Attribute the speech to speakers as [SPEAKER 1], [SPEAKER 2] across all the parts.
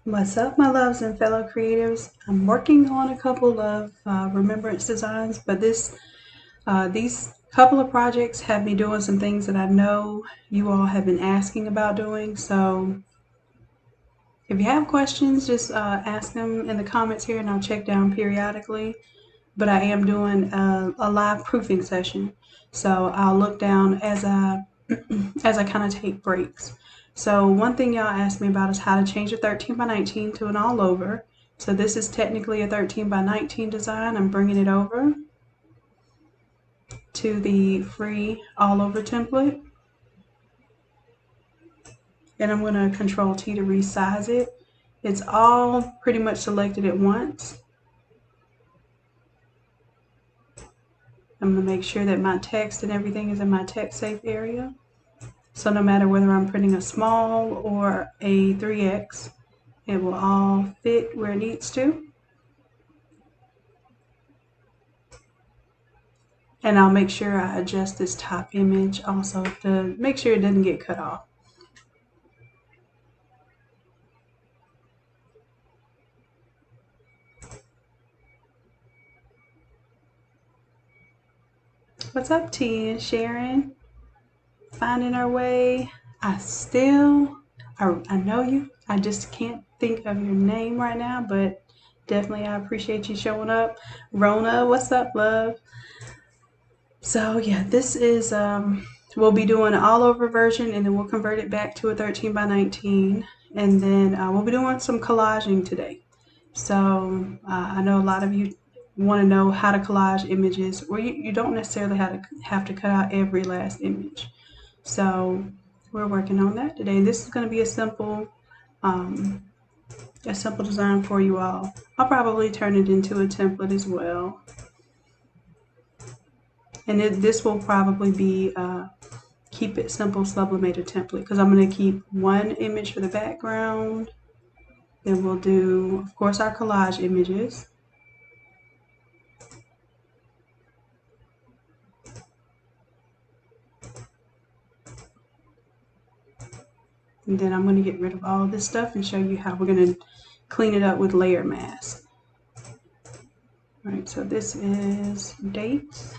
[SPEAKER 1] What's up, my loves and fellow creatives? I'm working on a couple of remembrance designs, but these couple of projects have me doing some things that I know you all have been asking about doing. So if you have questions, just ask them in the comments here and I'll check down periodically. But I am doing a live proofing session. So I'll look down as as I kind of take breaks. So one thing y'all asked me about is how to change a 13 by 19 to an all over. So this is technically a 13 by 19 design. I'm bringing it over to the free all over template. And I'm going to Control T to resize it. It's all pretty much selected at once. I'm going to make sure that my text and everything is in my text safe area. So no matter whether I'm printing a small or a 3X, it will all fit where it needs to. And I'll make sure I adjust this top image also to make sure it doesn't get cut off. What's up, T and Sharon? Finding our way. I know you. I just can't think of your name right now, but definitely I appreciate you showing up. Rona, what's up, love? So yeah, this is, we'll be doing an all over version and then we'll convert it back to a 13 by 19. And then we'll be doing some collaging today. So I know a lot of you want to know how to collage images, or you don't necessarily have to cut out every last image. So we're working on that today. This is going to be a simple design for you all. I'll probably turn it into a template as well. And this will probably be Keep It Simple Sublimator template, because I'm going to keep one image for the background. Then we'll do, of course, our collage images. And then I'm going to get rid of all of this stuff and show you how we're going to clean it up with layer mask. All right, so this is dates.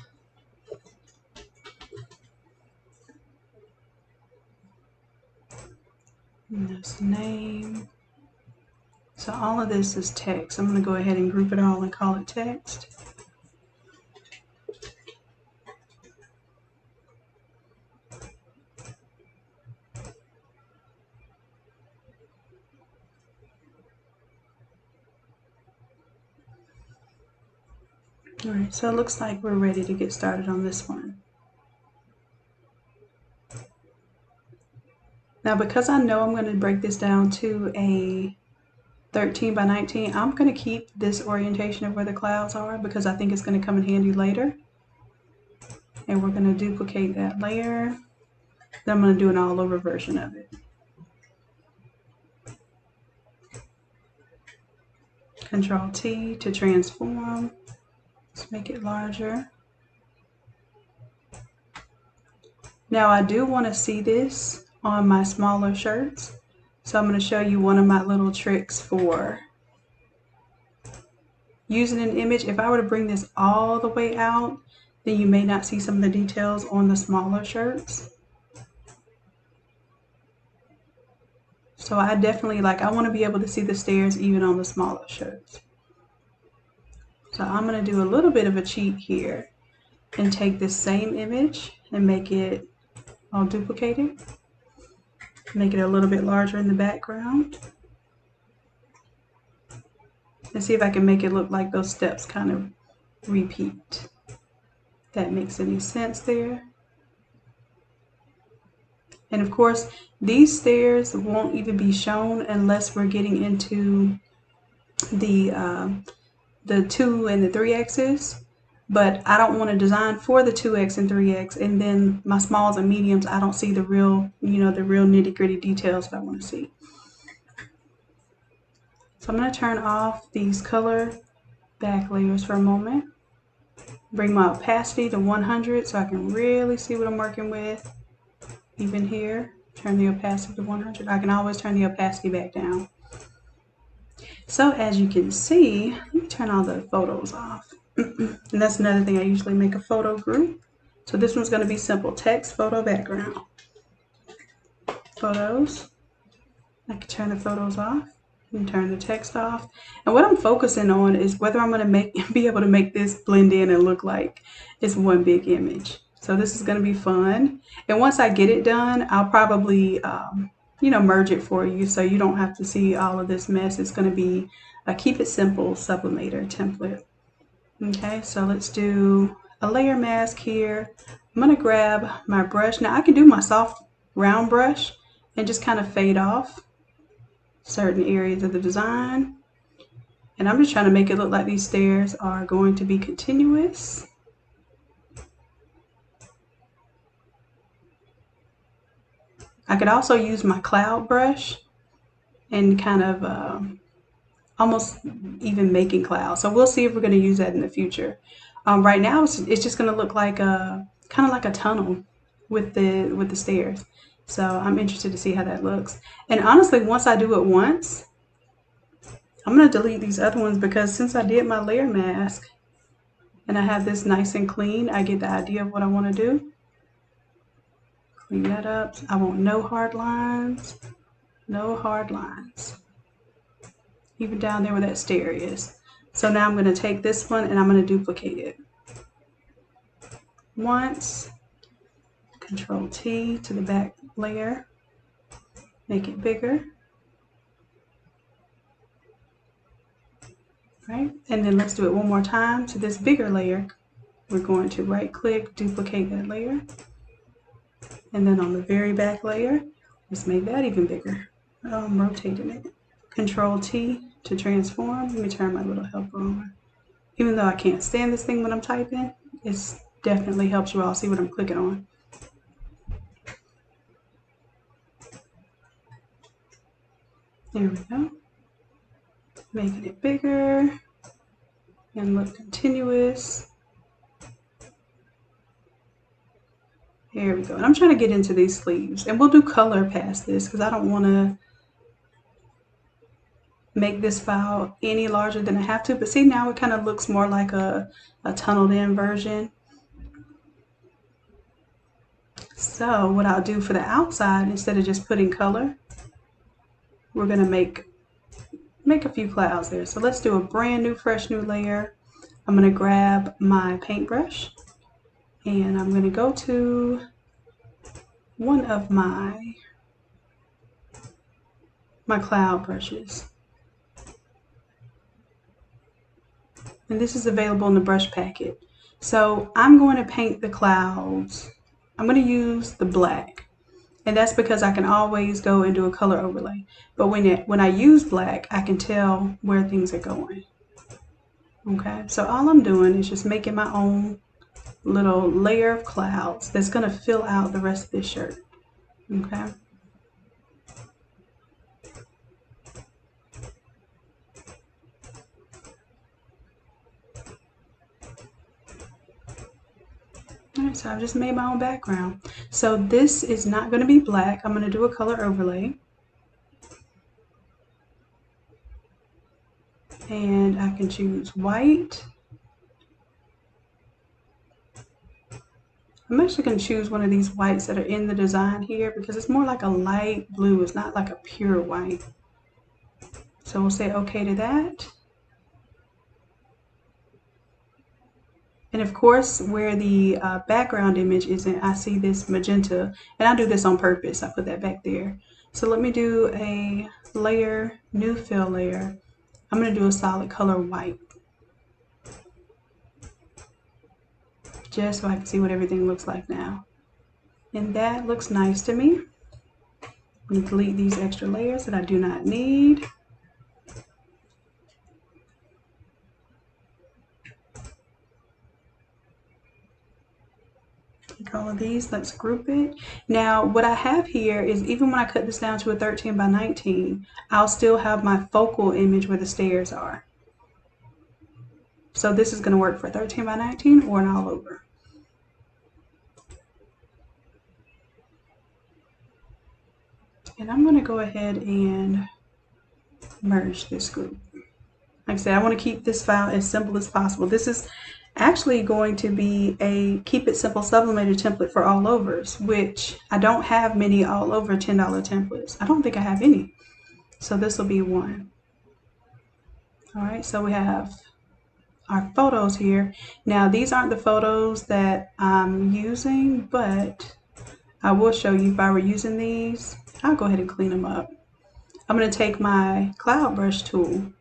[SPEAKER 1] And this name. So all of this is text. I'm going to go ahead and group it all and call it text. All right, so it looks like we're ready to get started on this one. Now, because I know I'm going to break this down to a 13 by 19, I'm going to keep this orientation of where the clouds are because I think it's going to come in handy later. And we're going to duplicate that layer. Then I'm going to do an all over version of it. Control T to transform. Let's make it larger. Now I do want to see this on my smaller shirts. So I'm going to show you one of my little tricks for using an image. If I were to bring this all the way out, then you may not see some of the details on the smaller shirts. So I definitely I want to be able to see the stairs even on the smaller shirts. So I'm going to do a little bit of a cheat here and take this same image and make it all duplicated. Make it a little bit larger in the background. And see if I can make it look like those steps kind of repeat. If that makes any sense there. And of course, these stairs won't even be shown unless we're getting into the 2 and the 3X's. But I don't want to design for the 2X and 3X, and then my smalls and mediums, I don't see the real, the real nitty-gritty details that I want to see. So I'm going to turn off these color back layers for a moment. Bring my opacity to 100 so I can really see what I'm working with. Even here, turn the opacity to 100. I can always turn the opacity back down. So as you can see, let me turn all the photos off. And that's another thing, I usually make a photo group. So this one's going to be simple: text, photo, background. Photos. I can turn the photos off and turn the text off. And what I'm focusing on is whether I'm going to be able to make this blend in and look like it's one big image. So this is going to be fun. And once I get it done, I'll probably merge it for you so you don't have to see all of this mess. It's going to be a keep it simple sublimator template. Okay, so let's do a layer mask here. I'm going to grab my brush. Now I can do my soft round brush and just kind of fade off certain areas of the design. And I'm just trying to make it look like these stairs are going to be continuous. I could also use my cloud brush and kind of almost even making clouds. So we'll see if we're going to use that in the future. Right now, it's just going to look like kind of like a tunnel with the stairs. So I'm interested to see how that looks. And honestly, once I do it once, I'm going to delete these other ones because since I did my layer mask and I have this nice and clean, I get the idea of what I want to do. Clean that up. I want no hard lines. No hard lines. Even down there where that stair is. So now I'm going to take this one and I'm going to duplicate it. Once. Control T to the back layer. Make it bigger. Right? And then let's do it one more time to this bigger layer. We're going to right click, duplicate that layer. And then on the very back layer, let's make that even bigger. I'm rotating it. Control T to transform. Let me turn my little helper on. Even though I can't stand this thing when I'm typing, it definitely helps you all see what I'm clicking on. There we go. Making it bigger and look continuous. There we go. And I'm trying to get into these sleeves. And we'll do color past this because I don't want to make this file any larger than I have to. But see, now it kind of looks more like a tunneled in version. So what I'll do for the outside, instead of just putting color, we're going to make a few clouds there. So let's do a brand new, fresh new layer. I'm going to grab my paintbrush and I'm going to go to one of my cloud brushes. And this is available in the brush packet. So I'm going to paint the clouds. I'm going to use the black. And that's because I can always go and do a color overlay. But when I use black, I can tell where things are going. Okay, so all I'm doing is just making my own little layer of clouds that's going to fill out the rest of this shirt. Okay. Alright, so I've just made my own background. So this is not going to be black. I'm going to do a color overlay. And I can choose white. I'm actually going to choose one of these whites that are in the design here because it's more like a light blue. It's not like a pure white. So we'll say okay to that. And of course, where the background image isn't, I see this magenta, and I do this on purpose. I put that back there. So let me do a layer, new fill layer. I'm going to do a solid color white, just so I can see what everything looks like now. And that looks nice to me. I'm going to delete these extra layers that I do not need. Take all of these, let's group it. Now what I have here is, even when I cut this down to a 13 by 19, I'll still have my focal image where the stairs are. So this is going to work for 13 by 19 or an all over. And I'm going to go ahead and merge this group. Like I said, I want to keep this file as simple as possible. This is actually going to be a Keep It Simple Sublimator template for all overs, which I don't have many all over $10 templates. I don't think I have any. So this will be one. All right, so we have our photos here. Now these aren't the photos that I'm using, but I will show you if I were using these. I'll go ahead and clean them up. I'm going to take my cloud brush tool,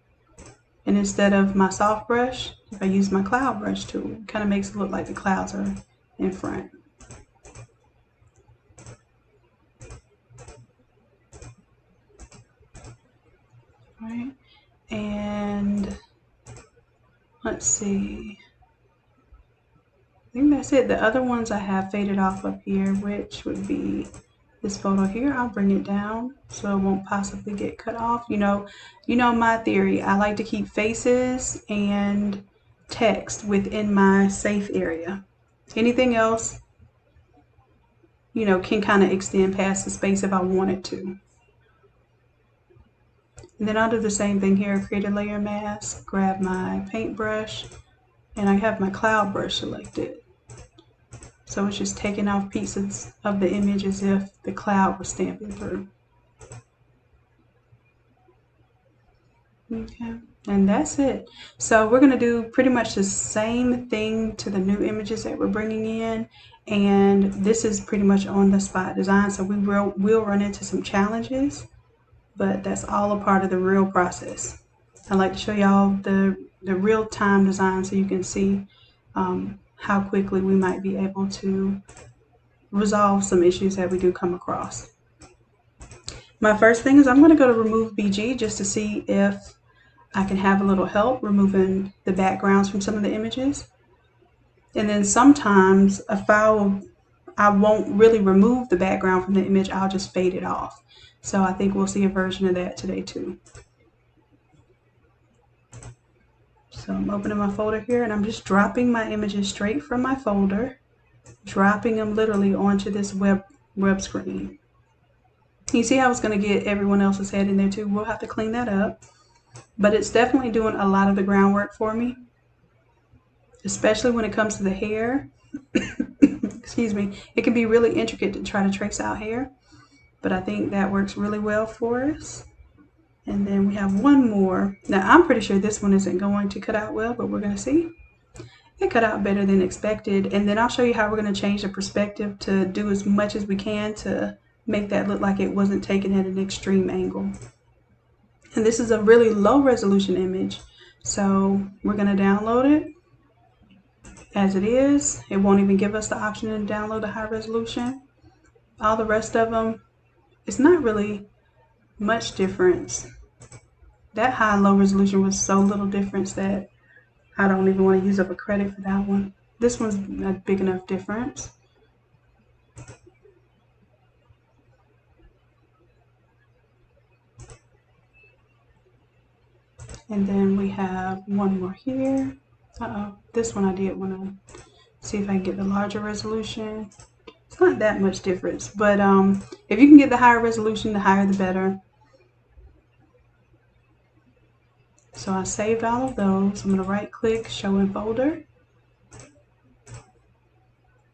[SPEAKER 1] and instead of my soft brush, if I use my cloud brush tool, it kind of makes it look like the clouds are in front. All right, and let's see. I think that's it. The other ones I have faded off up here, which would be this photo here. I'll bring it down so it won't possibly get cut off. You know my theory. I like to keep faces and text within my safe area. Anything else, you know, can kind of extend past the space if I wanted to. And then I'll do the same thing here. Create a layer mask, grab my paintbrush, and I have my cloud brush selected. So it's just taking off pieces of the image as if the cloud was stamping through. Okay, and that's it. So we're going to do pretty much the same thing to the new images that we're bringing in. And this is pretty much on the spot design. So we will run into some challenges, but that's all a part of the real process. I like to show y'all the real-time design so you can see how quickly we might be able to resolve some issues that we do come across. My first thing is I'm going to go to remove BG just to see if I can have a little help removing the backgrounds from some of the images. And then sometimes a file, I won't really remove the background from the image, I'll just fade it off. So I think we'll see a version of that today too. So I'm opening my folder here and I'm just dropping my images straight from my folder, dropping them literally onto this web screen. You see how it's going to get everyone else's head in there too. We'll have to clean that up, but it's definitely doing a lot of the groundwork for me, especially when it comes to the hair. Excuse me. It can be really intricate to try to trace out hair, but I think that works really well for us. And then we have one more. Now I'm pretty sure this one isn't going to cut out well, but we're going to see. It cut out better than expected. And then I'll show you how we're going to change the perspective to do as much as we can to make that look like it wasn't taken at an extreme angle. And this is a really low resolution image, so we're going to download it as it is. It won't even give us the option to download the high resolution. All the rest of them, it's not really much difference. That high and low resolution was so little difference that I don't even want to use up a credit for that one. This one's a big enough difference. And then we have one more here. This one I did want to see if I can get the larger resolution. It's not that much difference, but if you can get the higher resolution, the higher the better. So I saved all of those. I'm going to right click, show in folder.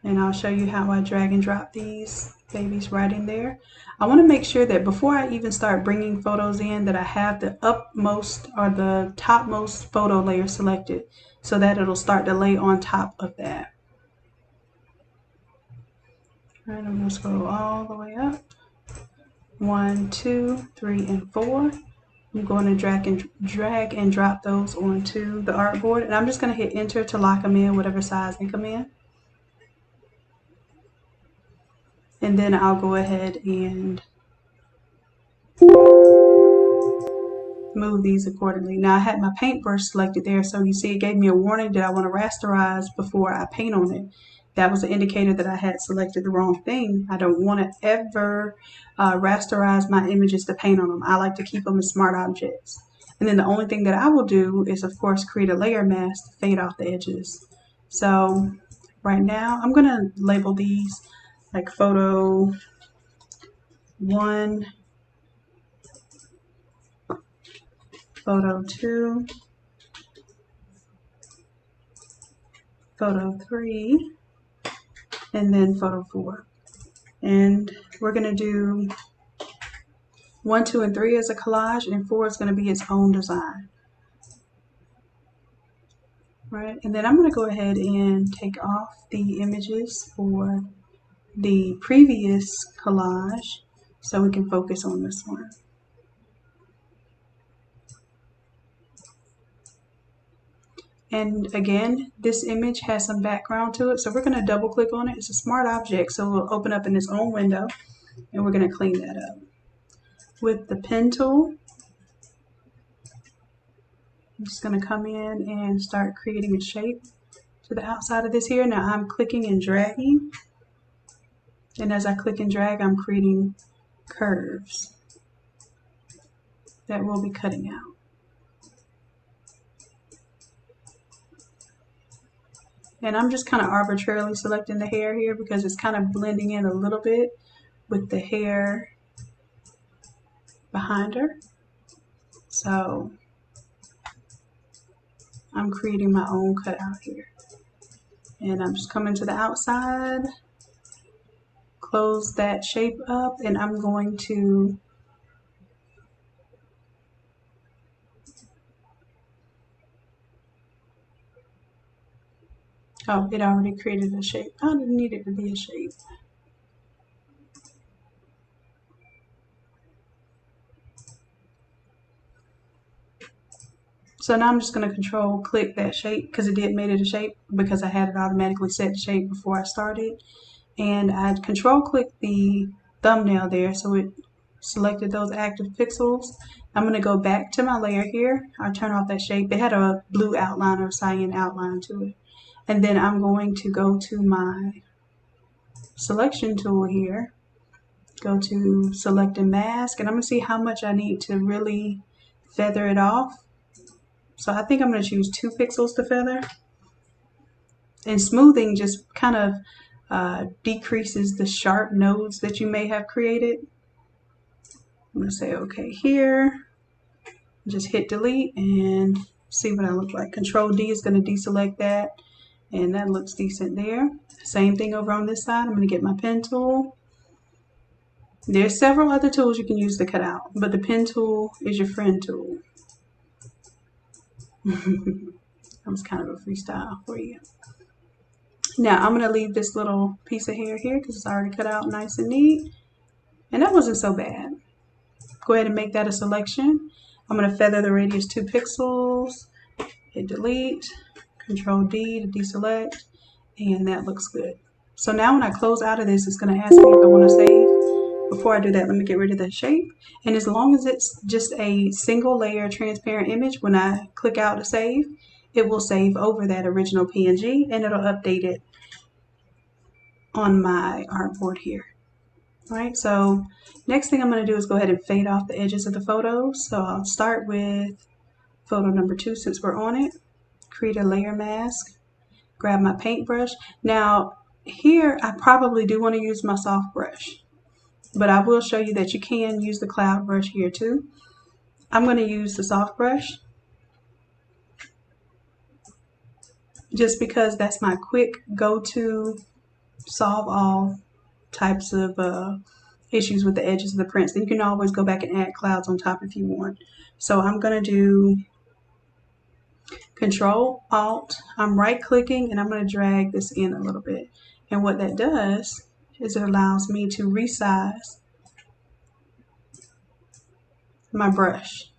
[SPEAKER 1] And I'll show you how I drag and drop these babies right in there. I want to make sure that before I even start bringing photos in that I have the upmost or the topmost photo layer selected so that it'll start to lay on top of that. All right, I'm going to scroll all the way up. 1, 2, 3, and 4. I'm going to drag and drop those onto the artboard, and I'm just going to hit enter to lock them in whatever size they come in. And then I'll go ahead and move these accordingly. Now I had my paintbrush selected there, so you see it gave me a warning that I want to rasterize before I paint on it. That was an indicator that I had selected the wrong thing. I don't want to ever rasterize my images to paint on them. I like to keep them as smart objects. And then the only thing that I will do is, of course, create a layer mask to fade off the edges. So right now I'm going to label these like photo 1, photo 2, photo 3, and then photo 4. And we're going to do 1, 2, and 3 as a collage, and 4 is going to be its own design. Right, and then I'm going to go ahead and take off the images for the previous collage so we can focus on this one. And again, this image has some background to it, so we're going to double click on it. It's a smart object, so it'll open up in its own window, and we're going to clean that up. With the pen tool, I'm just going to come in and start creating a shape to the outside of this here. Now I'm clicking and dragging, and as I click and drag, I'm creating curves that we'll be cutting out. And I'm just kind of arbitrarily selecting the hair here because it's kind of blending in a little bit with the hair behind her. So I'm creating my own cutout here. And I'm just coming to the outside, close that shape up, and I'm going to oh, it already created a shape. I didn't need it to be a shape. So now I'm just going to control click that shape because it did made it a shape because I had it automatically set to shape before I started. And I control click the thumbnail there so it selected those active pixels. I'm going to go back to my layer here. I'll turn off that shape. It had a blue outline or cyan outline to it. And then I'm going to go to my selection tool here, go to select and mask, and I'm going to see how much I need to really feather it off. So I think I'm going to choose 2 pixels to feather. And smoothing just kind of decreases the sharp nodes that you may have created. I'm going to say OK here. Just hit delete and see what I look like. Control D is going to deselect that. And that looks decent there. Same thing over on this side. I'm going to get my pen tool. There's several other tools you can use to cut out, but the pen tool is your friend tool. That was kind of a freestyle for you. Now I'm going to leave this little piece of hair here because it's already cut out nice and neat. And that wasn't so bad. Go ahead and make that a selection. I'm going to feather the radius 2 pixels. Hit delete. Control D to deselect, and that looks good. So now when I close out of this, it's going to ask me if I want to save. Before I do that, let me get rid of the shape. And as long as it's just a single layer transparent image, when I click out to save, it will save over that original PNG and it'll update it on my artboard here. All right, so next thing I'm going to do is go ahead and fade off the edges of the photos. So I'll start with photo number 2 since we're on it. Create a layer mask, grab my paintbrush. Now here I probably do want to use my soft brush, but I will show you that you can use the cloud brush here too. I'm going to use the soft brush just because that's my quick go-to solve all types of issues with the edges of the prints. Then you can always go back and add clouds on top if you want. So I'm going to do Control Alt, I'm right clicking and I'm going to drag this in a little bit. And what that does is it allows me to resize my brush.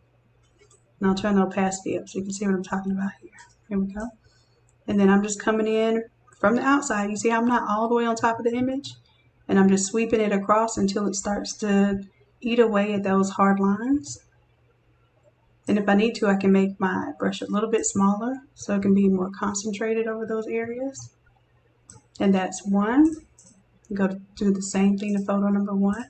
[SPEAKER 1] And I'll turn the opacity up so you can see what I'm talking about here. Here we go. And then I'm just coming in from the outside. You see I'm not all the way on top of the image, and I'm just sweeping it across until it starts to eat away at those hard lines. And if I need to, I can make my brush a little bit smaller so it can be more concentrated over those areas. And that's 1. Go to do the same thing to photo number 1.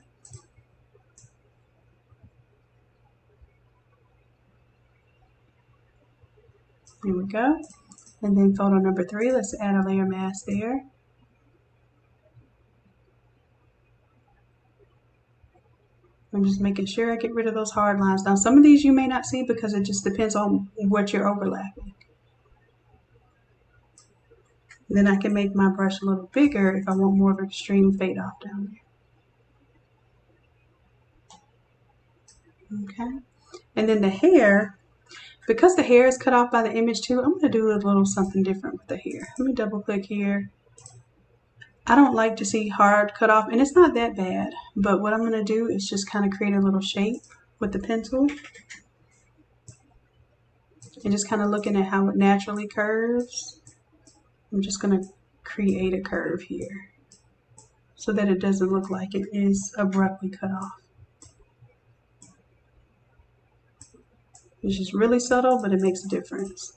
[SPEAKER 1] Here we go. And then photo number 3, let's add a layer mask there. I'm just making sure I get rid of those hard lines. Now some of these you may not see because it just depends on what you're overlapping. Then I can make my brush a little bigger if I want more of an extreme fade off down there. Okay. And then the hair, because the hair is cut off by the image too, I'm going to do a little something different with the hair. Let me double click here. I don't like to see hard cut off, and it's not that bad, but what I'm going to do is just kind of create a little shape with the pencil and just kind of looking at how it naturally curves. I'm just going to create a curve here so that it doesn't look like it is abruptly cut off. It's just really subtle, but it makes a difference.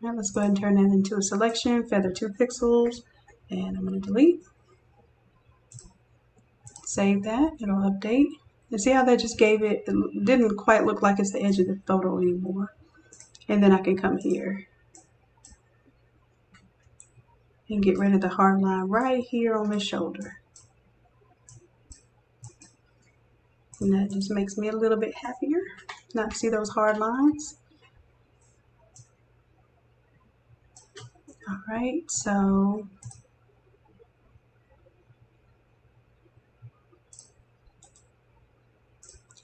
[SPEAKER 1] Now let's go ahead and turn that into a selection, feather 2 pixels, and I'm going to delete. Save that, it'll update. And see how that just gave it, it didn't quite look like it's the edge of the photo anymore. And then I can come here and get rid of the hard line right here on the shoulder. And that just makes me a little bit happier not to see those hard lines. All right, so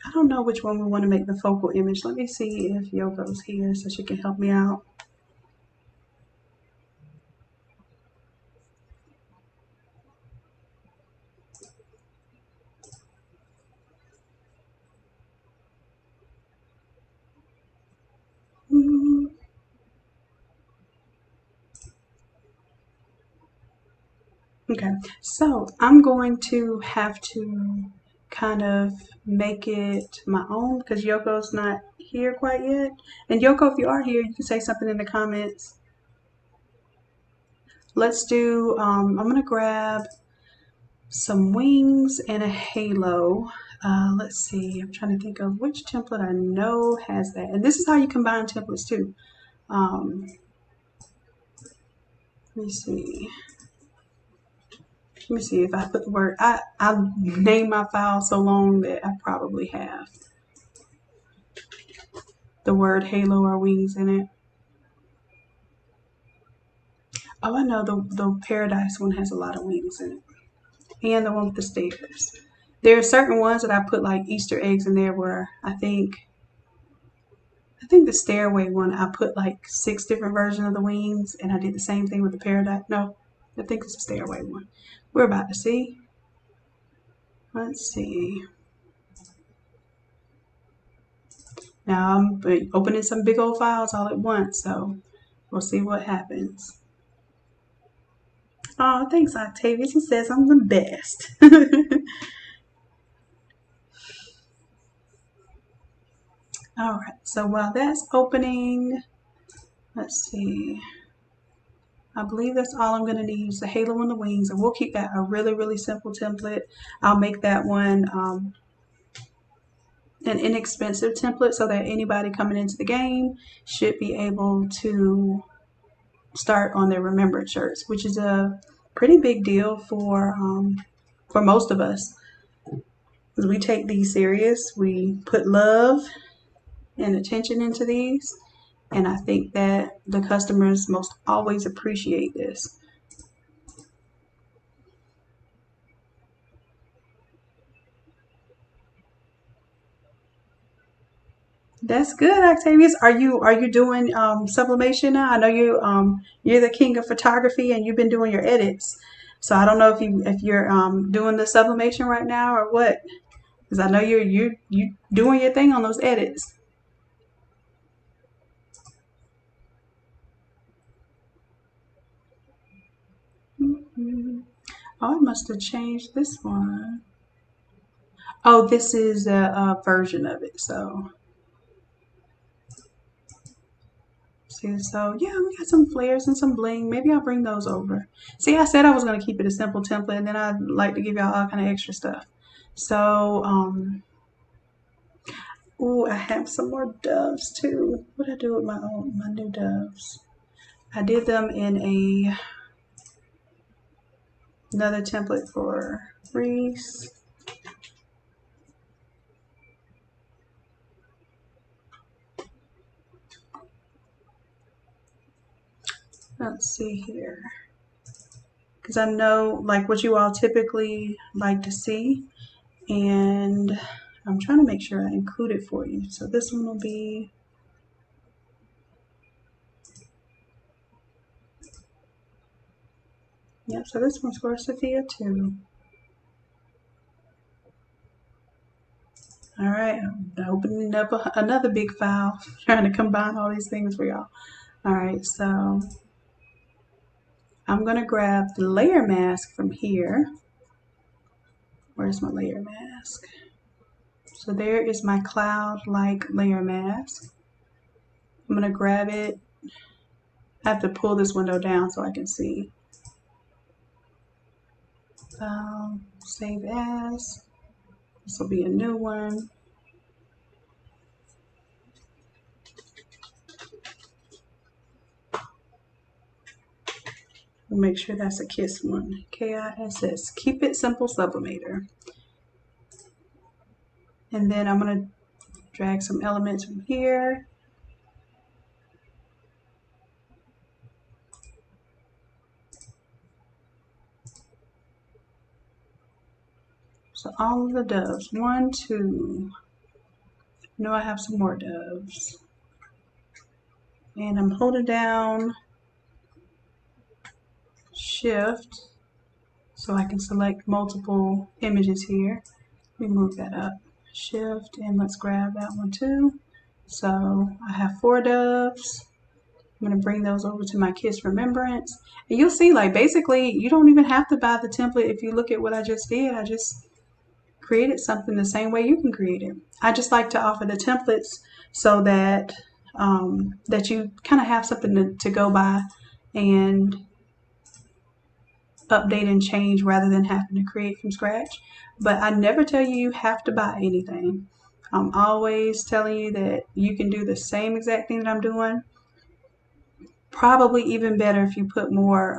[SPEAKER 1] I don't know which one we want to make the focal image. Let me see if Yoko's here so she can help me out. Okay, so I'm going to have to kind of make it my own because Yoko's not here quite yet. And Yoko, if you are here, you can say something in the comments. Let's do, I'm going to grab some wings and a halo. Let's see, I'm trying to think of which template I know has that. And this is how you combine templates too. Let me see. Let me see if I put the word, I named my file so long that I probably have the word halo or wings in it. Oh, I know the Paradise one has a lot of wings in it. And the one with the stairs. There are certain ones that I put like Easter eggs in there where I think the stairway one, I put like 6 different versions of the wings, and I did the same thing with the Paradise. No, I think it's the stairway one. We're about to see. Let's see. Now I'm opening some big old files all at once, so we'll see what happens. Oh, thanks, Octavius. He says I'm the best. All right, so while that's opening, let's see. I believe that's all I'm going to need is the halo and the wings, and we'll keep that a really, really simple template. I'll make that one an inexpensive template so that anybody coming into the game should be able to start on their Remembrance shirts, which is a pretty big deal for most of us. Because we take these serious, we put love and attention into these, and I think that the customers most always appreciate this. That's good, Octavius. Are you doing sublimation now? I know you're the king of photography and you've been doing your edits. So I don't know if you're doing the sublimation right now or what, because I know you doing your thing on those edits. Oh, I must have changed this one. Oh, this is a version of it. So see, so yeah, we got some flares and some bling. Maybe I'll bring those over. See, I said I was gonna keep it a simple template, and then I'd like to give y'all all kind of extra stuff. So, ooh, I have some more doves too. What did I do with my new doves? I did them in another template for Reese. Let's see here. Because I know like what you all typically like to see, and I'm trying to make sure I include it for you. So this one will be, yep, so this one's for Sophia too. All right, I'm opening up another big file, trying to combine all these things for y'all. All right, so I'm gonna grab the layer mask from here. Where's my layer mask? So there is my cloud-like layer mask. I'm gonna grab it. I have to pull this window down so I can see. Save as. This will be a new one. We'll make sure that's a KISS one. KISS. Keep It Simple Sublimator. And then I'm going to drag some elements from here. So all of the doves. 1, 2. I know I have some more doves. And I'm holding down Shift so I can select multiple images here. Let me move that up. Shift, and let's grab that one too. So I have 4 doves. I'm going to bring those over to my KISS Remembrance. And you'll see, like, basically, you don't even have to buy the template. If you look at what I just did, I just created something the same way you can create it. I just like to offer the templates so that that you kind of have something to go by and update and change rather than having to create from scratch. But I never tell you have to buy anything. I'm always telling you that you can do the same exact thing that I'm doing. Probably even better if you put more,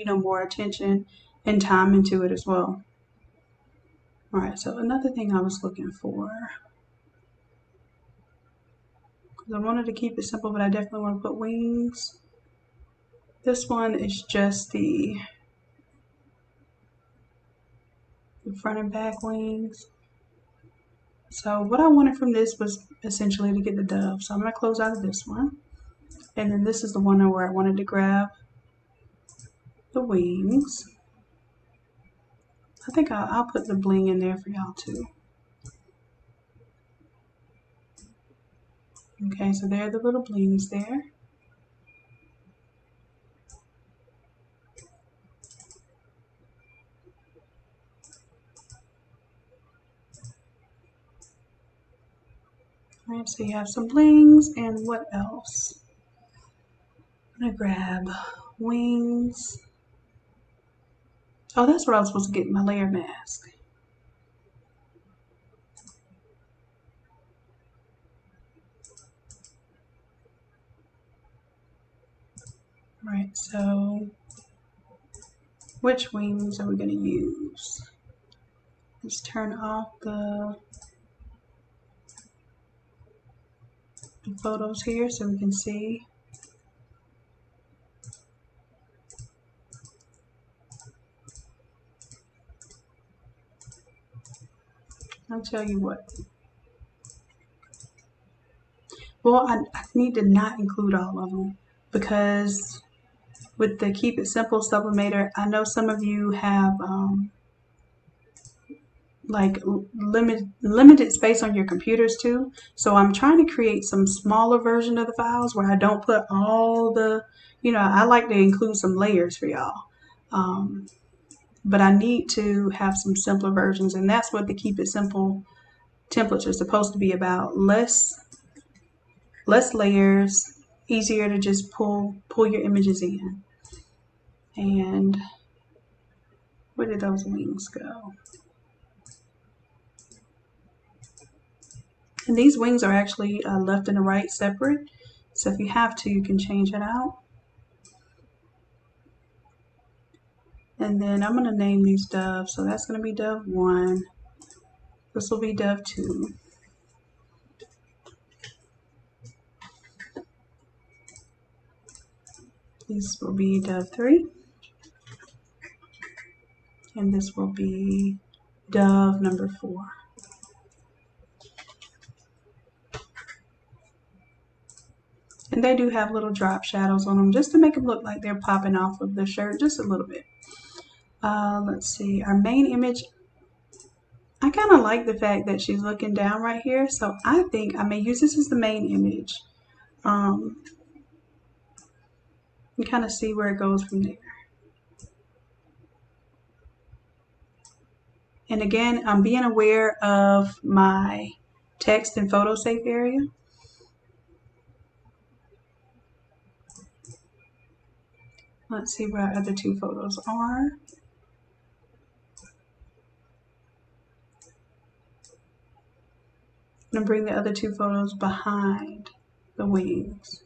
[SPEAKER 1] more attention and time into it as well. All right, so another thing I was looking for, because I wanted to keep it simple, but I definitely want to put wings. This one is just the front and back wings. So what I wanted from this was essentially to get the dove. So I'm going to close out of this one. And then this is the one where I wanted to grab the wings. I think I'll put the bling in there for y'all too. Okay, so there are the little blings there. All right, so you have some blings, and what else? I'm gonna grab wings. Oh, that's where I was supposed to get my layer mask. All right, so which wings are we gonna use? Let's turn off the photos here so we can see. I'll tell you what. Well, I need to not include all of them because with the Keep It Simple Sublimator, I know some of you have like limited space on your computers too. So I'm trying to create some smaller version of the files where I don't put all the, I like to include some layers for y'all. But I need to have some simpler versions, and that's what the Keep It Simple templates are supposed to be about. Less layers, easier to just pull your images in. And where did those wings go? And these wings are actually left and the right separate. So if you have to, you can change it out. And then I'm going to name these doves. So that's going to be dove 1. This will be dove 2. This will be Dove 3. And this will be Dove number 4. And they do have little drop shadows on them just to make them look like they're popping off of the shirt just a little bit. Let's see, our main image. I kind of like the fact that she's looking down right here, so I think I may use this as the main image. And kind of see where it goes from there. And again, I'm being aware of my text and photo safe area. Let's see where our other 2 photos are. I'm going to bring the other 2 photos behind the wings.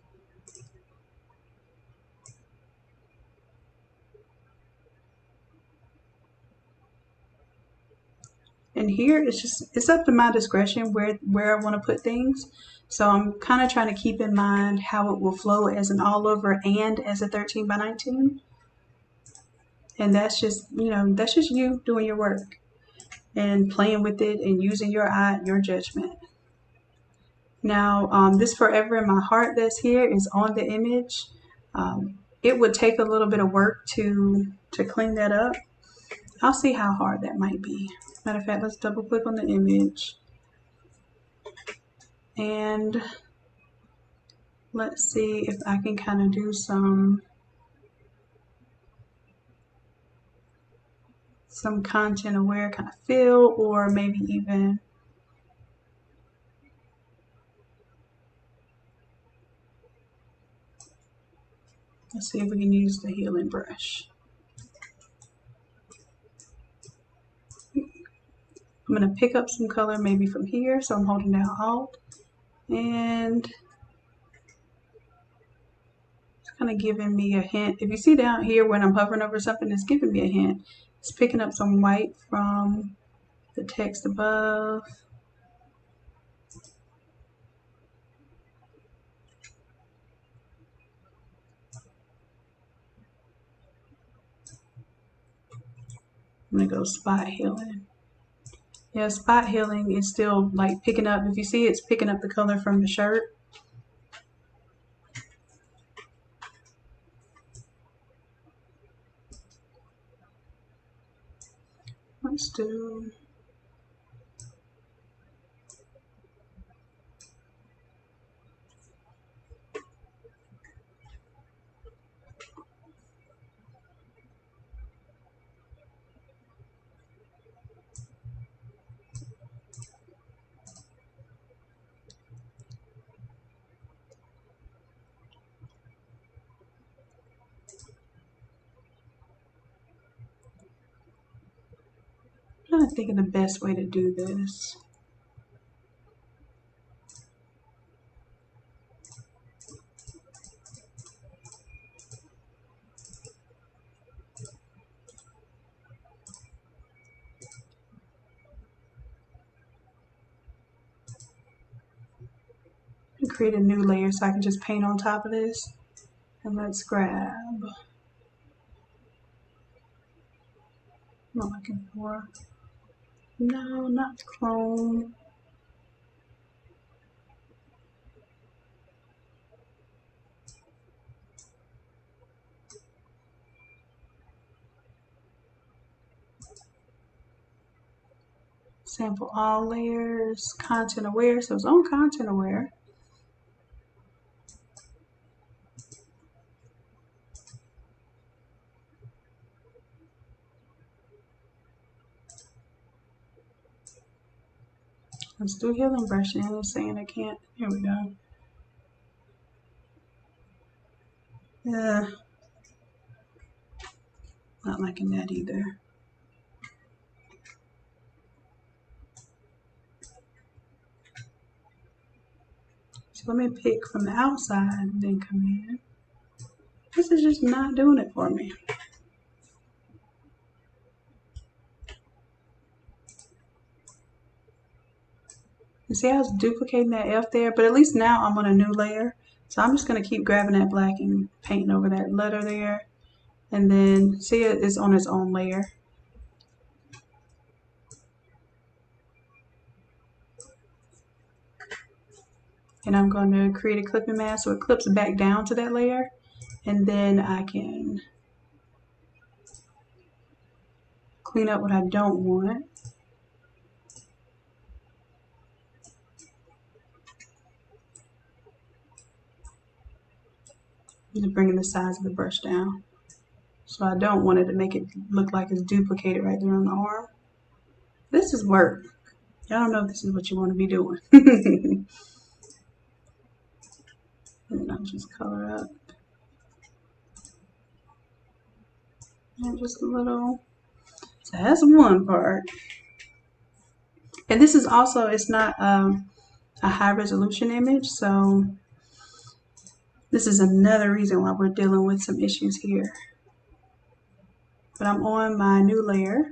[SPEAKER 1] And here it's up to my discretion where I want to put things. So I'm kind of trying to keep in mind how it will flow as an all over and as a 13 by 19. And that's just, that's just you doing your work and playing with it and using your eye, your judgment. Now, this Forever in My Heart that's here is on the image. It would take a little bit of work to clean that up. I'll see how hard that might be. Matter of fact, let's double click on the image. And let's see if I can kind of do some content aware kind of feel, or maybe even let's see if we can use the healing brush. I'm going to pick up some color maybe from here, so I'm holding down Alt, and it's kind of giving me a hint. If you see down here when I'm hovering over something, it's giving me a hint. It's picking up some white from the text above. I'm going to go spot healing. Yeah, spot healing is still like picking up. If you see, it's picking up the color from the shirt. Let's do I'm trying to think of the best way to do this. Create a new layer so I can just paint on top of this. And let's grab, not looking for, no, not Chrome. Sample all layers, content aware, so it's on content aware. Let's do healing brushing. It's saying I can't. Here we go. Not liking that either. So let me pick from the outside and then come in. This is just not doing it for me. You see how it's duplicating that F there? But at least now I'm on a new layer. So I'm just going to keep grabbing that black and painting over that letter there. And then see, it's on its own layer. And I'm going to create a clipping mask so it clips back down to that layer. And then I can clean up what I don't want. Just bringing the size of the brush down. So I don't want it to make it look like it's duplicated right there on the arm. This is work. I don't know if this is what you want to be doing. And then I'll just color up. And just a little. So that's one part. And this is also, it's not a high resolution image, so this is another reason why we're dealing with some issues here. But I'm on my new layer,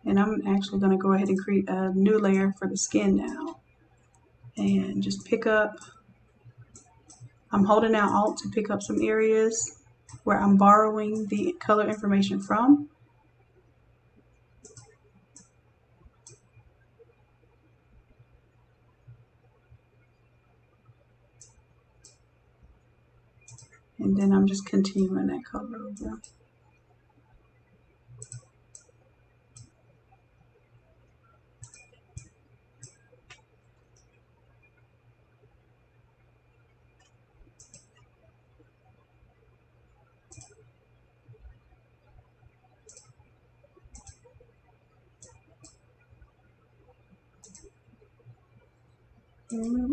[SPEAKER 1] and I'm actually going to go ahead and create a new layer for the skin now. And just pick up, I'm holding down Alt to pick up some areas where I'm borrowing the color information from. And then I'm just continuing that color over.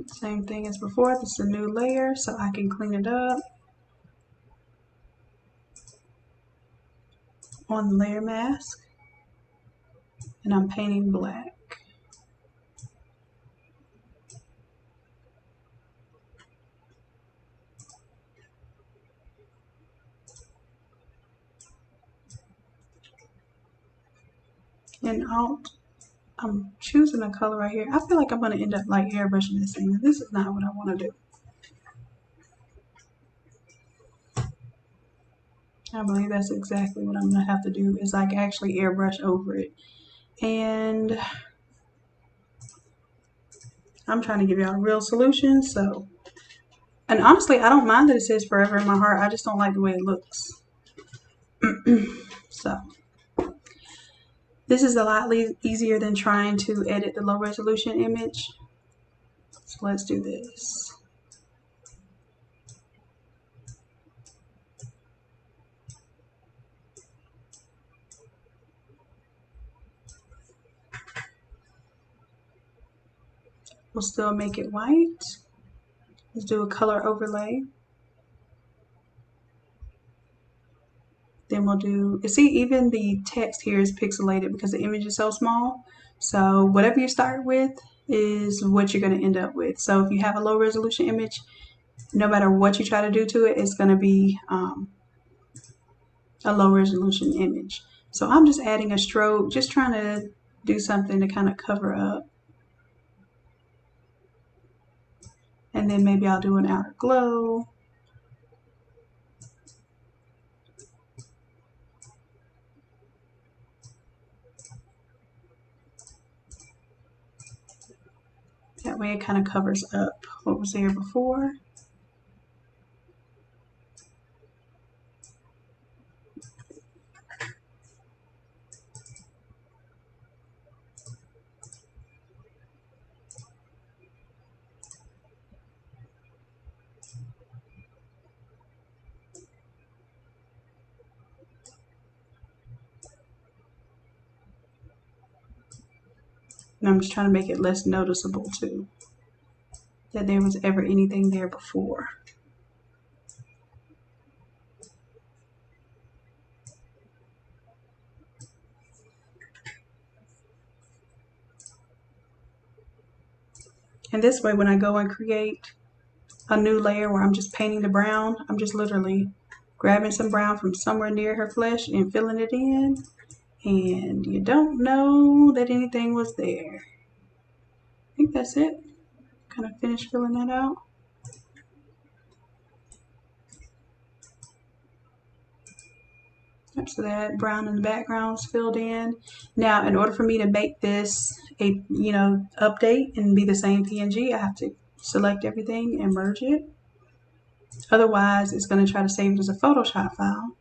[SPEAKER 1] Same thing as before, this is a new layer, so I can clean it up. On the layer mask, and I'm painting black. And Alt, I'm choosing a color right here. I feel like I'm going to end up like airbrushing this thing. This is not what I want to do. I believe that's exactly what I'm going to have to do, is like actually airbrush over it. And I'm trying to give y'all a real solution, so. And honestly, I don't mind that it says forever in my heart. I just don't like the way it looks. So. This is a lot easier than trying to edit the low resolution image. So let's do this. We'll still make it white. Let's do a color overlay. Then we'll do, you see, even the text here is pixelated because the image is so small. So whatever you start with is what you're going to end up with. So if you have a low resolution image, no matter what you try to do to it, it's going to be a low resolution image. So I'm just adding a stroke, just trying to do something to kind of cover up. And then maybe I'll do an outer glow. That way it kind of covers up what was there before. And I'm just trying to make it less noticeable too, that there was ever anything there before. And this way, when I go and create a new layer where I'm just painting the brown, I'm just literally grabbing some brown from somewhere near her flesh and filling it in. And you don't know that anything was there. I think that's it. Kind of finished filling that out. So that brown in the background is filled in. Now, in order for me to make this a update and be the same PNG, I have to select everything and merge it. Otherwise, it's going to try to save it as a Photoshop file.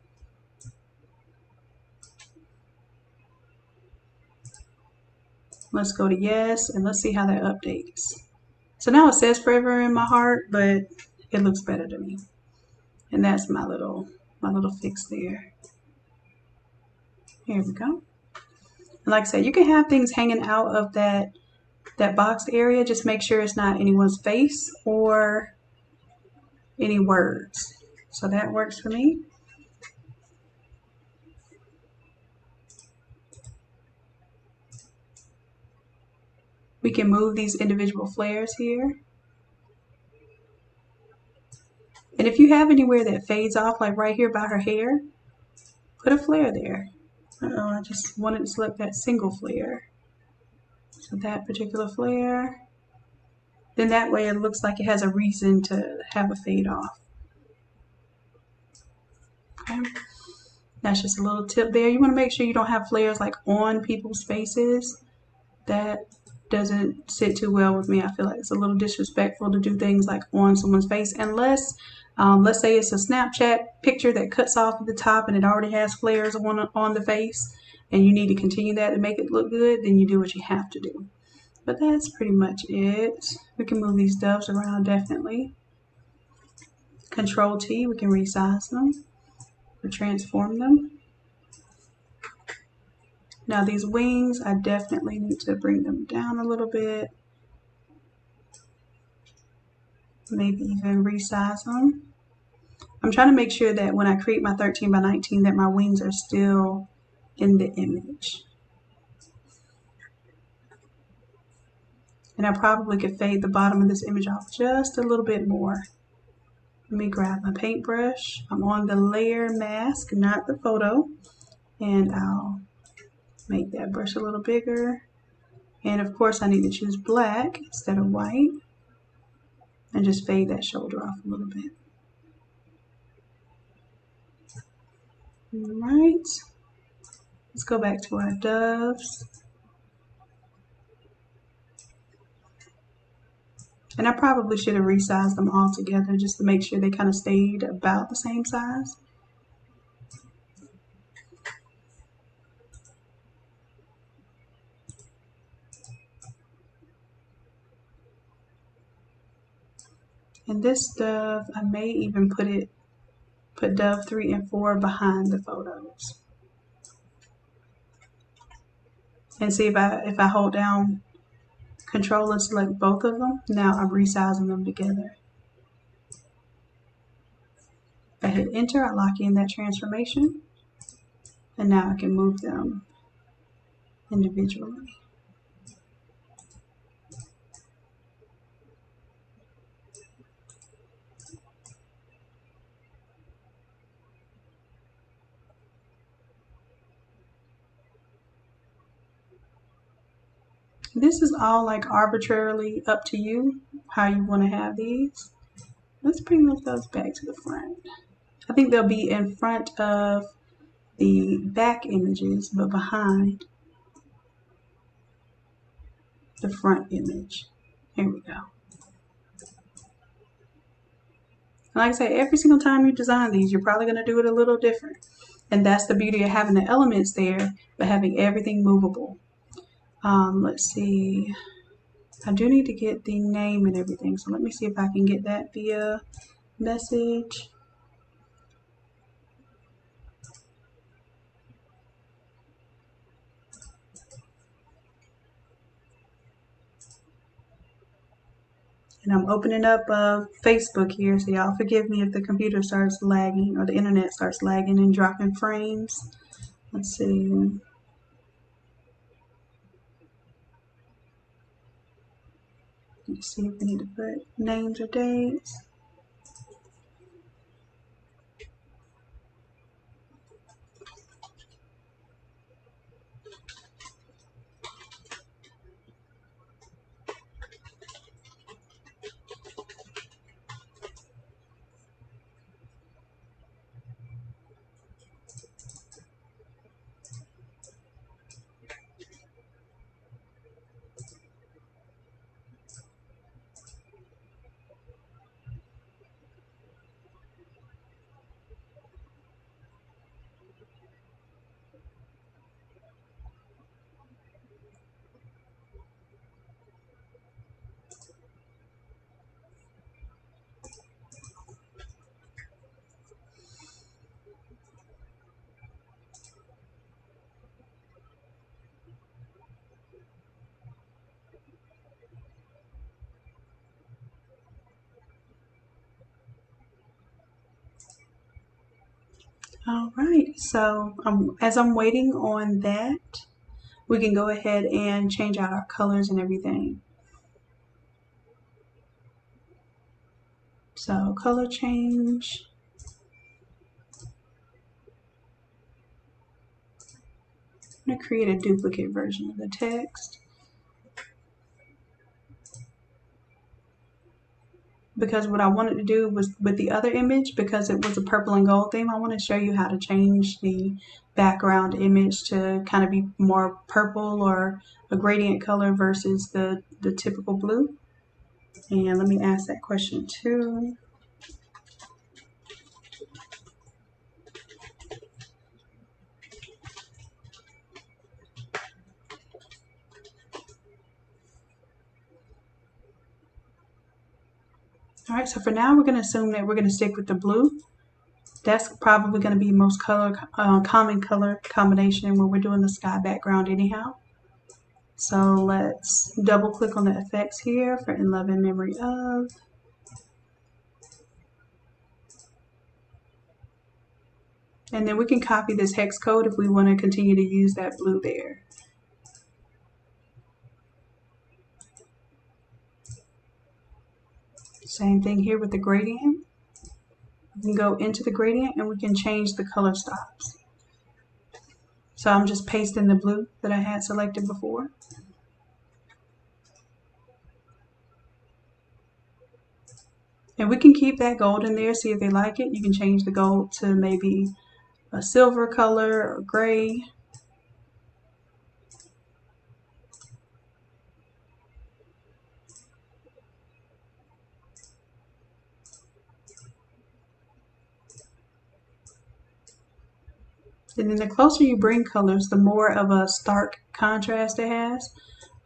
[SPEAKER 1] Let's go to yes, and let's see how that updates. So now it says forever in my heart, but it looks better to me. And that's my little fix there. Here we go. And like I said, you can have things hanging out of that boxed area. Just make sure it's not anyone's face or any words. So that works for me. We can move these individual flares here. And if you have anywhere that fades off, like right here by her hair, put a flare there. I just wanted to select that single flare. So that particular flare. Then that way it looks like it has a reason to have a fade off. Okay. That's just a little tip there. You want to make sure you don't have flares like on people's faces. That doesn't sit too well with me. I feel like it's a little disrespectful to do things like on someone's face, unless let's say it's a Snapchat picture that cuts off at the top and it already has flares on the face, and you need to continue that to make it look good, then you do what you have to do. But that's pretty much it. We can move these doves around definitely. Control T, we can resize them or transform them. Now these wings, I definitely need to bring them down a little bit. Maybe even resize them. I'm trying to make sure that when I create my 13 by 19 that my wings are still in the image. And I probably could fade the bottom of this image off just a little bit more. Let me grab my paintbrush. I'm on the layer mask, not the photo. And I'll make that brush a little bigger. And of course I need to choose black instead of white. And just fade that shoulder off a little bit. All right. Let's go back to our doves. And I probably should have resized them all together just to make sure they kind of stayed about the same size. And this dove, I may even put dove 3 and 4 behind the photos. And see if I hold down Control and select both of them, now I'm resizing them together. If I hit enter, I lock in that transformation. And now I can move them individually. This is all like arbitrarily up to you how you want to have these. Let's bring those back to the front. I think they'll be in front of the back images, but behind the front image. Here we go. Like I say, every single time you design these, you're probably going to do it a little different. And that's the beauty of having the elements there, but having everything movable. Let's see. I do need to get the name and everything, so let me see if I can get that via message. And I'm opening up Facebook here, so y'all forgive me if the computer starts lagging or the internet starts lagging and dropping frames. Let's see. Let's see if we need to put names or dates. All right, so as I'm waiting on that, we can go ahead and change out our colors and everything. So color change. I'm going to create a duplicate version of the text. Because what I wanted to do was with the other image, because it was a purple and gold theme, I want to show you how to change the background image to kind of be more purple or a gradient color versus the typical blue. And let me ask that question too. All right, so for now we're going to assume that we're going to stick with the blue. That's probably going to be most common color combination when we're doing the sky background anyhow. So let's double click on the effects here for In Love and Memory of. And then we can copy this hex code if we want to continue to use that blue there. Same thing here with the gradient. We can go into the gradient and we can change the color stops. So I'm just pasting the blue that I had selected before. And we can keep that gold in there, see if they like it. You can change the gold to maybe a silver color or gray. And then the closer you bring colors, the more of a stark contrast it has,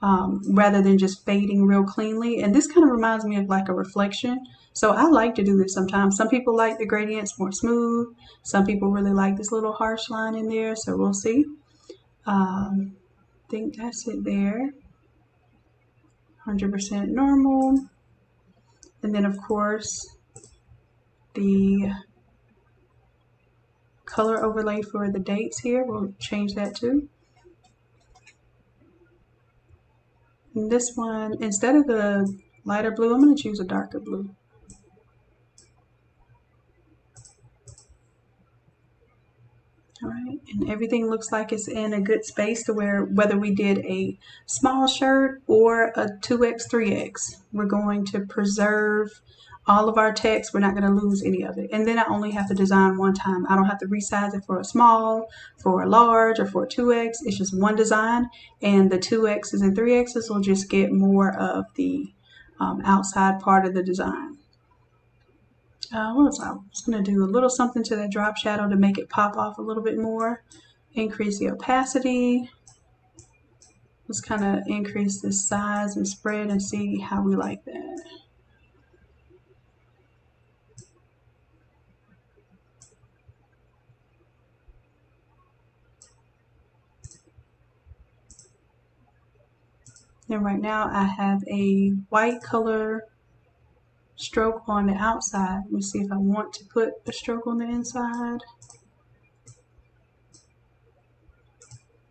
[SPEAKER 1] rather than just fading real cleanly. And this kind of reminds me of like a reflection. So I like to do this sometimes. Some people like the gradients more smooth. Some people really like this little harsh line in there. So we'll see. I think that's it there. 100% normal. And then of course, the color overlay for the dates here, we'll change that too. And this one, instead of the lighter blue, I'm going to choose a darker blue. All right, and everything looks like it's in a good space to where whether we did a small shirt or a 2x, 3x, we're going to preserve all of our text. We're not going to lose any of it. And then I only have to design one time. I don't have to resize it for a small, for a large, or for a 2x. It's just one design, and the 2x's and 3x's will just get more of the outside part of the design. What was I was going to do? A little something to that drop shadow to make it pop off a little bit more. Increase the opacity. Let's kind of increase the size and spread and see how we like that. And right now I have a white color stroke on the outside. Let me see if I want to put a stroke on the inside.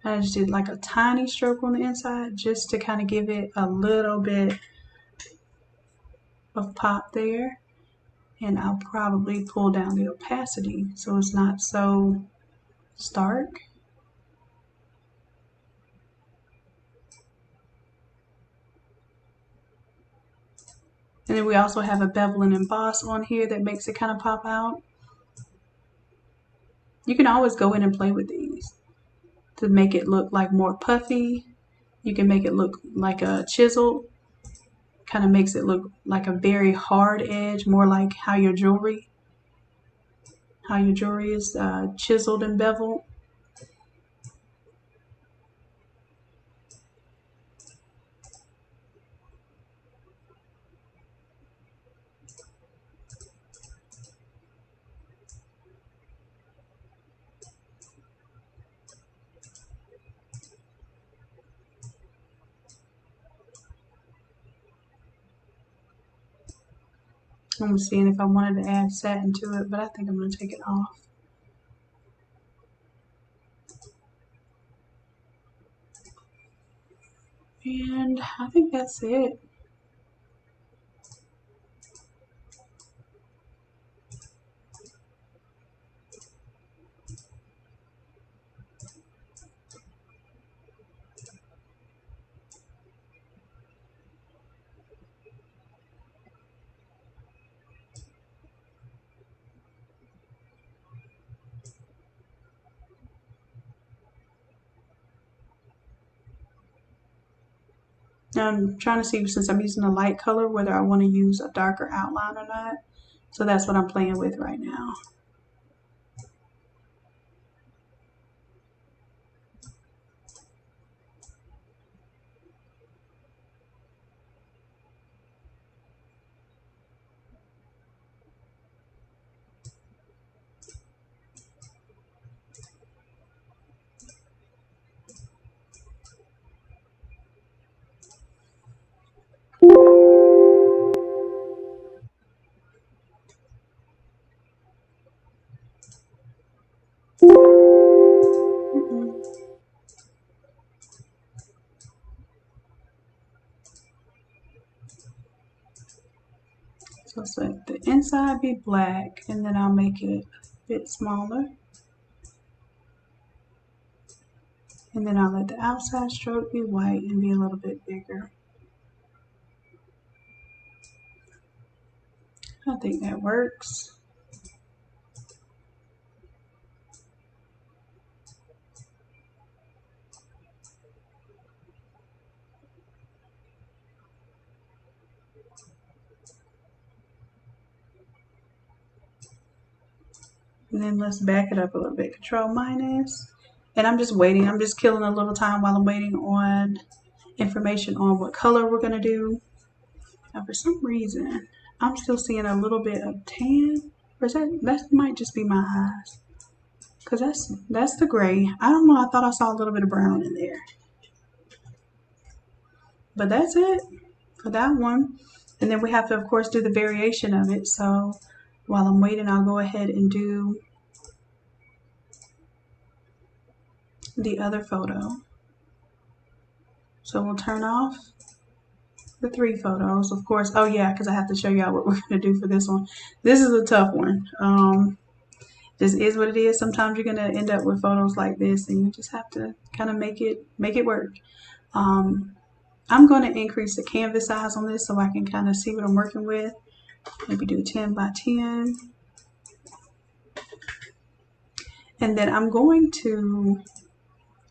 [SPEAKER 1] I just did like a tiny stroke on the inside just to kind of give it a little bit of pop there. And I'll probably pull down the opacity so it's not so stark. And then we also have a Bevel and Emboss on here that makes it kind of pop out. You can always go in and play with these to make it look like more puffy. You can make it look like a chisel. Kind of makes it look like a very hard edge, more like how your jewelry is chiseled and beveled. I'm seeing if I wanted to add satin to it, but I think I'm going to take it off. And I think that's it. Now I'm trying to see, since I'm using a light color, whether I want to use a darker outline or not. So that's what I'm playing with right now. So let's let the inside be black, and then I'll make it a bit smaller. And then I'll let the outside stroke be white and be a little bit bigger. I think that works. And then let's back it up a little bit. Control minus. And I'm just waiting. I'm just killing a little time while I'm waiting on information on what color we're going to do. Now, for some reason, I'm still seeing a little bit of tan. Or is that might just be my eyes. Because that's the gray. I don't know. I thought I saw a little bit of brown in there. But that's it for that one. And then we have to, of course, do the variation of it. So while I'm waiting, I'll go ahead and do the other photo. So we'll turn off the 3 photos, of course. Oh yeah, because I have to show y'all what we're going to do for this one. This is a tough one. This is what it is. Sometimes you're going to end up with photos like this, and you just have to kind of make it work. I'm going to increase the canvas size on this so I can kind of see what I'm working with. Maybe do 10 by 10. And then I'm going to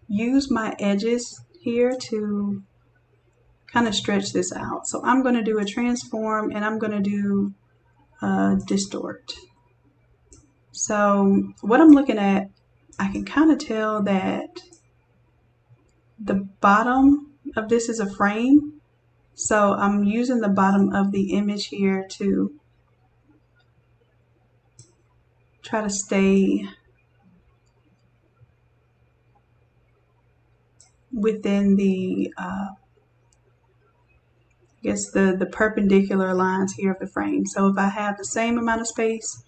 [SPEAKER 1] use my edges here to kind of stretch this out. So I'm going to do a transform, and I'm going to do a distort. So what I'm looking at, I can kind of tell that the bottom of this is a frame. So I'm using the bottom of the image here to try to stay within the I guess the perpendicular lines here of the frame. So if I have the same amount of space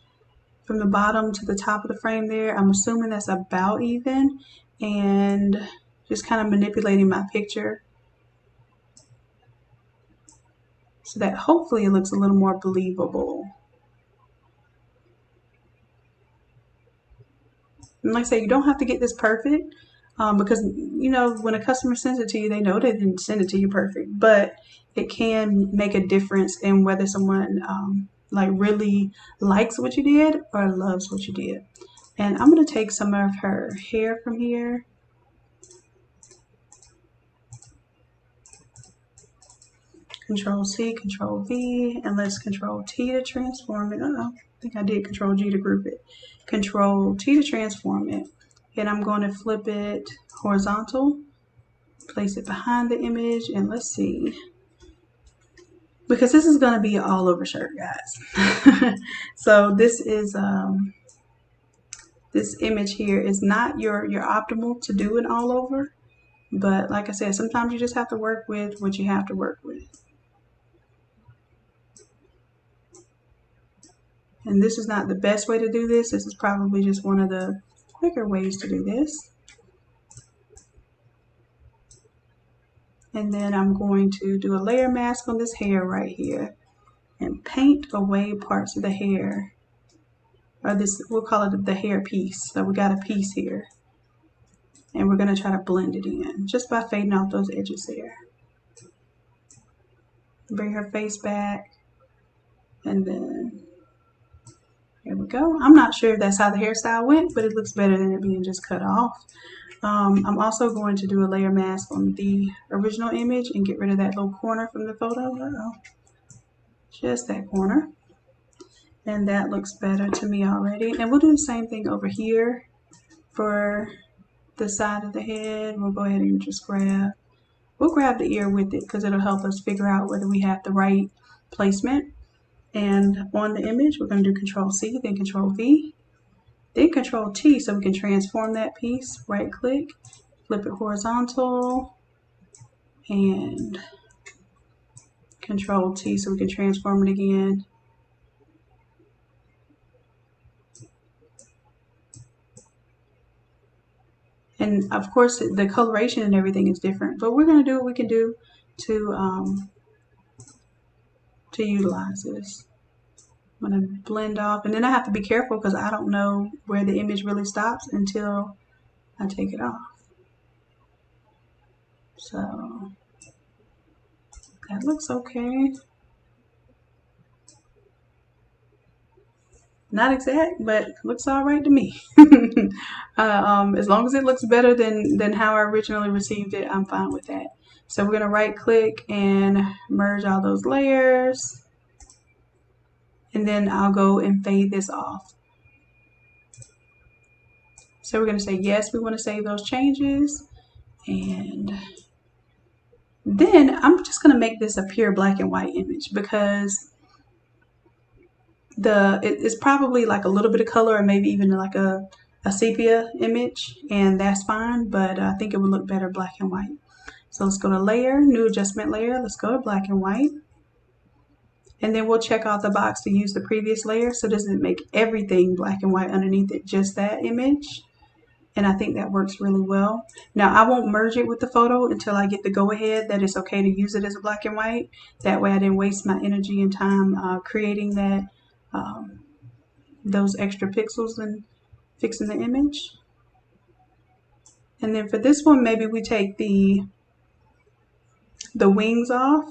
[SPEAKER 1] from the bottom to the top of the frame there, I'm assuming that's about even, and just kind of manipulating my picture so that hopefully it looks a little more believable. And like I say, you don't have to get this perfect, because you know when a customer sends it to you, they know they didn't send it to you perfect, but it can make a difference in whether someone like really likes what you did or loves what you did. And I'm going to take some of her hair from here. Control C, Control V, and let's Control T to transform it. I think I did Control G to group it. Control T to transform it. And I'm going to flip it horizontal, place it behind the image, and let's see. Because this is going to be an all over shirt, guys. So this is this image here is not your optimal to do it all over, but like I said, sometimes you just have to work with what you have to work with. And this is not the best way to do this. This is probably just one of the quicker ways to do this. And then I'm going to do a layer mask on this hair right here and paint away parts of the hair, or this, we'll call it the hair piece. So we got a piece here, and we're going to try to blend it in just by fading off those edges there. Bring her face back, and then here we go. I'm not sure if that's how the hairstyle went, but it looks better than it being just cut off. I'm also going to do a layer mask on the original image and get rid of that little corner from the photo. Just that corner. And that looks better to me already. And we'll do the same thing over here for the side of the head. We'll go ahead and just we'll grab the ear with it because it'll help us figure out whether we have the right placement. And on the image, we're going to do Control C, then Control V, then Control T so we can transform that piece. Right click, flip it horizontal, and Control T so we can transform it again. And of course, the coloration and everything is different, but we're going to do what we can do to utilize this. I'm going to blend off, and then I have to be careful because I don't know where the image really stops until I take it off. So that looks okay. Not exact, but looks all right to me. As long as it looks better than how I originally received it, I'm fine with that. So we're going to right click and merge all those layers. And then I'll go and fade this off. So we're going to say yes, we want to save those changes. And then I'm just going to make this a pure black and white image because it's probably like a little bit of color or maybe even like a sepia image, and that's fine, but I think it would look better black and white. So let's go to layer, new adjustment layer, let's go to black and white. And then we'll check off the box to use the previous layer so it doesn't make everything black and white underneath it, just that image. And I think that works really well. Now I won't merge it with the photo until I get the go-ahead that it's okay to use it as a black and white. That way I didn't waste my energy and time creating that those extra pixels and fixing the image. And then for this one, maybe we take the wings off.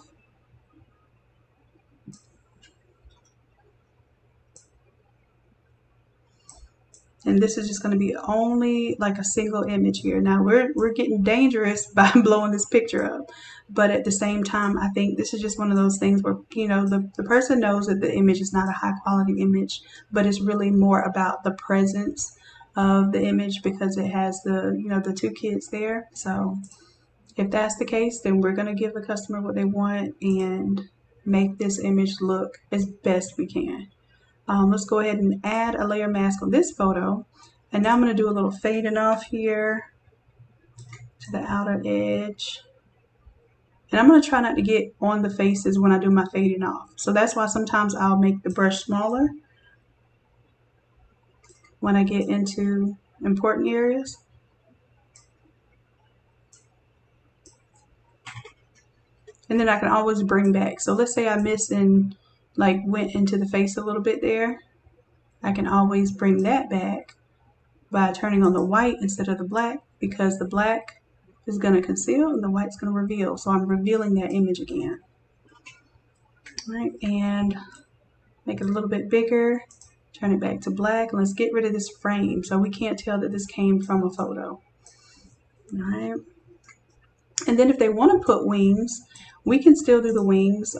[SPEAKER 1] And this is just going to be only like a single image here. Now we're getting dangerous by blowing this picture up, but at the same time, I think this is just one of those things where, you know, the person knows that the image is not a high quality image, but it's really more about the presence of the image because it has the, you know, the two kids there. So if that's the case, then we're going to give the customer what they want and make this image look as best we can. Let's go ahead and add a layer mask on this photo. And now I'm going to do a little fading off here to the outer edge. And I'm going to try not to get on the faces when I do my fading off. So that's why sometimes I'll make the brush smaller when I get into important areas. And then I can always bring back. So let's say I missed and like went into the face a little bit there. I can always bring that back by turning on the white instead of the black, because the black is going to conceal and the white's going to reveal. So I'm revealing that image again. All right, and make it a little bit bigger, turn it back to black, and let's get rid of this frame so we can't tell that this came from a photo. All right. And then if they want to put wings, we can still do the wings.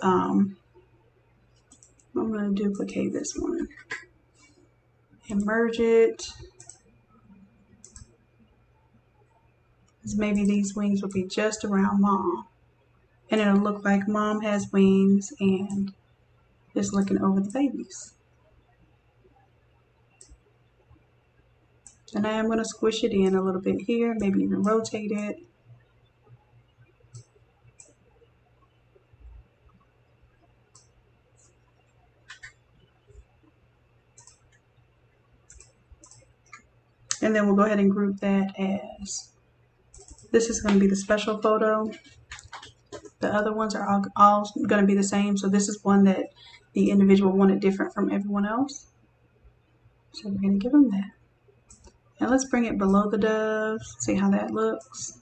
[SPEAKER 1] I'm going to duplicate this one and merge it. Maybe these wings will be just around mom. And it'll look like mom has wings and is looking over the babies. And I am going to squish it in a little bit here, maybe even rotate it. And then we'll go ahead and group that as, this is going to be the special photo. The other ones are all going to be the same. So this is one that the individual wanted different from everyone else. So we're going to give them that. And let's bring it below the doves, see how that looks.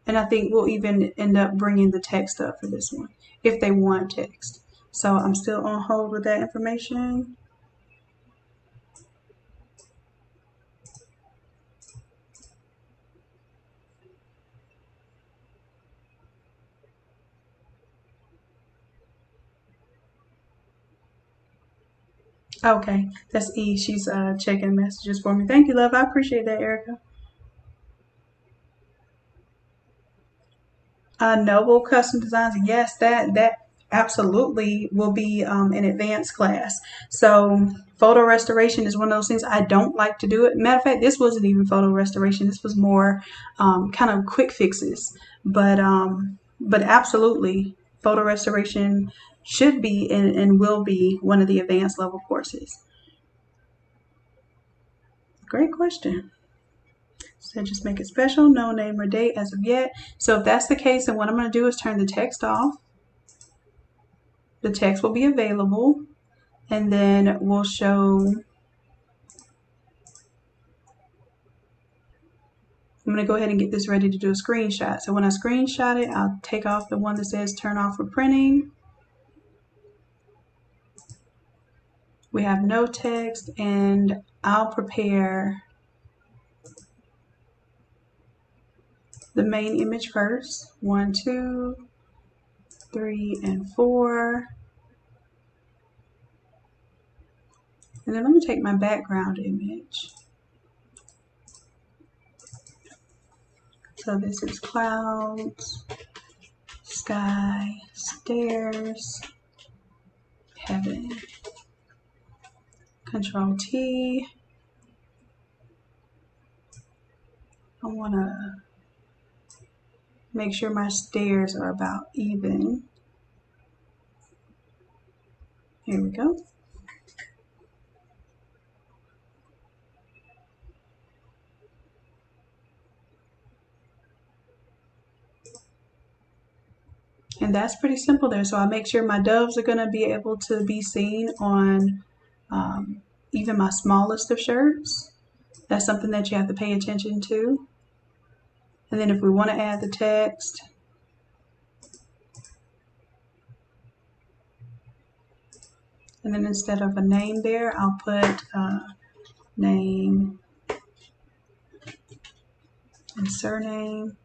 [SPEAKER 1] And I think we'll even end up bringing the text up for this one, if they want text. So I'm still on hold with that information. Okay, that's E. She's checking messages for me. Thank you, love. I appreciate that, Erica. Noble Custom Designs. Yes, that absolutely will be an advanced class. So photo restoration is one of those things I don't like to do it. Matter of fact, this wasn't even photo restoration. This was more kind of quick fixes. But absolutely, photo restoration should be and will be one of the advanced level courses. Great question. So just make it special, no name or date as of yet. So if that's the case, then what I'm going to do is turn the text off. The text will be available, and then we'll show, I'm going to go ahead and get this ready to do a screenshot. So when I screenshot it, I'll take off the one that says turn off for printing. We have no text, and I'll prepare the main image first. 1, 2, 3, and 4. And then let me take my background image. So this is clouds, sky, stairs, heaven. Control T. I want to make sure my stairs are about even. Here we go. And that's pretty simple there. So I'll make sure my doves are going to be able to be seen on even my smallest of shirts. That's something that you have to pay attention to. And then if we want to add the text, and then instead of a name there, I'll put name and surname.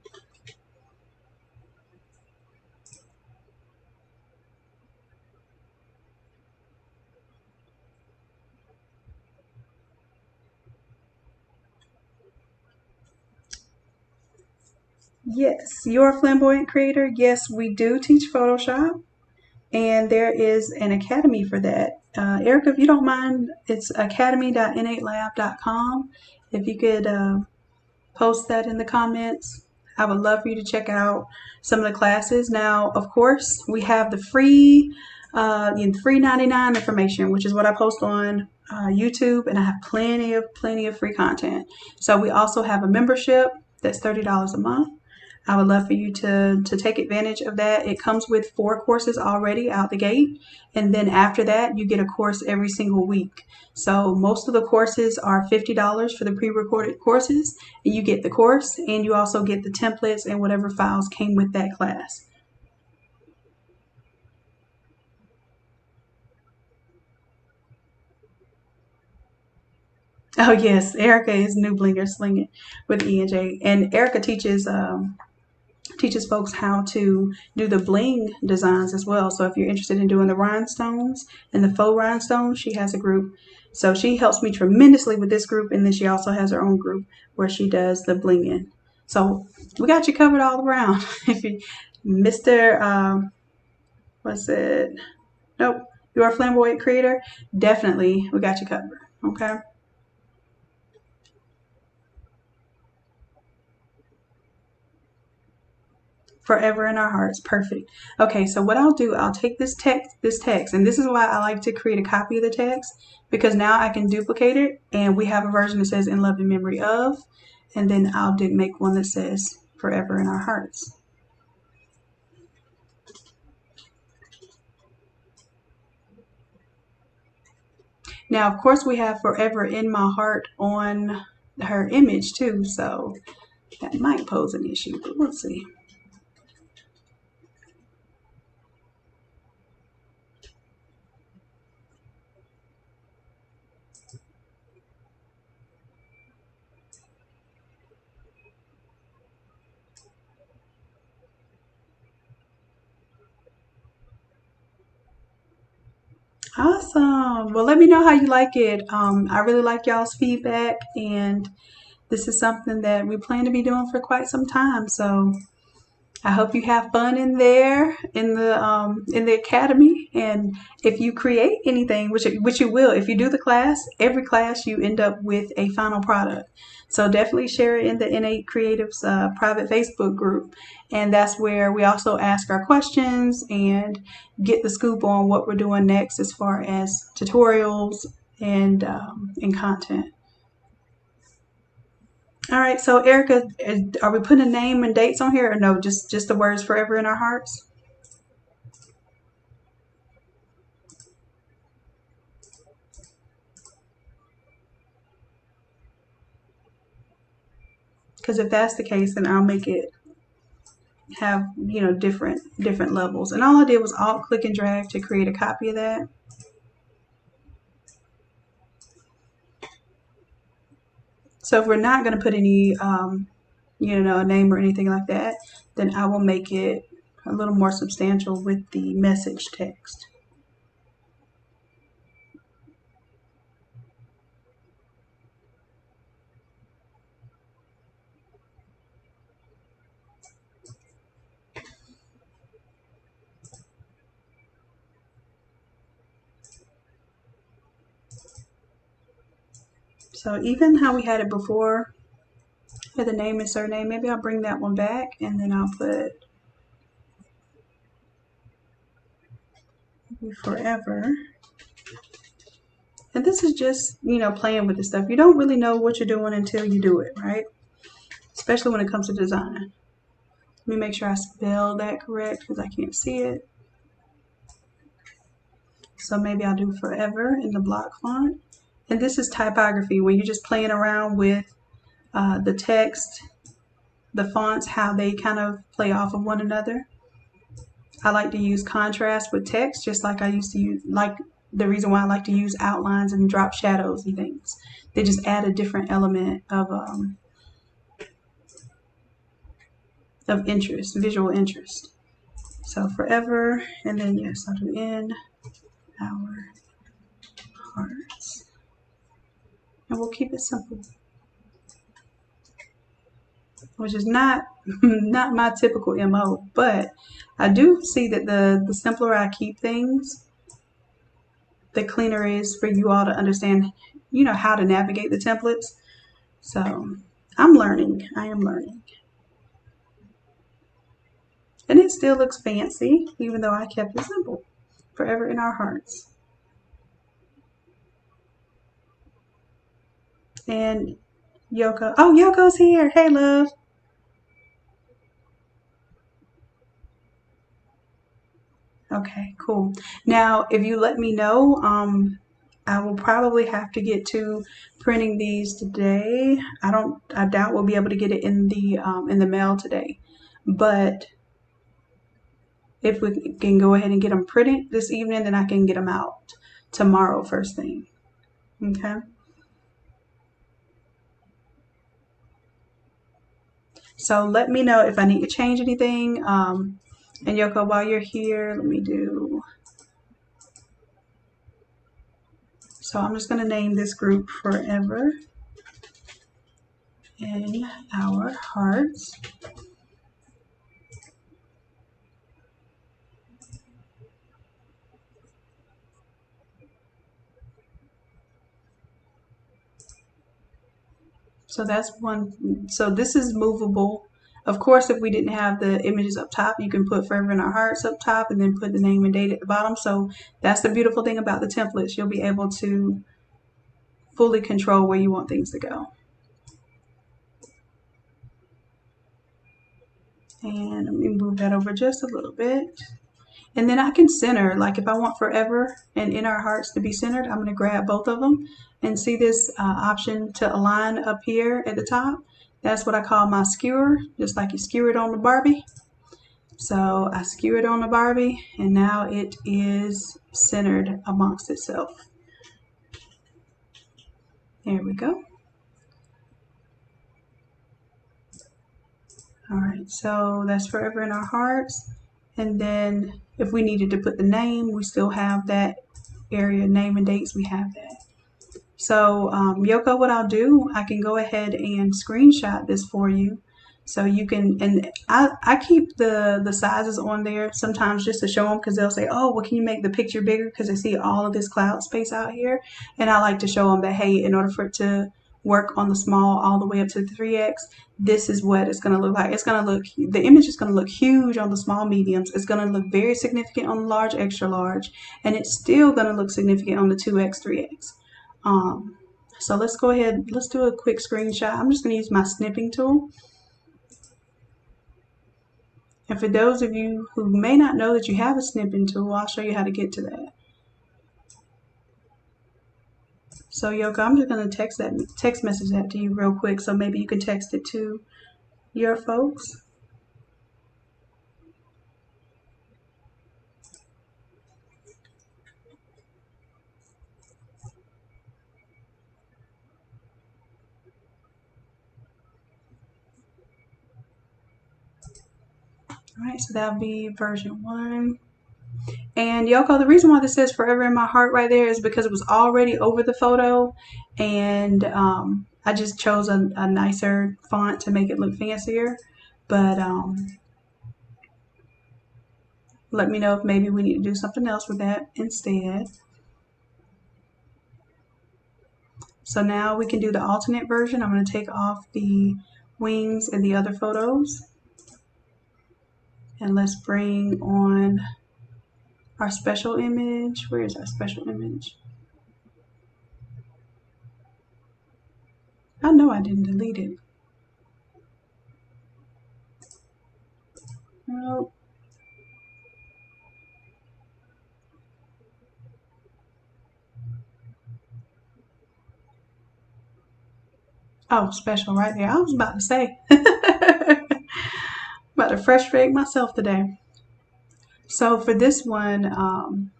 [SPEAKER 1] Yes, you're a flamboyant creator. Yes, we do teach Photoshop, and there is an academy for that. Erica, if you don't mind, it's academy.innatelab.com. If you could post that in the comments, I would love for you to check out some of the classes. Now, of course, we have the free 99 information, which is what I post on YouTube, and I have plenty of free content. So we also have a membership that's $30 a month. I would love for you to take advantage of that. It comes with 4 courses already out the gate, and then after that you get a course every single week. So most of the courses are $50 for the pre-recorded courses, and you get the course, and you also get the templates and whatever files came with that class. Oh yes, Erica is New Blinger Slinging with E&J, and Erica teaches folks how to do the bling designs as well. So if you're interested in doing the rhinestones and the faux rhinestones, she has a group. So she helps me tremendously with this group, and then she also has her own group where she does the blinging. So we got you covered all around. If you, Mr. What's it? Nope. You're a flamboyant creator. Definitely, we got you covered. Okay. Forever in our hearts. Perfect. Okay, so what I'll do, I'll take this text, and this is why I like to create a copy of the text, because now I can duplicate it, and we have a version that says in love and memory of. And then I'll make one that says Forever in Our Hearts. Now, of course, we have Forever in My Heart on her image too, so that might pose an issue, but we'll see. Awesome. Well, let me know how you like it. I really like y'all's feedback, and this is something that we plan to be doing for quite some time. So I hope you have fun in there in the academy. And if you create anything, which you will, if you do the class, every class you end up with a final product. So definitely share it in the Innate Creatives private Facebook group. And that's where we also ask our questions and get the scoop on what we're doing next as far as tutorials and content. All right, so Erica, are we putting a name and dates on here, or no? Just the words "Forever in Our Hearts." Because if that's the case, then I'll make it have different levels. And all I did was alt click and drag to create a copy of that. So if we're not going to put any a name or anything like that, then I will make it a little more substantial with the message text. So even how we had it before for the name and surname, maybe I'll bring that one back, and then I'll put Forever. And this is just, playing with the stuff. You don't really know what you're doing until you do it, right? Especially when it comes to design. Let me make sure I spell that correct because I can't see it. So maybe I'll do Forever in the block font. And this is typography, where you're just playing around with the text, the fonts, how they kind of play off of one another. I like to use contrast with text, just like I used to use, like the reason why I like to use outlines and drop shadows and things. They just add a different element of interest, visual interest. So Forever, and then yes, I'll do In Our Hearts. And we'll keep it simple, which is not my typical MO, but I do see that the simpler I keep things, the cleaner it is for you all to understand, how to navigate the templates. So I'm learning. I am learning. And it still looks fancy, even though I kept it simple. Forever in Our Hearts. And Yoko. Oh, Yoko's here. Hey, love. Okay, cool. Now, if you let me know, I will probably have to get to printing these today. I doubt we'll be able to get it in the mail today. But if we can go ahead and get them printed this evening, then I can get them out tomorrow first thing. Okay. So let me know if I need to change anything. And Yoko, while you're here, let me do. So I'm just going to name this group Forever in Our Hearts. So that's one. So this is movable. Of course, if we didn't have the images up top, you can put Forever in Our Hearts up top and then put the name and date at the bottom. So that's the beautiful thing about the templates. You'll be able to fully control where you want things to go. And let me move that over just a little bit. And then I can center, like if I want forever and in our hearts to be centered, I'm going to grab both of them and see this option to align up here at the top. That's what I call my skewer, just like you skewer it on the Barbie. So I skew it on the Barbie and now it is centered amongst itself. There we go. All right, so that's forever in our hearts. And then if we needed to put the name, we still have that area, name and dates, we have that. So Yoko, what I'll do, I can go ahead and screenshot this for you. So you can, and I keep the sizes on there sometimes just to show them, because they'll say, oh, well, can you make the picture bigger? Because they see all of this cloud space out here. And I like to show them that, hey, in order for it to work on the small all the way up to the 3x, this is what it's going to look like. It's going to look, the image is going to look huge on the small mediums. It's going to look very significant on the large, extra large, and it's still going to look significant on the 2x, 3x. So let's go ahead, let's do a quick screenshot. I'm just going to use my snipping tool. And for those of you who may not know that you have a snipping tool, I'll show you how to get to that. So Yoko, I'm just going to text message that to you real quick, so maybe you can text it to your folks. All right, so that'll be version 1. And Yoko, the reason why this says forever in my heart right there is because it was already over the photo, and I just chose a nicer font to make it look fancier. But let me know if maybe we need to do something else with that instead. So now we can do the alternate version. I'm going to take off the wings and the other photos. And let's bring on our special image. Where is our special image? I know I didn't delete it. Nope. Oh, special right there. I was about to say. About to frustrate myself today. So for this one,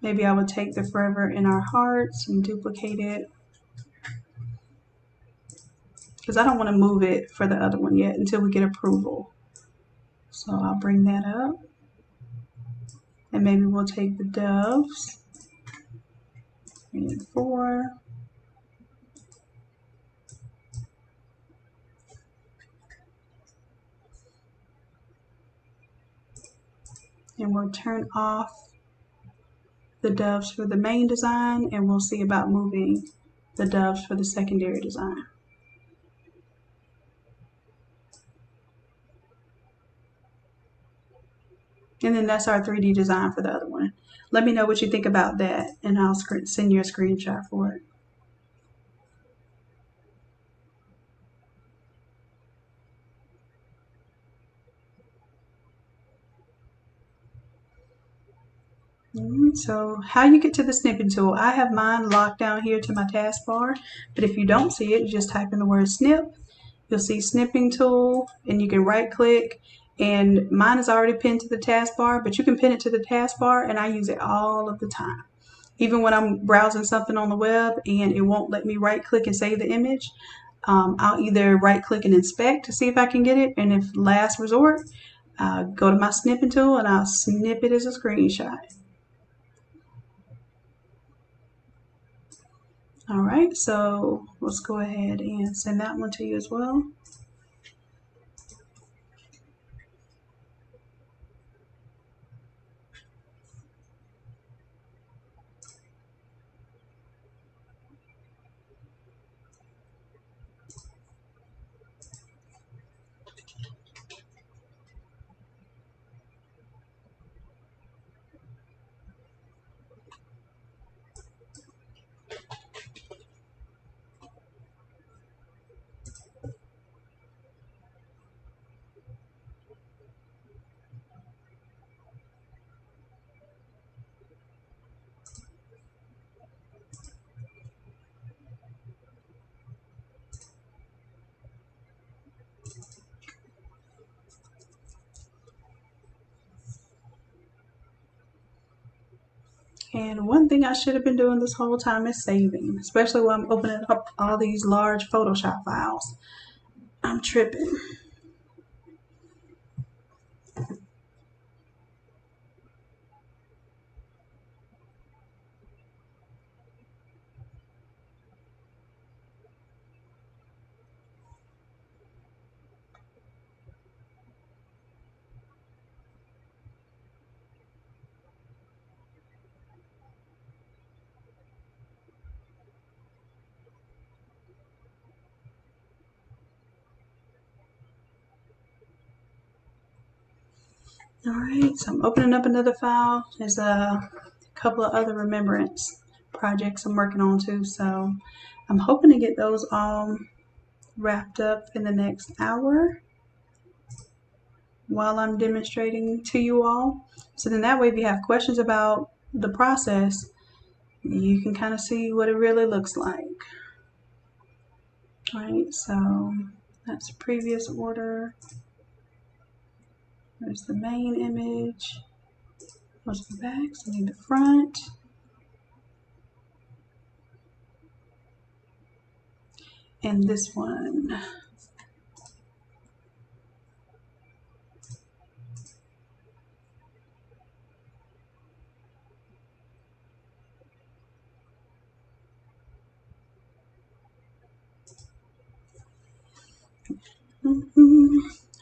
[SPEAKER 1] maybe I would take the forever in our hearts and duplicate it, because I don't want to move it for the other one yet until we get approval. So I'll bring that up. And maybe we'll take the doves. 3 and 4. And we'll turn off the doves for the main design, and we'll see about moving the doves for the secondary design. And then that's our 3D design for the other one. Let me know what you think about that, and I'll send you a screenshot for it. So how you get to the snipping tool, I have mine locked down here to my taskbar, but if you don't see it, you just type in the word snip. You'll see snipping tool, and you can right click, and mine is already pinned to the taskbar, but you can pin it to the taskbar, and I use it all of the time. Even when I'm browsing something on the web and it won't let me right click and save the image, I'll either right click and inspect to see if I can get it, and if last resort, go to my snipping tool and I'll snip it as a screenshot. All right, so let's go ahead and send that one to you as well. And one thing I should have been doing this whole time is saving, especially when I'm opening up all these large Photoshop files. I'm tripping. All right, so I'm opening up another file. There's a couple of other Remembrance projects I'm working on too, so I'm hoping to get those all wrapped up in the next hour while I'm demonstrating to you all. So then that way if you have questions about the process, you can kind of see what it really looks like. All right, so that's previous order. There's the main image. There's the back, so we need the front. And this one.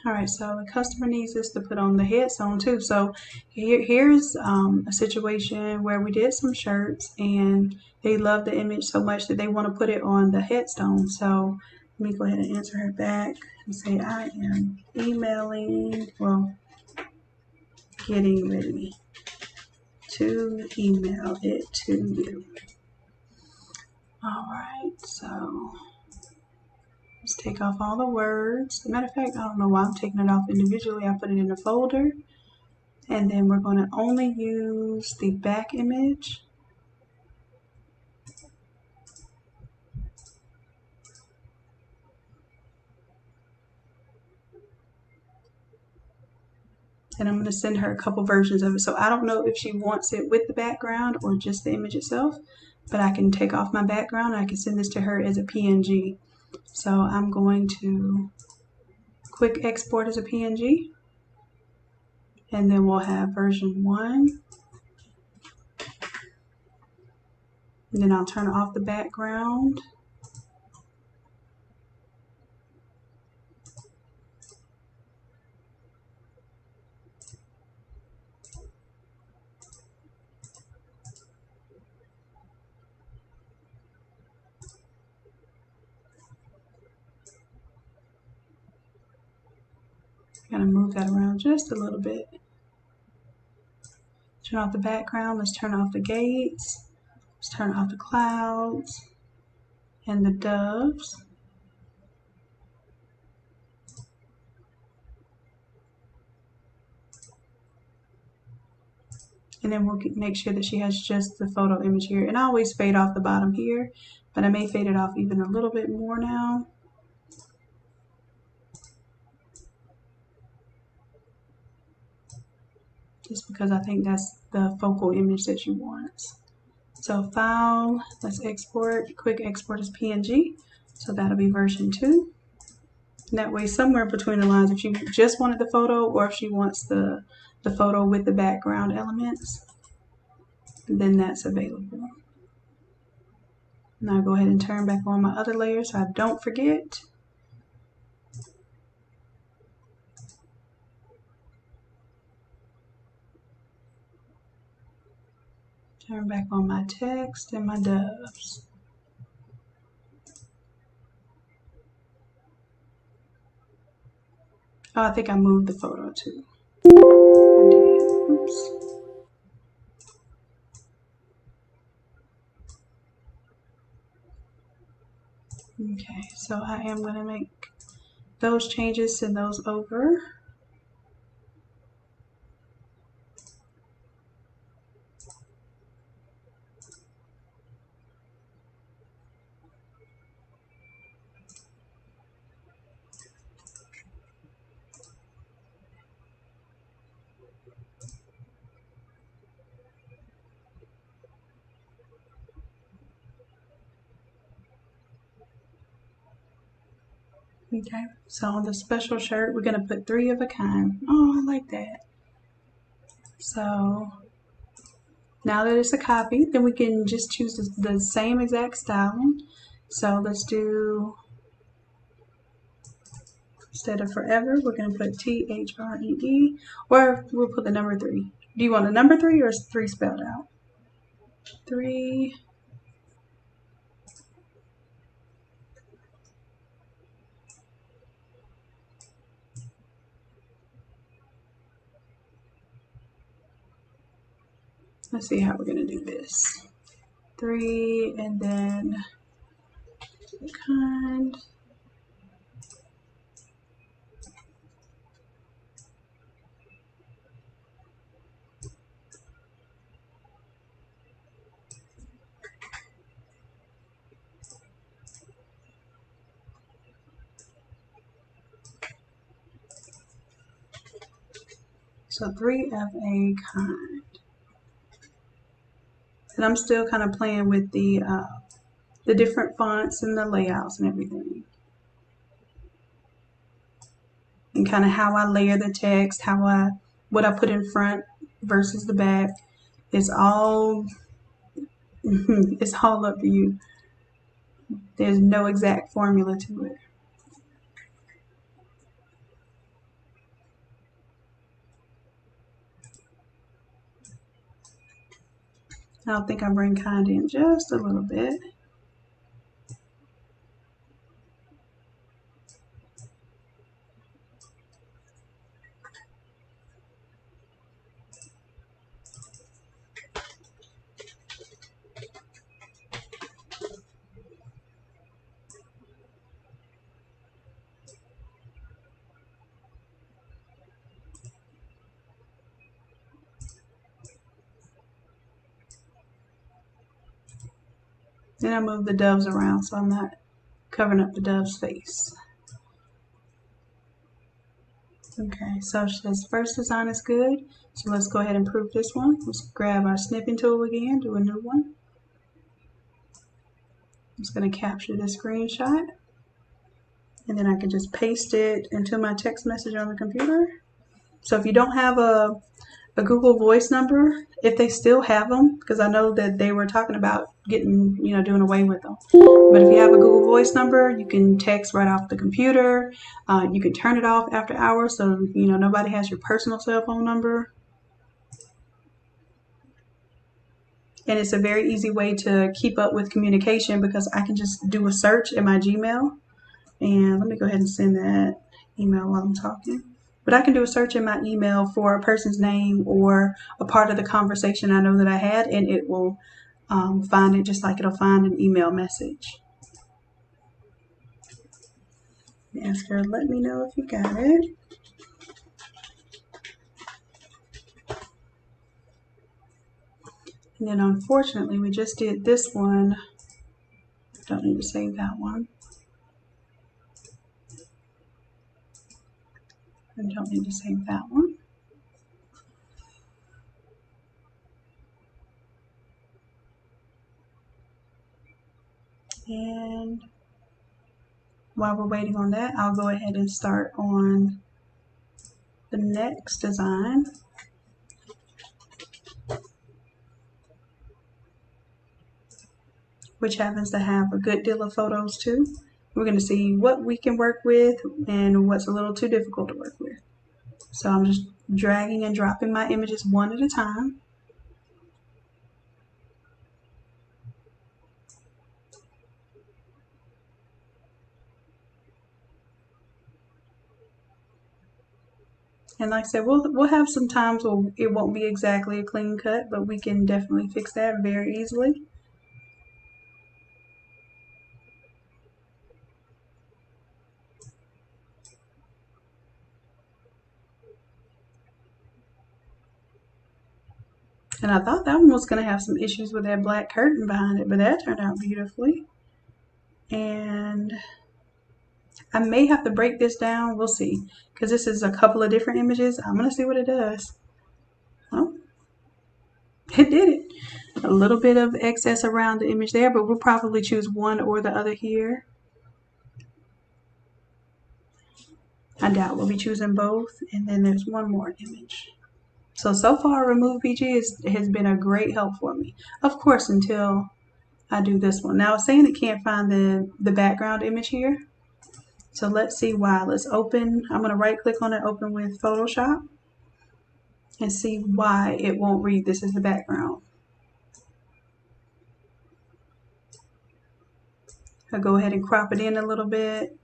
[SPEAKER 1] All right, so the customer needs us to put on the headstone too. So here's a situation where we did some shirts and they love the image so much that they want to put it on the headstone. So let me go ahead and answer her back and say I am emailing, well, getting ready to email it to you. All right, so let's take off all the words. As a matter of fact, I don't know why I'm taking it off individually. I put it in a folder. And then we're going to only use the back image. And I'm going to send her a couple versions of it. So I don't know if she wants it with the background or just the image itself, but I can take off my background and I can send this to her as a PNG. So I'm going to quick export as a PNG. And then we'll have version 1. And then I'll turn off the background. I'm going to move that around just a little bit. Turn off the background. Let's turn off the gates. Let's turn off the clouds and the doves. And then we'll make sure that she has just the photo image here. And I always fade off the bottom here, but I may fade it off even a little bit more now. Just because I think that's the focal image that she wants. So file, let's export, quick export as PNG. So that'll be version 2. And that way somewhere between the lines, if she just wanted the photo or if she wants the photo with the background elements, then that's available. Now go ahead and turn back on my other layer so I don't forget. Turn back on my text and my doves. Oh, I think I moved the photo too. I did. Oops. Okay, so I am going to make those changes, send those over. Okay, so on the special shirt, we're gonna put 3 of a kind. Oh, I like that. So now that it's a copy, then we can just choose the same exact styling. So let's do, instead of forever, we're gonna put THREE, or we'll put the number 3. Do you want the number 3 or is 3 spelled out? 3. Let's see how we're gonna do this. 3 and then the kind. So 3 of a kind. And I'm still kind of playing with the different fonts and the layouts and everything. And kind of how I layer the text, what I put in front versus the back. It's all it's all up to you. There's no exact formula to it. I think I bring kind in just a little bit. Then I move the doves around so I'm not covering up the dove's face. Okay, so this first design is good. So let's go ahead and prove this one. Let's grab our snipping tool again, do a new one. I'm just going to capture this screenshot. And then I can just paste it into my text message on the computer. So if you don't have a Google Voice number, if they still have them, because I know that they were talking about getting, doing away with them. But if you have a Google Voice number, you can text right off the computer. You can turn it off after hours, so nobody has your personal cell phone number. And it's a very easy way to keep up with communication because I can just do a search in my Gmail. And let me go ahead and send that email while I'm talking. But I can do a search in my email for a person's name or a part of the conversation I know that I had, and it will find it just like it'll find an email message. Ask her, let me know if you got it. And then unfortunately, we just did this one. Don't need to save that one. I don't need to save that one. And while we're waiting on that, I'll go ahead and start on the next design. Which happens to have a good deal of photos too. We're going to see what we can work with and what's a little too difficult to work with. So I'm just dragging and dropping my images one at a time. And like I said, we'll have some times where it won't be exactly a clean cut, but we can definitely fix that very easily. And I thought that one was going to have some issues with that black curtain behind it, but that turned out beautifully. And I may have to break this down. We'll see. Because this is a couple of different images. I'm going to see what it does. Oh, it did it. A little bit of excess around the image there, but we'll probably choose one or the other here. I doubt we'll be choosing both. And then there's one more image. So far Remove PG has been a great help for me. Of course, until I do this one. Now it's saying it can't find the background image here. So let's see why. Let's open, I'm going to right click on it, open with Photoshop, and see why it won't read this as the background. I'll go ahead and crop it in a little bit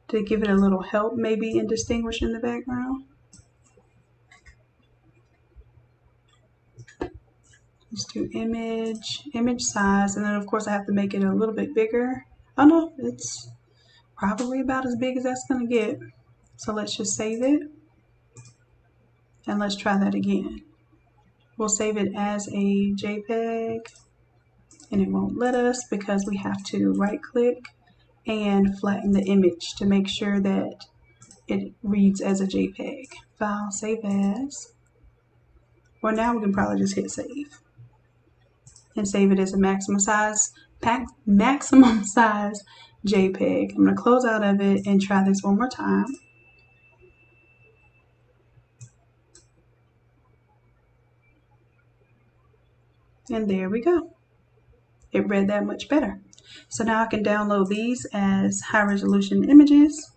[SPEAKER 1] to give it a little help maybe in distinguishing the background. Let's do image size, and then of course I have to make it a little bit bigger. Oh no, it's probably about as big as that's going to get. So let's just save it, and let's try that again. We'll save it as a JPEG, and it won't let us because we have to right click and flatten the image to make sure that it reads as a JPEG. File, save as, or now we can probably just hit save and save it as a maximum size JPEG. I'm going to close out of it and try this one more time. And there we go. It read that much better. So now I can download these as high resolution images.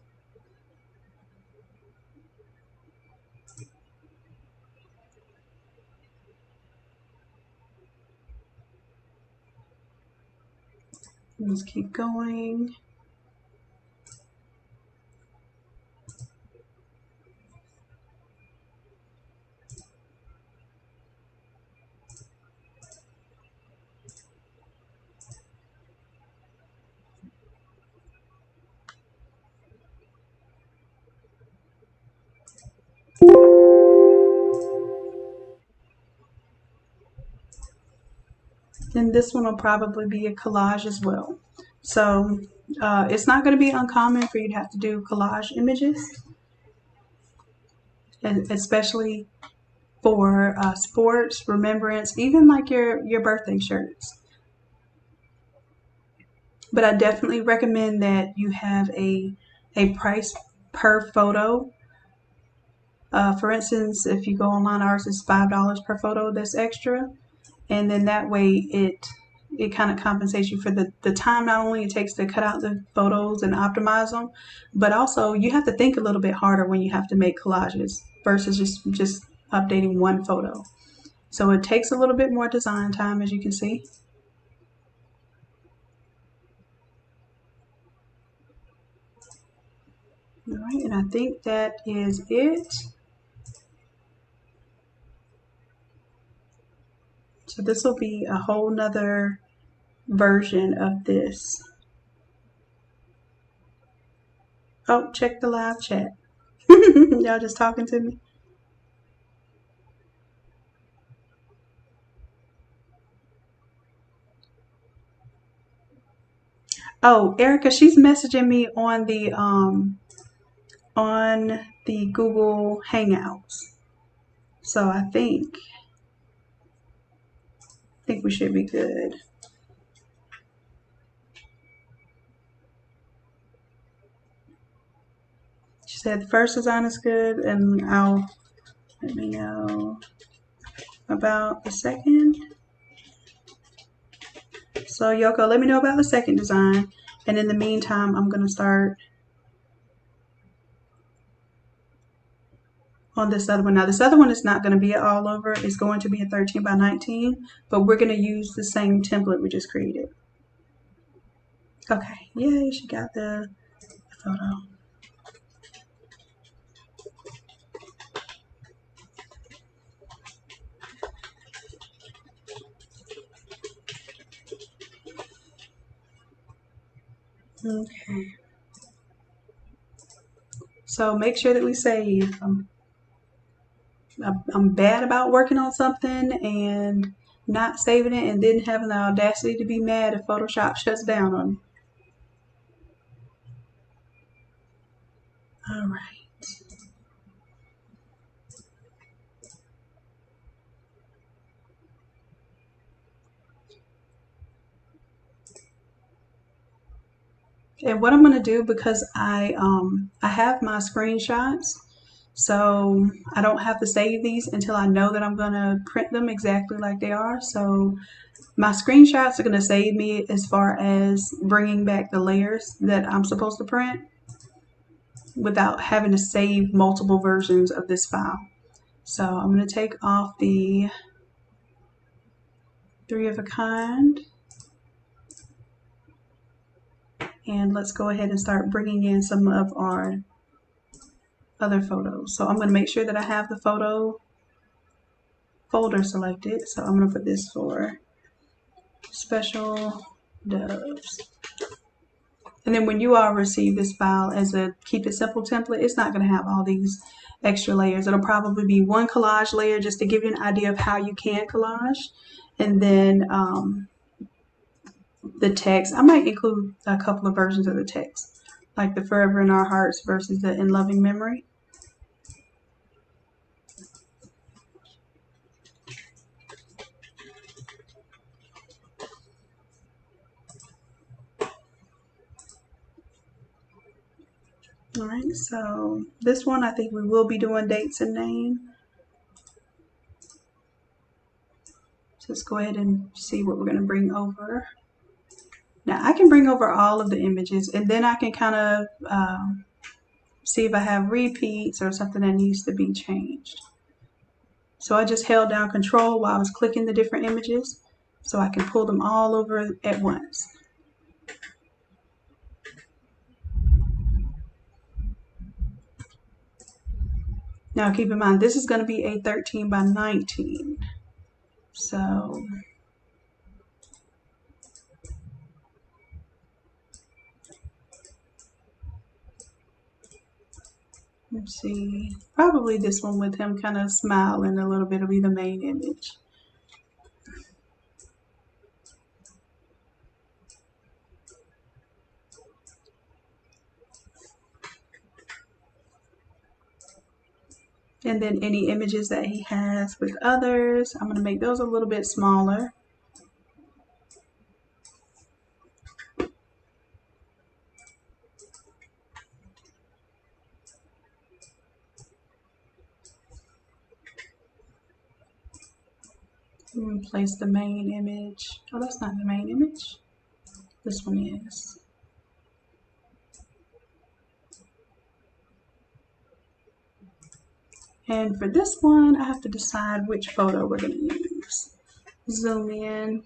[SPEAKER 1] Let's keep going. And this one will probably be a collage as well. So it's not going to be uncommon for you to have to do collage images, and especially for sports, remembrance, even like your birthday shirts. But I definitely recommend that you have a price per photo. For instance, if you go online, ours is $5 per photo that's extra. And then that way it kind of compensates you for the time not only it takes to cut out the photos and optimize them, but also you have to think a little bit harder when you have to make collages versus just updating one photo. So it takes a little bit more design time, as you can see. All right, and I think that is it. So this will be a whole nother version of this. Oh, check the live chat. Y'all just talking to me. Oh, Erica, she's messaging me on the Google Hangouts. So I think we should be good. She said the first design is good, and let me know about the second. So Yoko, let me know about the second design, and in the meantime, I'm gonna start on this other one. Now this other one is not going to be all over. It's going to be a 13 by 19, but we're going to use the same template we just created. Okay, yay, she got the photo. Okay. So make sure that we save. I'm bad about working on something and not saving it and then having the audacity to be mad if Photoshop shuts down on me. All right. And what I'm going to do, because I have my screenshots, so I don't have to save these until I know that I'm going to print them exactly like they are. So my screenshots are going to save me as far as bringing back the layers that I'm supposed to print without having to save multiple versions of this file. So I'm going to take off the 3 of a kind, and let's go ahead and start bringing in some of our other photos. So I'm going to make sure that I have the photo folder selected. So I'm going to put this for special doves. And then when you all receive this file as a keep it simple template, it's not going to have all these extra layers. It'll probably be one collage layer just to give you an idea of how you can collage. And then the text, I might include a couple of versions of the text, like the Forever in Our Hearts versus the In Loving Memory. All right, so this one I think we will be doing dates and name. So let's go ahead and see what we're going to bring over. Now I can bring over all of the images, and then I can kind of see if I have repeats or something that needs to be changed. So I just held down Control while I was clicking the different images so I can pull them all over at once. Now keep in mind, this is going to be a 13 by 19. So let's see, probably this one with him kind of smiling a little bit will be the main image. And then any images that he has with others, I'm going to make those a little bit smaller. I'm going to place the main image. Oh, that's not the main image. This one is. And for this one, I have to decide which photo we're going to use. Zoom in.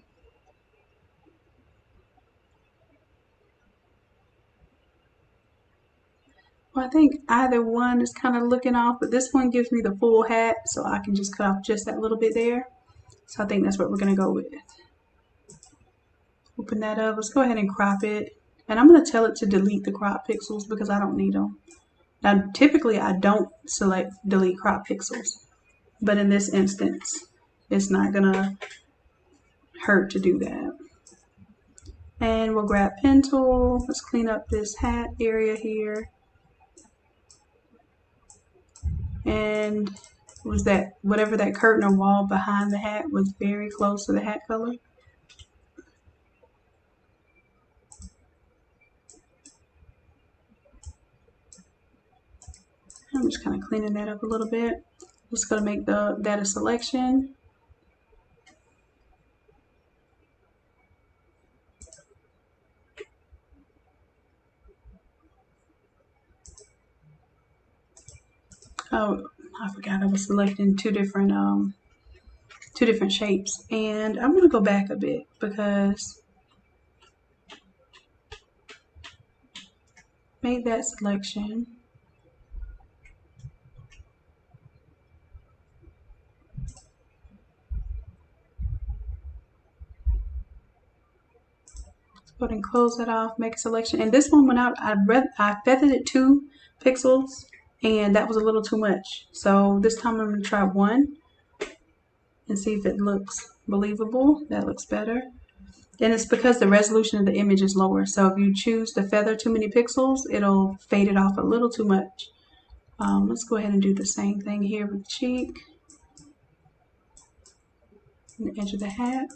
[SPEAKER 1] Well, I think either one is kind of looking off, but this one gives me the full hat, so I can just cut off just that little bit there. So I think that's what we're going to go with. Open that up. Let's go ahead and crop it. And I'm going to tell it to delete the crop pixels because I don't need them. Now, typically I don't select delete crop pixels, but in this instance, it's not going to hurt to do that. And we'll grab pen tool. Let's clean up this hat area here. And was that whatever that curtain or wall behind the hat was very close to the hat color. I'm just kind of cleaning that up a little bit. Just going to make the data selection. Oh, I forgot I was selecting two different shapes, and I'm going to go back a bit because made that selection. Go ahead and close that off, make a selection. And this one went out, I feathered it 2 pixels, and that was a little too much. So this time I'm going to try 1 and see if it looks believable. That looks better. And it's because the resolution of the image is lower. So if you choose to feather too many pixels, it'll fade it off a little too much. Let's go ahead and do the same thing here with the cheek and the edge of the hat.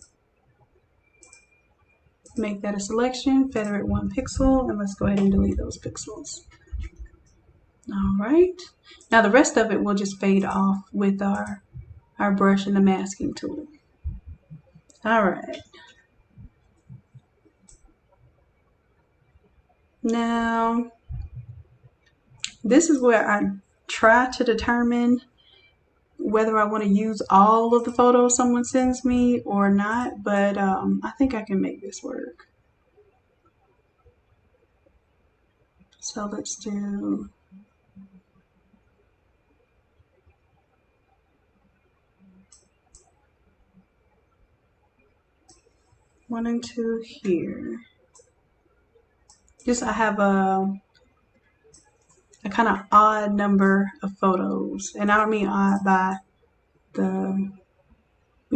[SPEAKER 1] Make that a selection, feather it 1 pixel, and let's go ahead and delete those pixels. All right. Now the rest of it will just fade off with our brush and the masking tool. All right. Now, this is where I try to determine whether I want to use all of the photos someone sends me or not, but I think I can make this work. So let's do one and two here. Just I have a kind of odd number of photos, and I don't mean odd by the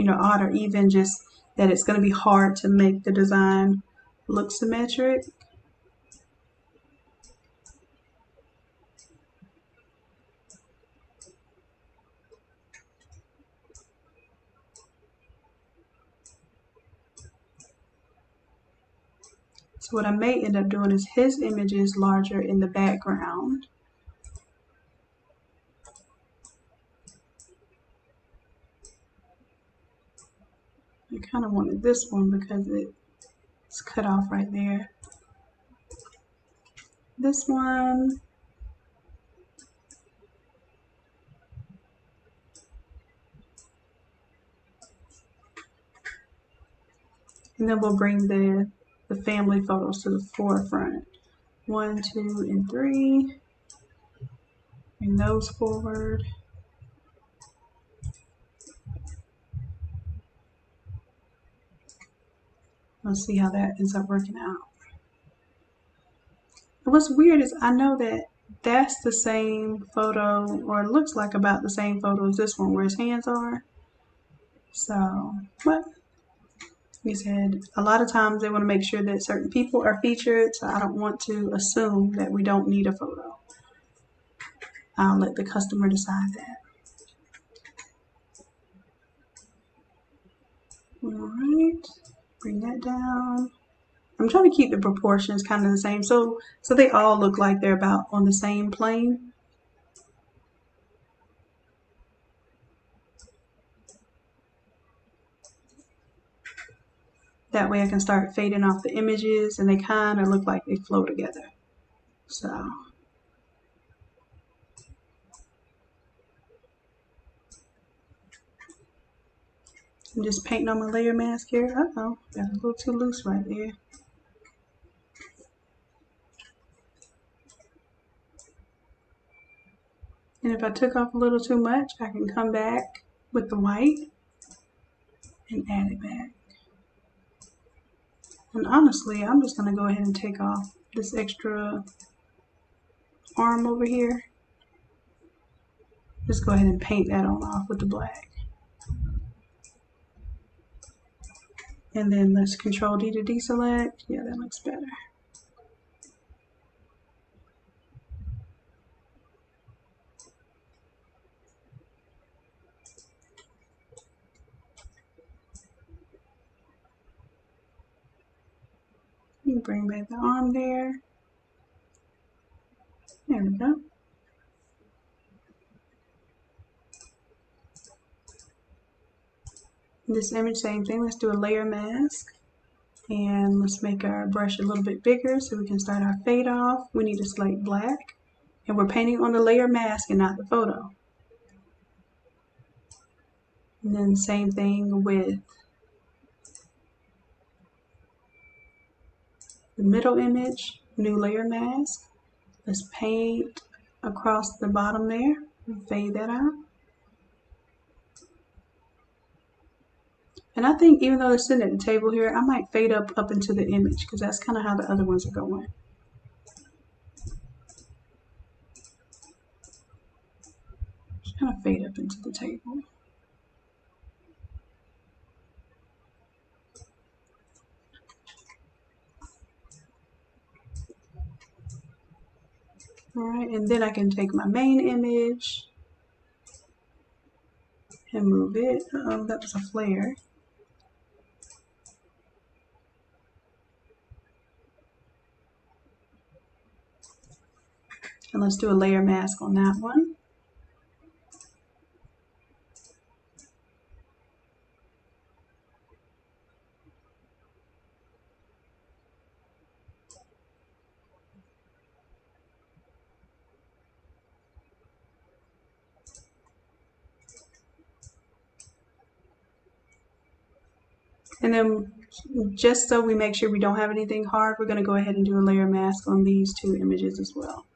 [SPEAKER 1] odd or even, just that it's going to be hard to make the design look symmetric. So what I may end up doing is his image is larger in the background. I kind of wanted this one because it's cut off right there. This one. And then we'll bring the family photos to the forefront. 1, 2, and 3. Bring those forward. Let's see how that ends up working out. What's weird is I know that that's the same photo, or it looks like about the same photo as this one where his hands are. So, but he said a lot of times they want to make sure that certain people are featured, so I don't want to assume that we don't need a photo. I'll let the customer decide that. All right, bring that down. I'm trying to keep the proportions kind of the same, so they all look like they're about on the same plane. That way I can start fading off the images and they kind of look like they flow together. So I'm just painting on my layer mask here. Uh-oh, got a little too loose right there. And if I took off a little too much, I can come back with the white and add it back. And honestly, I'm just going to go ahead and take off this extra arm over here. Just go ahead and paint that on off with the black. And then let's Control D to deselect. Yeah, that looks better. You bring back the arm there. There we go. This image, same thing. Let's do a layer mask. And let's make our brush a little bit bigger so we can start our fade off. We need to select black. And we're painting on the layer mask and not the photo. And then same thing with the middle image, new layer mask. Let's paint across the bottom there and fade that out. And I think even though they're sitting at the table here, I might fade up into the image because that's kind of how the other ones are going. Just kind of fade up into the table. Alright, and then I can take my main image and move it. Oh, that was a flare. And let's do a layer mask on that one. And then just so we make sure we don't have anything hard, we're going to go ahead and do a layer mask on these two images as well.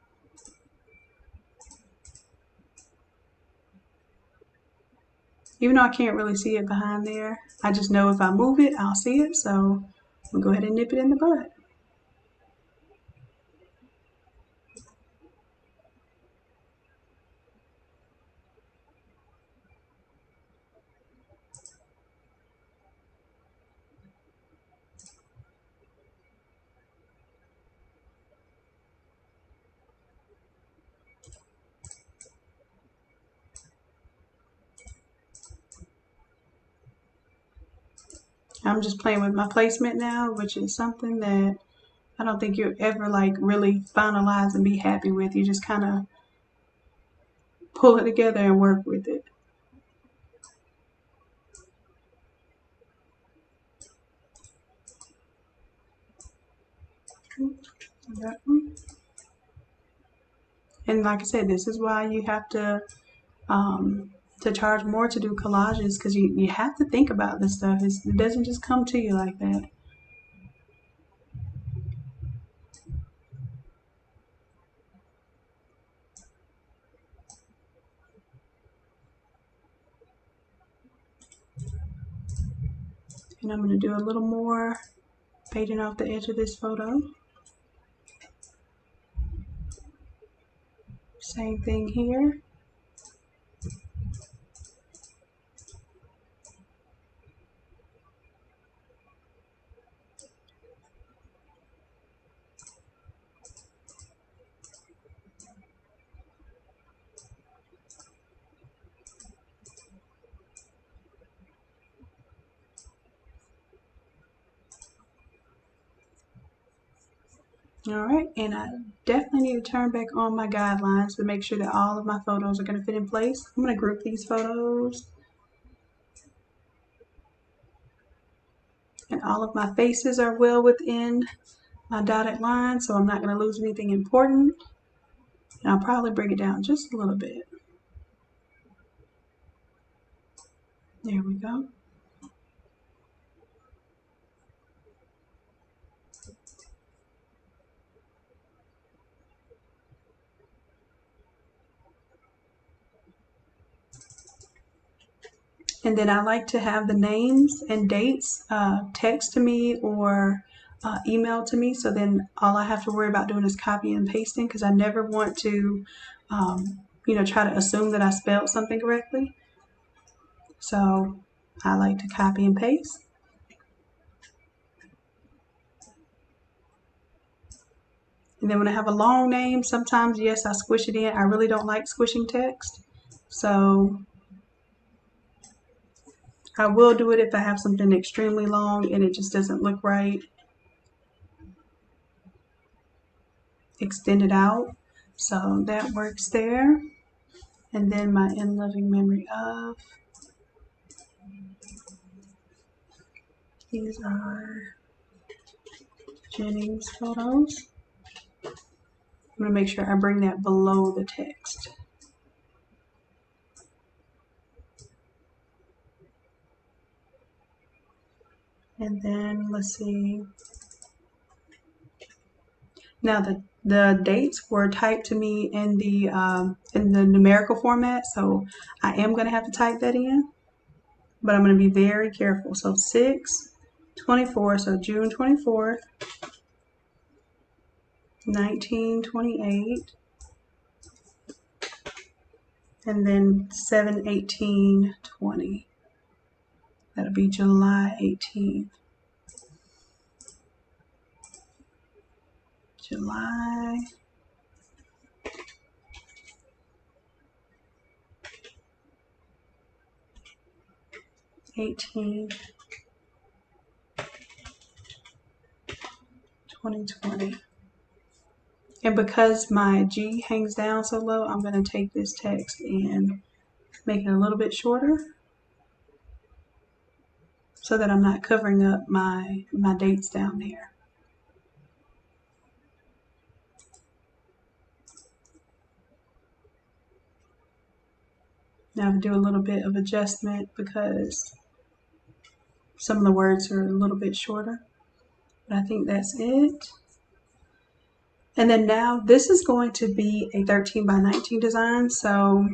[SPEAKER 1] Even though I can't really see it behind there, I just know if I move it, I'll see it. So we'll go ahead and nip it in the bud. I'm just playing with my placement now, which is something that I don't think you'll ever like really finalize and be happy with. You just kind of pull it together and work with it. And like I said, this is why you have to charge more to do collages, because you have to think about this stuff. It doesn't just come to you like that. And I'm going to do a little more fading off the edge of this photo. Same thing here. Alright, and I definitely need to turn back on my guidelines to make sure that all of my photos are going to fit in place. I'm going to group these photos. And all of my faces are well within my dotted line, so I'm not going to lose anything important. And I'll probably bring it down just a little bit. There we go. And then I like to have the names and dates text to me or email to me. So then all I have to worry about doing is copy and pasting, because I never want to, try to assume that I spelled something correctly. So I like to copy and paste. And then when I have a long name, sometimes, yes, I squish it in. I really don't like squishing text. So I will do it if I have something extremely long and it just doesn't look right. Extend it out. So that works there. And then my in loving memory of. These are Jennings photos. I'm going to make sure I bring that below the text. And then let's see. Now the dates were typed to me in the numerical format, so I am going to have to type that in, but I'm going to be very careful. So 6/24, so June 24th, 1928, and then 7/18/20. That'll be July 18th. July 18th, 2020. And because my G hangs down so low, I'm going to take this text and make it a little bit shorter so that I'm not covering up my dates down there. Now I'll do a little bit of adjustment because some of the words are a little bit shorter, but I think that's it. And then now this is going to be a 13 by 19 design, so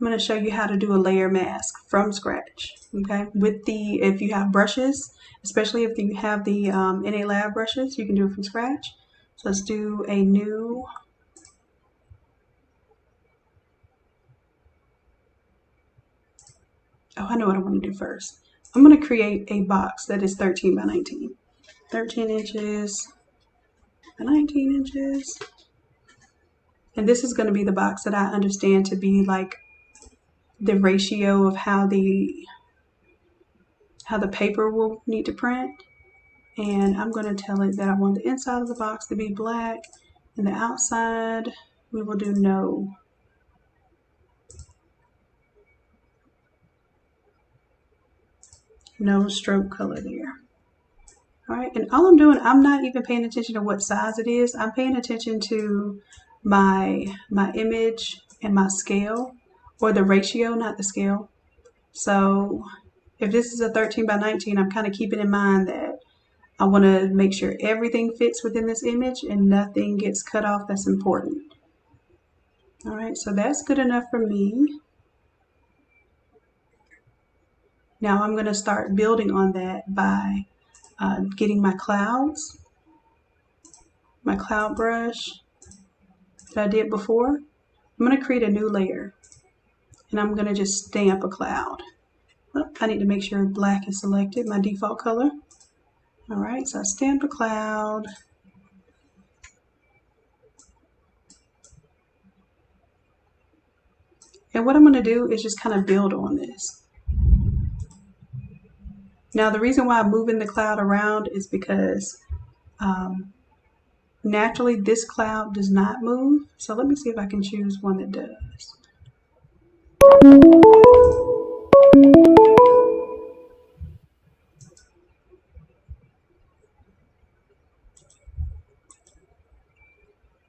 [SPEAKER 1] I'm going to show you how to do a layer mask from scratch, okay? If you have brushes, especially if you have the NA Lab brushes, you can do it from scratch. So let's do a new, I know what I want to do first. I'm going to create a box that is 13 by 19. 13 inches by 19 inches. And this is going to be the box that I understand to be like the ratio of how the paper will need to print. And I'm going to tell it that I want the inside of the box to be black and the outside we will do no stroke color there. All right, and all I'm doing, I'm not even paying attention to what size it is. I'm paying attention to my image and my scale, or the ratio, not the scale. So if this is a 13 by 19, I'm kind of keeping in mind that I want to make sure everything fits within this image and nothing gets cut off that's important. All right, so that's good enough for me. Now I'm going to start building on that by getting my clouds, my cloud brush that I did before. I'm going to create a new layer and I'm going to just stamp a cloud. Oh, I need to make sure black is selected, my default color. All right, so I stamped a cloud. And what I'm going to do is just kind of build on this. Now the reason why I'm moving the cloud around is because naturally this cloud does not move. So let me see if I can choose one that does.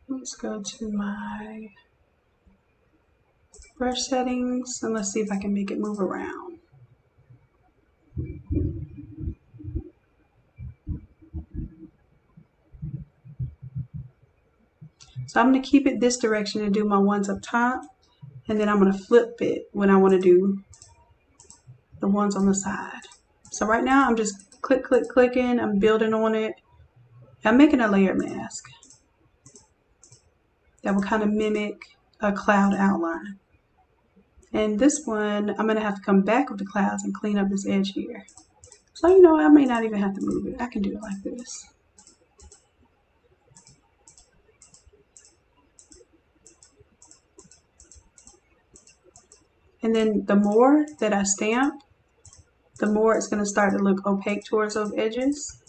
[SPEAKER 1] Let's go to my brush settings and let's see if I can make it move around. So I'm going to keep it this direction and do my ones up top, and then I'm going to flip it when I want to do the ones on the side. So right now I'm just clicking, I'm building on it. I'm making a layer mask that will kind of mimic a cloud outline. And this one, I'm going to have to come back with the clouds and clean up this edge here. So you know, I may not even have to move it. I can do it like this. And then the more that I stamp, the more it's going to start to look opaque towards those edges.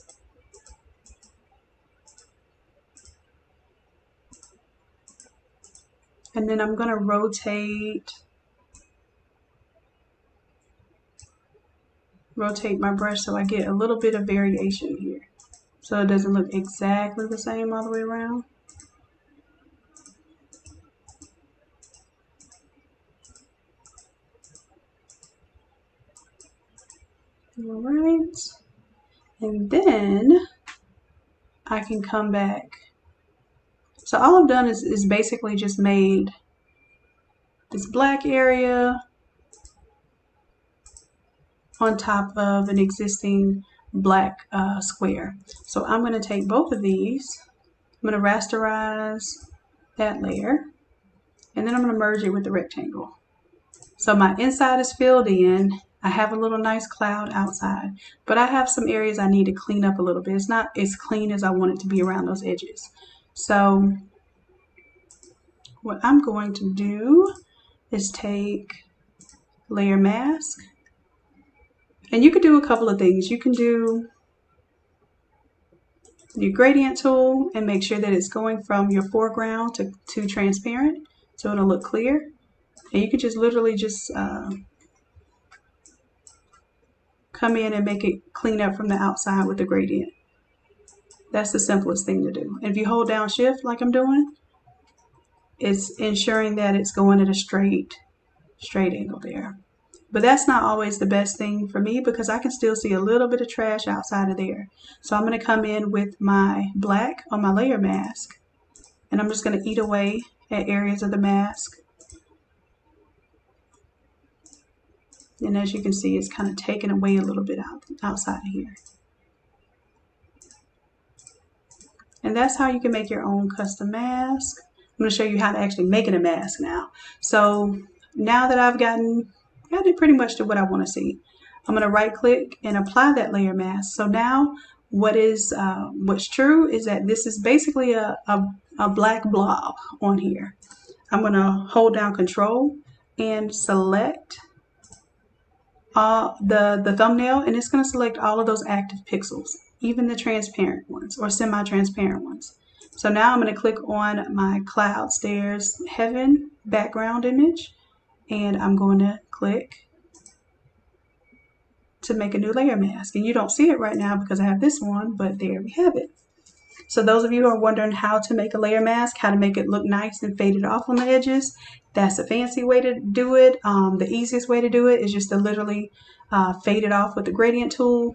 [SPEAKER 1] And then I'm going to rotate my brush so I get a little bit of variation here. So it doesn't look exactly the same all the way around. All right. And then I can come back. So all I've done is basically just made this black area on top of an existing black square. So I'm going to take both of these. I'm going to rasterize that layer, and then I'm going to merge it with the rectangle. So my inside is filled in. I have a little nice cloud outside, but I have some areas I need to clean up a little bit. It's not as clean as I want it to be around those edges. So what I'm going to do is take layer mask, And you could do a couple of things. You can do your gradient tool and make sure that it's going from your foreground to transparent, so it'll look clear. And you can just literally just come in and make it clean up from the outside with the gradient. That's the simplest thing to do. And if you hold down shift like I'm doing, it's ensuring that it's going at a straight angle there. But that's not always the best thing for me because I can still see a little bit of trash outside of there. So I'm going to come in with my black on my layer mask, and I'm just going to eat away at areas of the mask. And as you can see, it's kind of taken away a little bit outside of here. And that's how you can make your own custom mask. I'm going to show you how to actually make it a mask now. So now that I've gotten pretty much to what I want to see, I'm going to right click and apply that layer mask. So now what's true is that this is basically a black blob on here. I'm going to hold down Control and select the thumbnail, and it's going to select all of those active pixels, even the transparent ones or semi-transparent ones. So now I'm going to click on my cloud stairs heaven background image, and I'm going to click to make a new layer mask. And you don't see it right now because I have this one, but there we have it. So those of you who are wondering how to make a layer mask, how to make it look nice and faded off on the edges, that's a fancy way to do it. The easiest way to do it is just to literally fade it off with the gradient tool.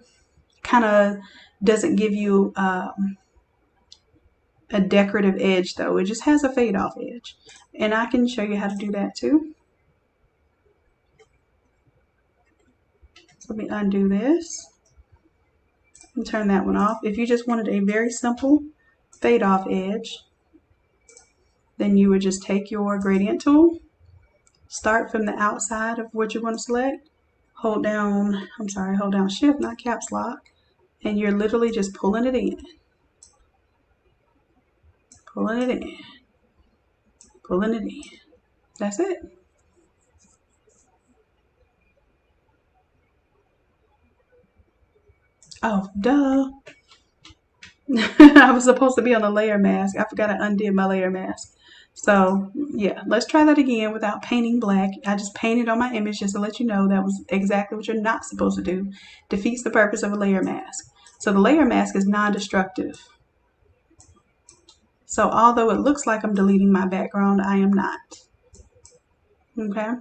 [SPEAKER 1] Kind of doesn't give you a decorative edge though. It just has a fade off edge. And I can show you how to do that too. So let me undo this and turn that one off. If you just wanted a very simple fade off edge, then you would just take your gradient tool, start from the outside of what you want to select, hold down shift, not caps lock, and you're literally just pulling it in. Pulling it in. Pulling it in. That's it. Oh, duh. I was supposed to be on the layer mask. I forgot I undid my layer mask. So yeah, let's try that again without painting black. I just painted on my image just to let you know that was exactly what you're not supposed to do. Defeats the purpose of a layer mask. So the layer mask is non-destructive. So although it looks like I'm deleting my background, I am not. Okay.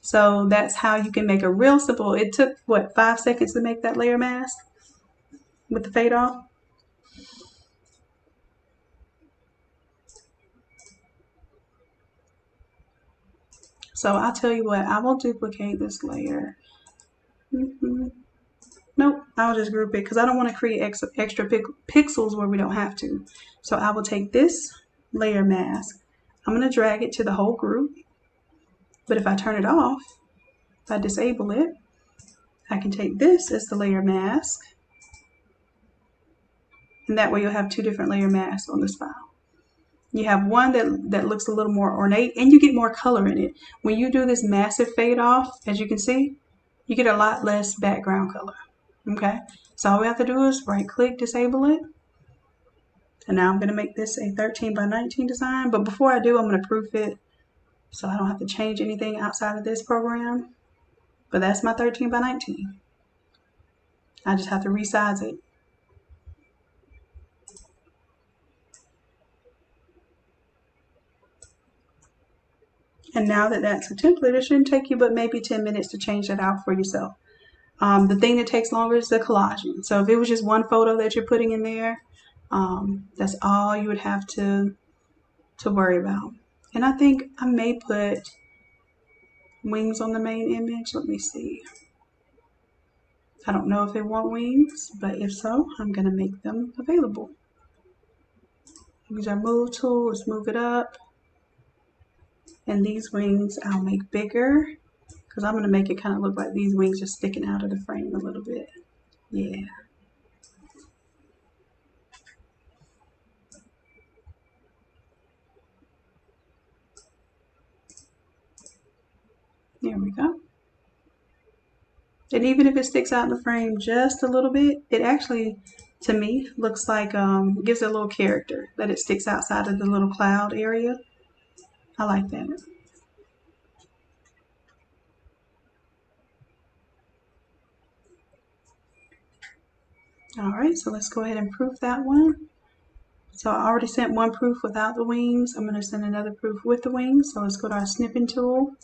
[SPEAKER 1] So that's how you can make a real simple, it took what, 5 seconds to make that layer mask with the fade off? So I'll tell you what, I will duplicate this layer. Nope, I'll just group it because I don't want to create extra pixels where we don't have to. So I will take this layer mask. I'm going to drag it to the whole group. But if I turn it off, if I disable it, I can take this as the layer mask. And that way you'll have 2 different layer masks on this file. You have one that looks a little more ornate and you get more color in it. When you do this massive fade off, as you can see, you get a lot less background color. Okay, so all we have to do is right click, disable it. And now I'm going to make this a 13 by 19 design. But before I do, I'm going to proof it so I don't have to change anything outside of this program. But that's my 13 by 19. I just have to resize it. And now that that's a template, it shouldn't take you but maybe 10 minutes to change that out for yourself. The thing that takes longer is the collaging. So if it was just one photo that you're putting in there, that's all you would have to worry about. And I think I may put wings on the main image. Let me see. I don't know if they want wings, but if so, I'm going to make them available. Use our move tool, let's move it up. And these wings I'll make bigger because I'm going to make it kind of look like these wings are sticking out of the frame a little bit. Yeah. There we go. And even if it sticks out in the frame just a little bit, it actually, to me, looks like, gives it a little character, that it sticks outside of the little cloud area. I like that. All right, so let's go ahead and proof that one. So I already sent one proof without the wings. I'm going to send another proof with the wings. So let's go to our Snipping Tool,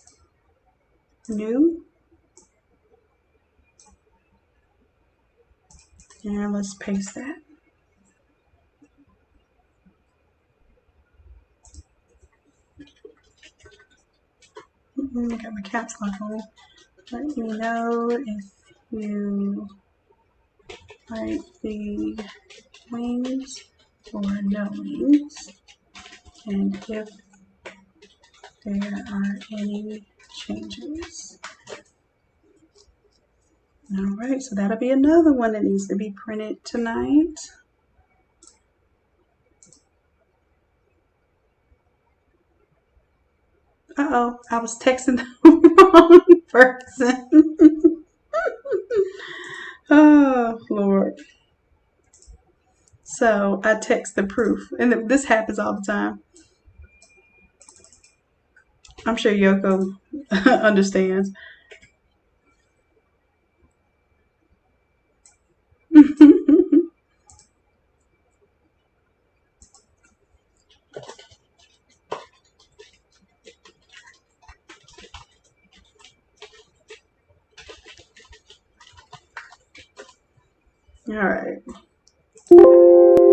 [SPEAKER 1] New, and let's paste that. Got my caps lock on. Let me know if you like the wings or no wings, and if there are any changes. Alright, so that'll be another one that needs to be printed tonight. Uh-oh, I was texting the wrong person. Oh, Lord. So I text the proof, and this happens all the time. I'm sure Yoko understands. Alright.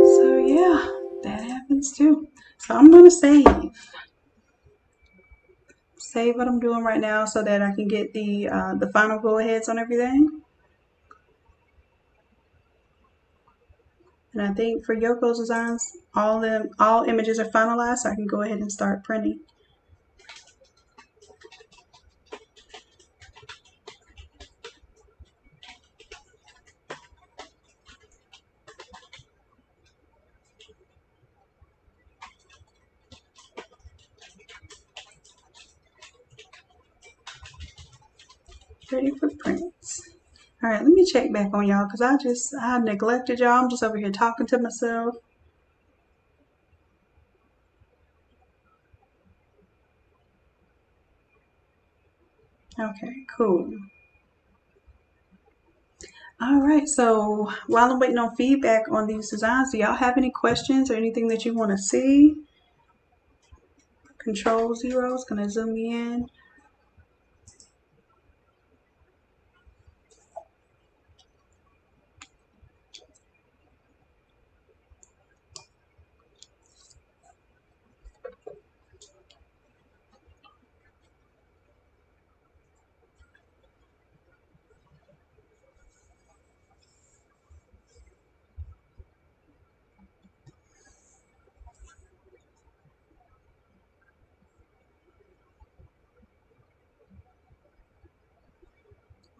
[SPEAKER 1] So yeah, that happens too. So I'm going to save what I'm doing right now so that I can get the final go-aheads on everything. And I think for Yoko's designs, all images are finalized, so I can go ahead and start printing. Ready for prints. All right, let me check back on y'all because I neglected y'all. I'm just over here talking to myself. Okay, cool. All right, so while I'm waiting on feedback on these designs, do y'all have any questions or anything that you want to see? Control 0 is going to zoom in.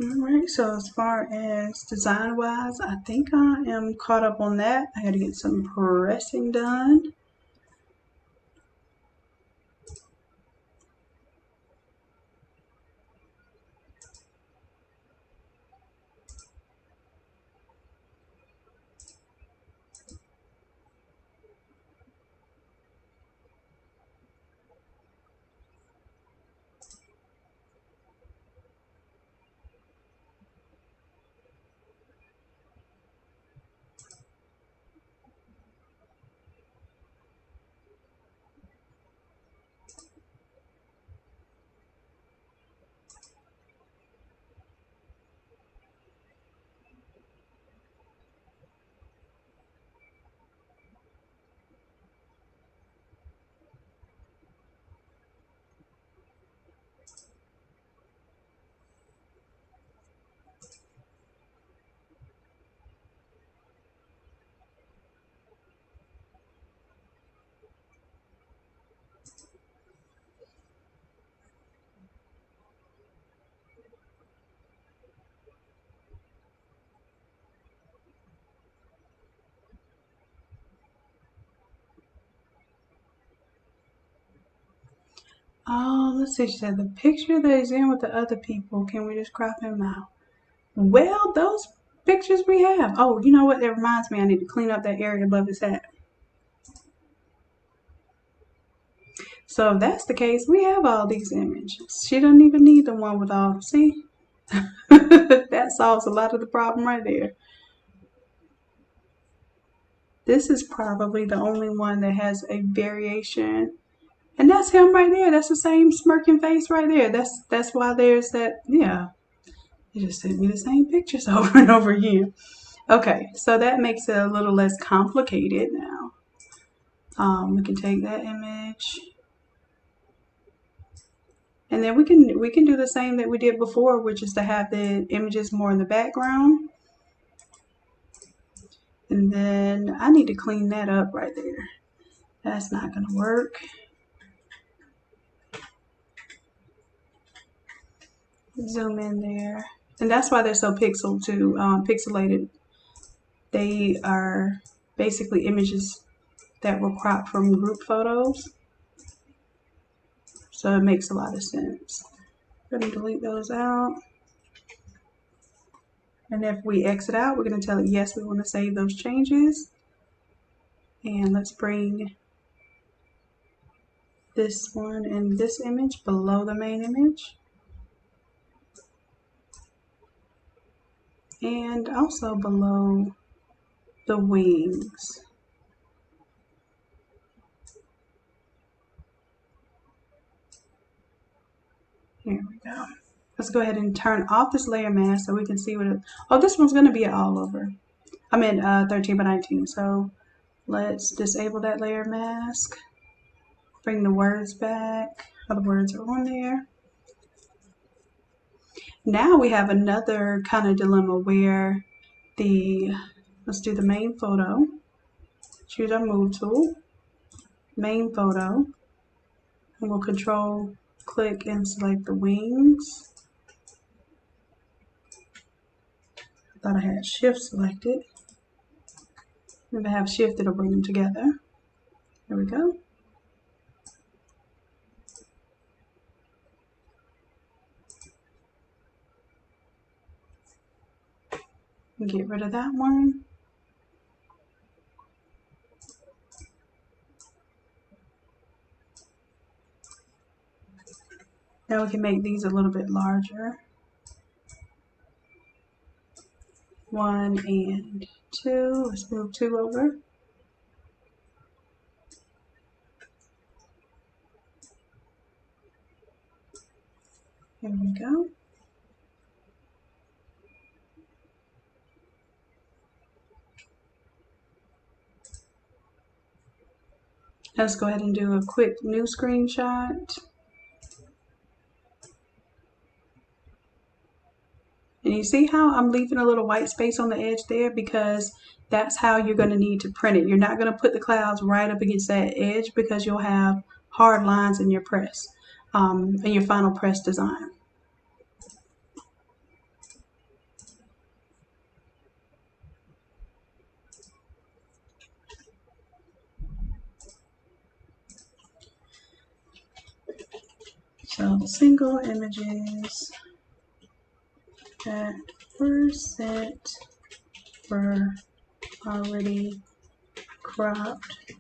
[SPEAKER 1] Alright, so as far as design wise, I think I am caught up on that. I gotta get some pressing done. Oh, let's see, she said the picture that is in with the other people, can we just crop him out? Well, those pictures we have. Oh, you know what? That reminds me, I need to clean up that area above his hat. So if that's the case, we have all these images. She doesn't even need the one with all, see? That solves a lot of the problem right there. This is probably the only one that has a variation. And that's him right there. That's the same smirking face right there. That's why there's that, yeah. You just sent me the same pictures over and over again. Okay, so that makes it a little less complicated now. We can take that image, and then we can do the same that we did before, which is to have the images more in the background. And then I need to clean that up right there. That's not gonna work. Zoom in there, and that's why they're so pixelated. They are basically images that were cropped from group photos, so it makes a lot of sense. Go ahead and delete those out. And if we exit out, we're going to tell it yes, we want to save those changes. And let's bring this one and this image below the main image. And also below the wings. Here we go. Let's go ahead and turn off this layer mask so we can see what it, oh, this one's going to be all over. I'm in 13 by 19, so let's disable that layer mask. Bring the words back. All the words are on there. Now we have another kind of dilemma where let's do the main photo. Choose our move tool, main photo, and we'll control click and select the wings. I thought I had shift selected. If I have shift, it'll bring them together. There we go. Get rid of that one. Now we can make these a little bit larger. 1 and 2. Let's move 2 over. There we go. Let's go ahead and do a quick new screenshot. And you see how I'm leaving a little white space on the edge there, because that's how you're going to need to print it. You're not going to put the clouds right up against that edge because you'll have hard lines in your press, in your final press design. So single images that were sent were already cropped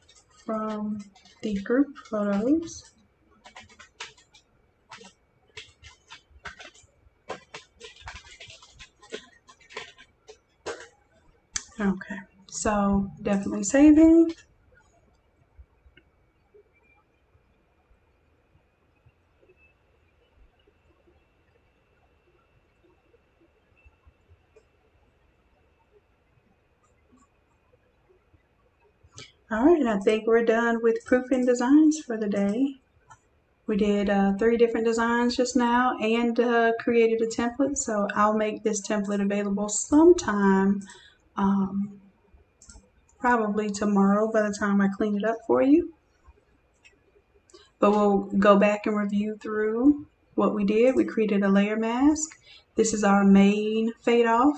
[SPEAKER 1] from the group photos. Okay, so definitely saving. All right, and I think we're done with proofing designs for the day. We did 3 different designs just now and created a template, so I'll make this template available sometime, probably tomorrow by the time I clean it up for you. But we'll go back and review through what we did. We created a layer mask. This is our main fade off.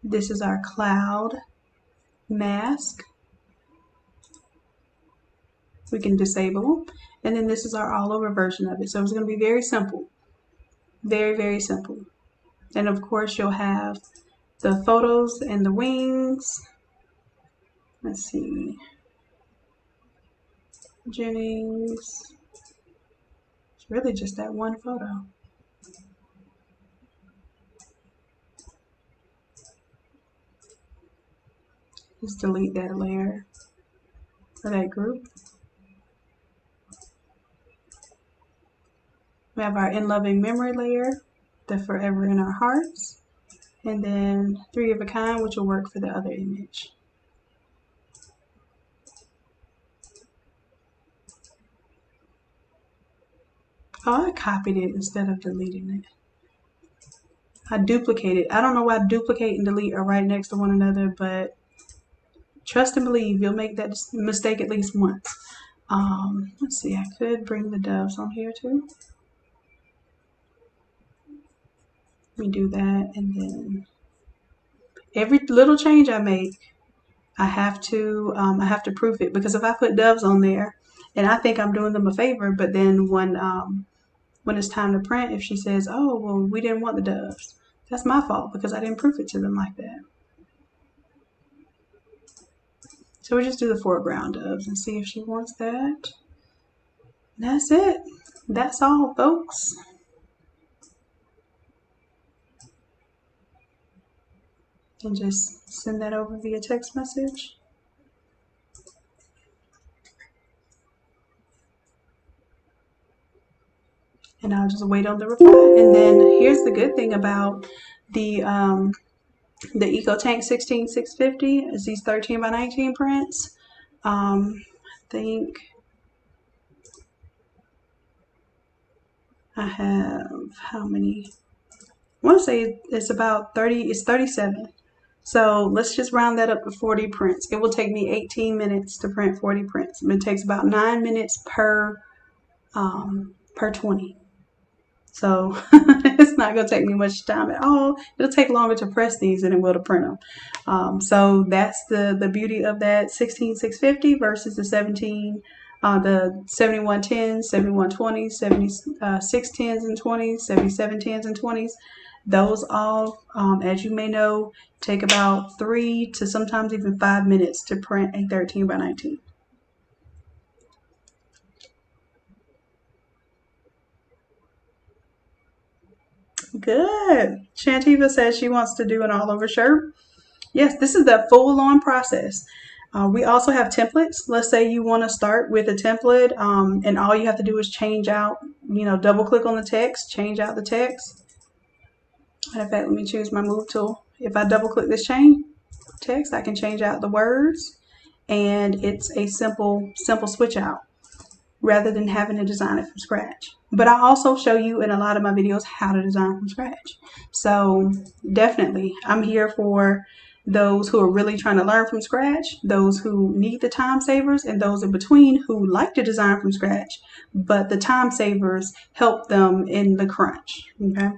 [SPEAKER 1] This is our cloud mask. We can disable them. And then this is our all over version of it. So it's going to be very simple. Very, very simple. And of course you'll have the photos and the wings. Let's see. Jennings. It's really just that one photo. Just delete that layer for that group. We have our In Loving Memory layer, the Forever in Our Hearts, and then Three of a Kind, which will work for the other image. Oh, I copied it instead of deleting it. I duplicated. I don't know why duplicate and delete are right next to one another, but trust and believe you'll make that mistake at least once. Let's see, I could bring the doves on here too. Let me do that, and then every little change I make, I have to proof it, because if I put doves on there, and I think I'm doing them a favor, but then when it's time to print, if she says, "Oh, well, we didn't want the doves," that's my fault because I didn't proof it to them like that. So we just do the foreground doves and see if she wants that. That's it. That's all, folks. And just send that over via text message. And I'll just wait on the reply. And then here's the good thing about the EcoTank 16650 is these 13 by 19 prints. I think I have how many? I want to say it's about 30. It's 37. So let's just round that up to 40 prints. It will take me 18 minutes to print 40 prints. It takes about 9 minutes per 20. So it's not going to take me much time at all. It'll take longer to press these than it will to print them. So that's the beauty of that 16650 versus the 7110s, 7120s, 7610s and 20s, 7710s and 20s. Those all, as you may know, take about 3 to sometimes even 5 minutes to print a 13 by 19. Good. Shantiva says she wants to do an all over shirt. Yes, this is the full on process. We also have templates. Let's say you want to start with a template, and all you have to do is change out, double click on the text, change out the text. Matter of fact, let me choose my move tool. If I double click this text, I can change out the words, and it's a simple switch out rather than having to design it from scratch. But I also show you in a lot of my videos how to design from scratch. So definitely, I'm here for those who are really trying to learn from scratch, those who need the time savers, and those in between who like to design from scratch, but the time savers help them in the crunch, okay?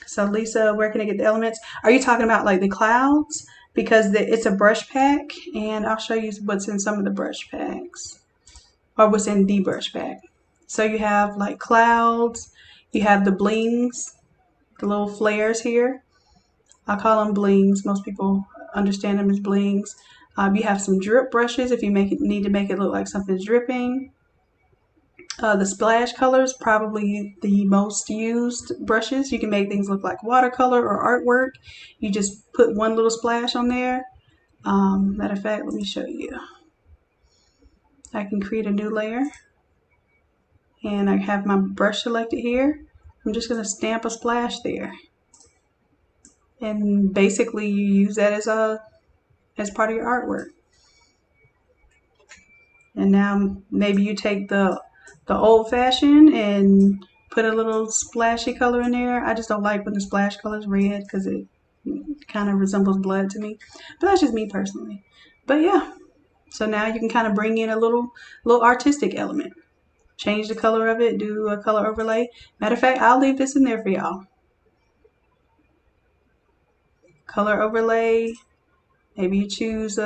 [SPEAKER 1] So Lisa, where can I get the elements? Are you talking about like the clouds? Because it's a brush pack, and I'll show you what's in some of the brush packs, or what's in the brush pack. So you have like clouds, you have the blings, the little flares here. I call them blings. Most people understand them as blings. You have some drip brushes if you need to make it look like something's dripping. The splash colors, probably the most used brushes. You can make things look like watercolor or artwork. You just put one little splash on there. Matter of fact, let me show you. I can create a new layer, and I have my brush selected here. I'm just going to stamp a splash there, and basically you use that as part of your artwork. And now maybe you take the old-fashioned and put a little splashy color in there. I just don't like when the splash color is red because it kind of resembles blood to me. But that's just me personally. But yeah, so now you can kind of bring in a little artistic element. Change the color of it, do a color overlay. Matter of fact, I'll leave this in there for y'all. Color overlay. Maybe you choose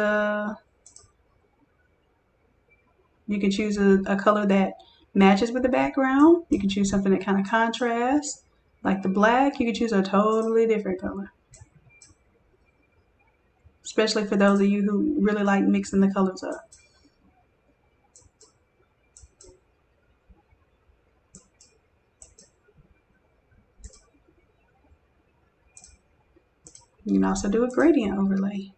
[SPEAKER 1] You can choose a color that matches with the background. You can choose something that kind of contrasts, like the black. You can choose a totally different color, especially for those of you who really like mixing the colors up. You can also do a gradient overlay.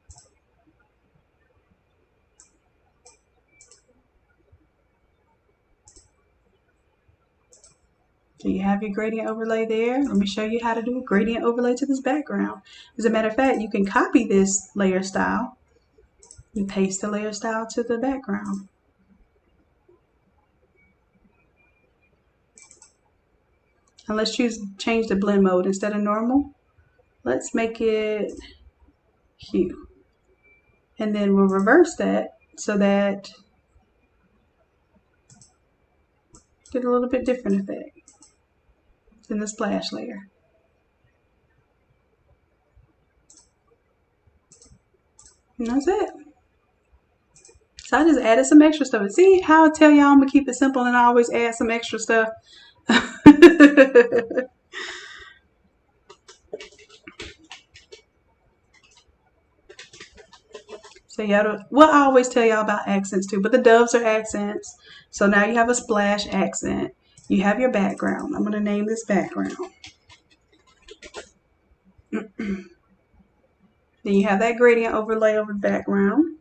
[SPEAKER 1] So you have your gradient overlay there. Let me show you how to do a gradient overlay to this background. As a matter of fact, you can copy this layer style and paste the layer style to the background. And let's change the blend mode. Instead of normal, let's make it hue. And then we'll reverse that so that get a little bit different effect in the splash layer. And that's it. So I just added some extra stuff. See how I tell y'all I'm gonna keep it simple and I always add some extra stuff. So yeah, well, I always tell y'all about accents too, but the doves are accents. So now you have a splash accent. You have your background. I'm gonna name this background. Then you have that gradient overlay over the background.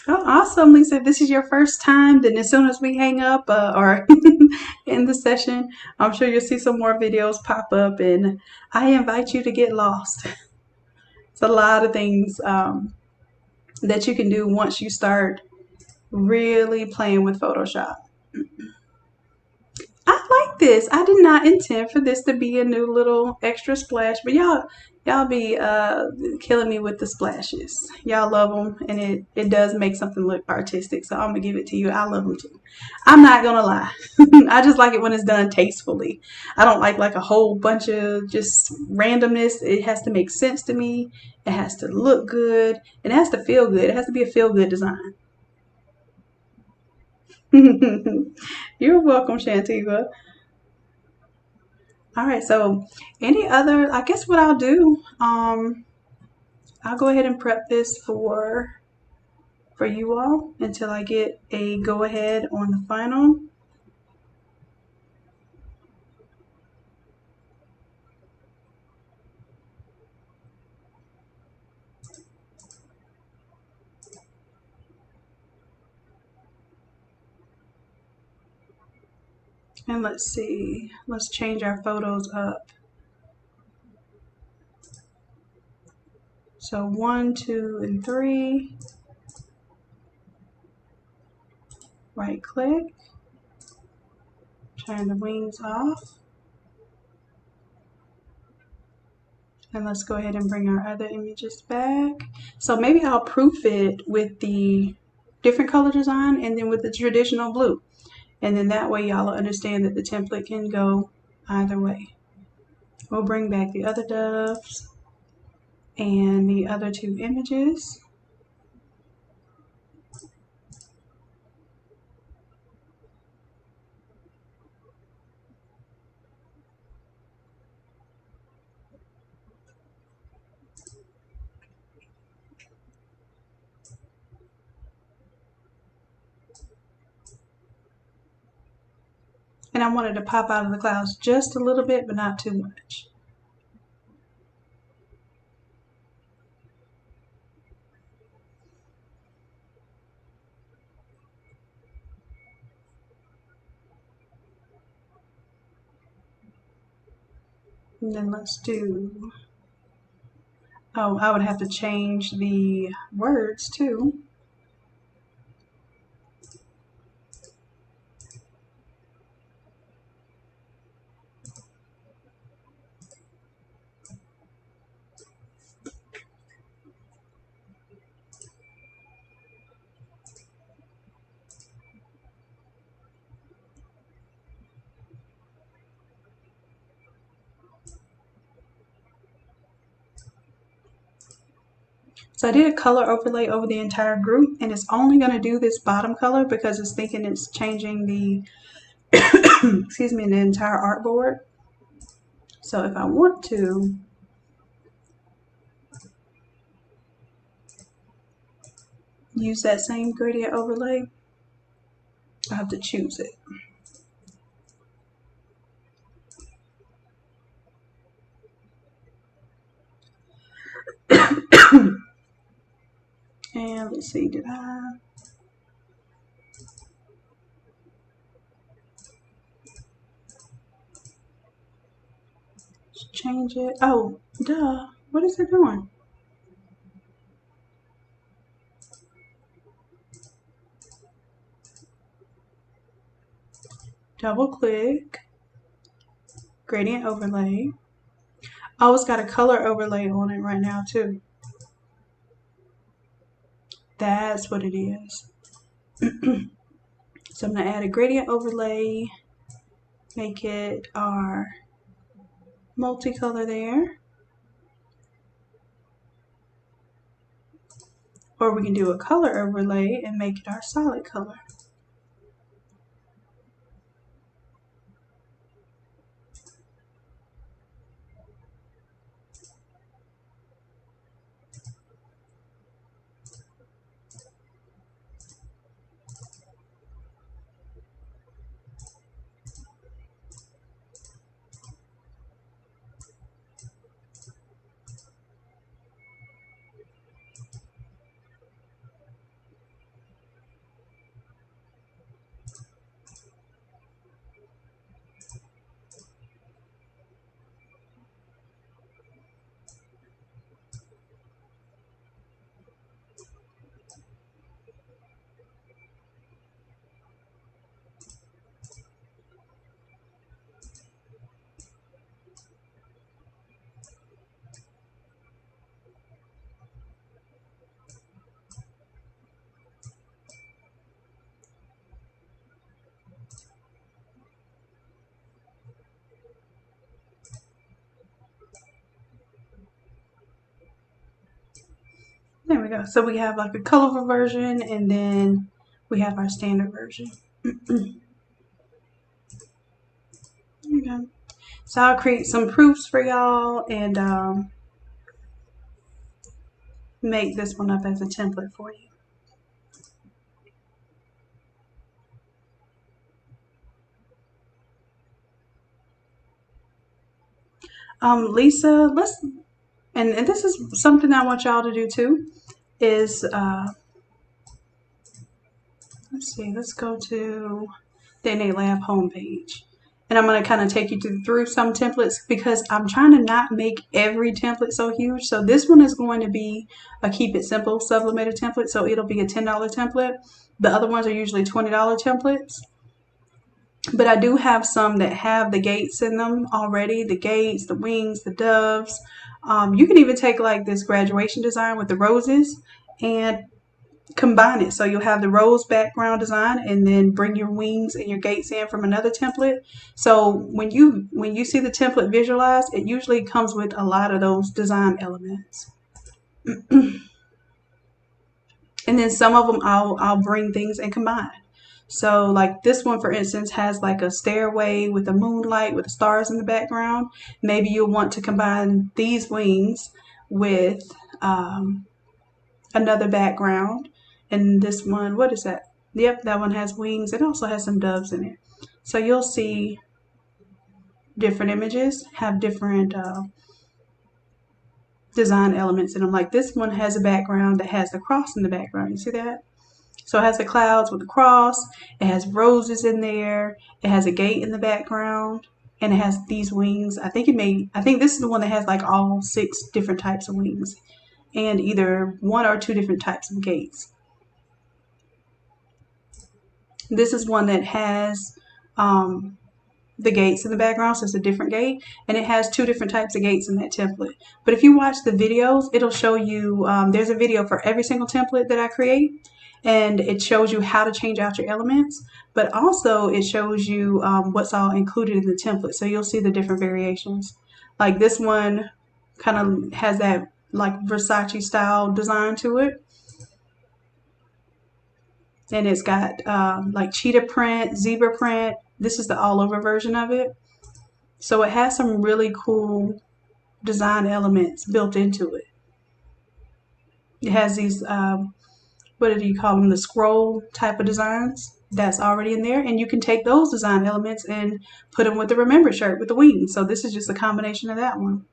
[SPEAKER 1] Oh, awesome, Lisa. If this is your first time, then as soon as we hang up or in the session, I'm sure you'll see some more videos pop up, and I invite you to get lost. It's a lot of things that you can do once you start really playing with Photoshop. I like this. I did not intend for this to be a new little extra splash, but y'all be killing me with the splashes. Y'all love them, and it does make something look artistic. So I'm gonna give it to you. I love them too. I'm not gonna lie. I just like it when it's done tastefully. I don't like a whole bunch of just randomness. It has to make sense to me. It has to look good. It has to feel good. It has to be a feel good design. You're welcome, Shantiva. All right, so any other, I guess what I'll do, I'll go ahead and prep this for you all until I get a go ahead on the final. And let's see, let's change our photos up. So 1, 2, and 3. Right click, turn the wings off. And let's go ahead and bring our other images back. So maybe I'll proof it with the different color design and then with the traditional blue. And then that way y'all will understand that the template can go either way. We'll bring back the other doves and the other 2 images. And I wanted to pop out of the clouds just a little bit, but not too much. And then let's do, oh, I would have to change the words too. So I did a color overlay over the entire group, and it's only going to do this bottom color because it's thinking it's changing the excuse me, the entire artboard. So if I want to use that same gradient overlay, I have to choose it. And let's see, did I change it? Oh, duh. What is it doing? Double click, gradient overlay. Oh, it's got a color overlay on it right now too. That's what it is. So I'm going to add a gradient overlay, make it our multicolor there. Or we can do a color overlay and make it our solid color. There we go. So we have like a colorful version, and then we have our standard version. There we go. So I'll create some proofs for y'all and make this one up as a template for you. Lisa, and this is something I want y'all to do too, is, let's see, let's go to the Innate Lab homepage. And I'm going to kind of take you through some templates because I'm trying to not make every template so huge. So this one is going to be a keep it simple sublimated template. So it'll be a $10 template. The other ones are usually $20 templates. But I do have some that have the gates in them already. The gates, the wings, the doves. You can even take like this graduation design with the roses and combine it. So you'll have the rose background design and then bring your wings and your gates in from another template. So when you see the template visualized, it usually comes with a lot of those design elements. And then some of them I'll bring things and combine. So like this one, for instance, has like a stairway with a moonlight with the stars in the background. Maybe you'll want to combine these wings with another background. And this one, what is that? Yep, that one has wings. It also has some doves in it. So you'll see different images have different design elements in them. Like this one has a background that has the cross in the background. You see that? So it has the clouds with the cross. It has roses in there. It has a gate in the background. And it has these wings. I think this is the one that has like all 6 different types of wings. And either 1 or 2 different types of gates. This is one that has the gates in the background, so it's a different gate, and it has 2 different types of gates in that template. But if you watch the videos, it'll show you, there's a video for every single template that I create, and it shows you how to change out your elements, but also it shows you what's all included in the template, so you'll see the different variations. Like this one kind of has that like Versace style design to it. And it's got like cheetah print, zebra print. This is the all over version of it. So it has some really cool design elements built into it. It has these, what do you call them, the scroll type of designs that's already in there. And you can take those design elements and put them with the Remembrance shirt with the wings. So this is just a combination of that one.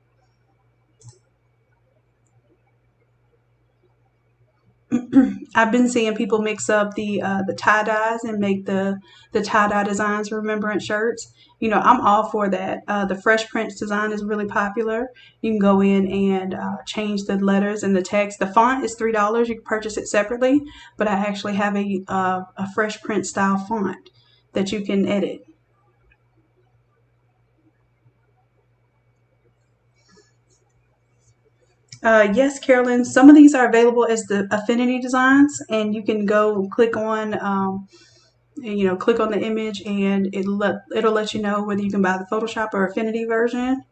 [SPEAKER 1] I've been seeing people mix up the tie dyes and make the tie dye designs for Remembrance shirts. You know, I'm all for that. The Fresh Prince design is really popular. You can go in and change the letters and the text. The font is $3. You can purchase it separately, but I actually have a Fresh Prince style font that you can edit. Yes, Carolyn. Some of these are available as the affinity designs, and you can go click on click on the image and it'll let you know whether you can buy the Photoshop or Affinity version,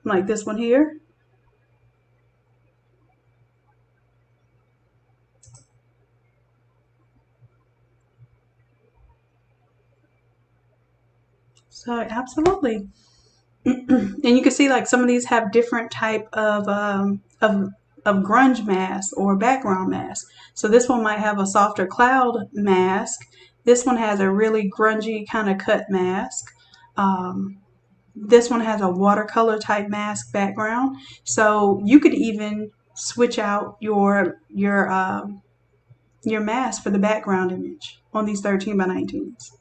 [SPEAKER 1] like this one here. So absolutely. And you can see like some of these have different type of grunge mask or background mask. So this one might have a softer cloud mask. This one has a really grungy kind of cut mask. This one has a watercolor type mask background. So you could even switch out your mask for the background image on these 13 by 19s.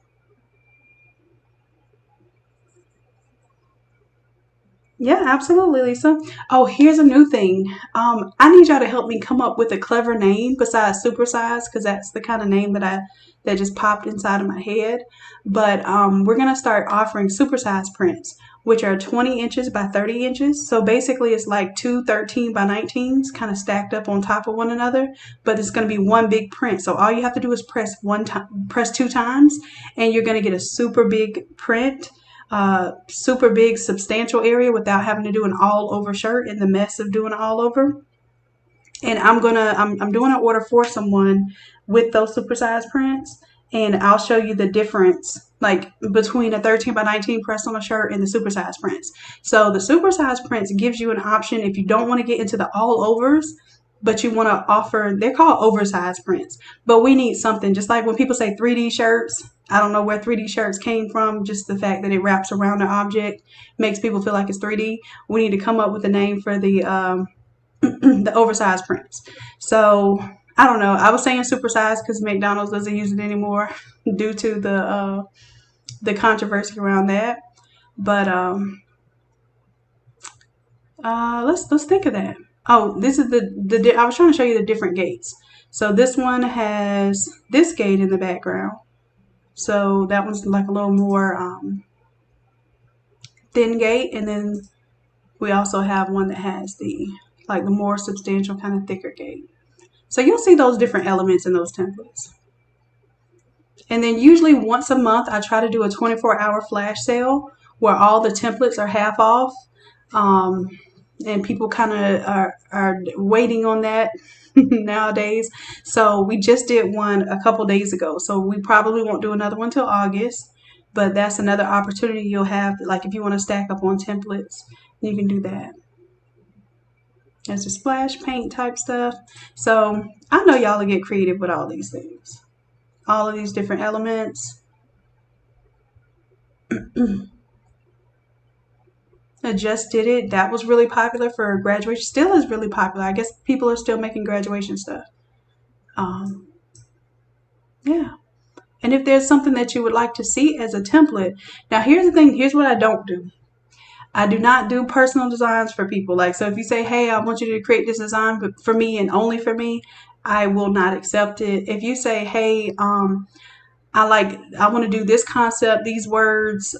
[SPEAKER 1] Yeah, absolutely, Lisa. Oh, here's a new thing. I need y'all to help me come up with a clever name besides supersize, because that's the kind of name that just popped inside of my head. But we're gonna start offering supersize prints, which are 20 inches by 30 inches. So basically, it's like two 13 by 19s kind of stacked up on top of one another, but it's gonna be one big print. So all you have to do is press two times, and you're gonna get a super big print, super big substantial area without having to do an all over shirt and the mess of doing it all over. And I'm doing an order for someone with those supersized prints, and I'll show you the difference like between a 13 by 19 press on a shirt and the supersized prints. So the supersized prints gives you an option if you don't want to get into the all overs, but you want to offer, they're called oversized prints, but we need something just like when people say 3D shirts. I don't know where 3D shirts came from, just the fact that it wraps around the object makes people feel like it's 3D. We need to come up with a name for the oversized prints. So I don't know. I was saying supersized because McDonald's doesn't use it anymore due to the controversy around that. But let's think of that. Oh, this is the I was trying to show you the different gates. So this one has this gate in the background. So that one's like a little more thin gate, and then we also have one that has the more substantial kind of thicker gate. So you'll see those different elements in those templates. And then usually once a month, I try to do a 24-hour flash sale where all the templates are half off. And people kind of are waiting on that nowadays. So we just did one a couple days ago. So we probably won't do another one till August. But that's another opportunity you'll have. Like if you want to stack up on templates, you can do that. There's a splash paint type stuff. So I know y'all will get creative with all these things. All of these different elements. I just did it. That was really popular for graduation. Still is really popular. I guess people are still making graduation stuff. Um, yeah. And if there's something that you would like to see as a template, now here's the thing. Here's what I don't do. I do not do personal designs for people. Like, so if you say, hey, I want you to create this design for me and only for me, I will not accept it. If you say, hey, I want to do this concept, these words,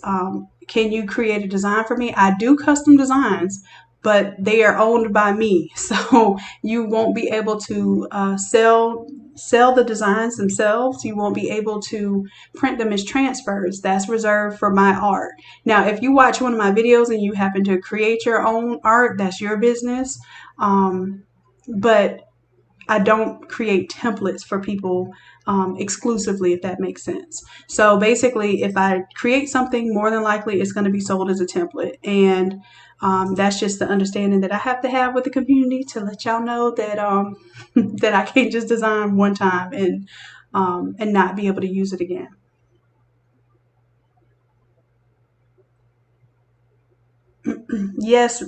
[SPEAKER 1] can you create a design for me? I do custom designs, but they are owned by me. So you won't be able to sell the designs themselves. You won't be able to print them as transfers. That's reserved for my art. Now, if you watch one of my videos and you happen to create your own art, that's your business. But I don't create templates for people exclusively, if that makes sense. So basically, if I create something, more than likely it's going to be sold as a template. And that's just the understanding that I have to have with the community to let y'all know that that I can't just design one time and not be able to use it again. Yes,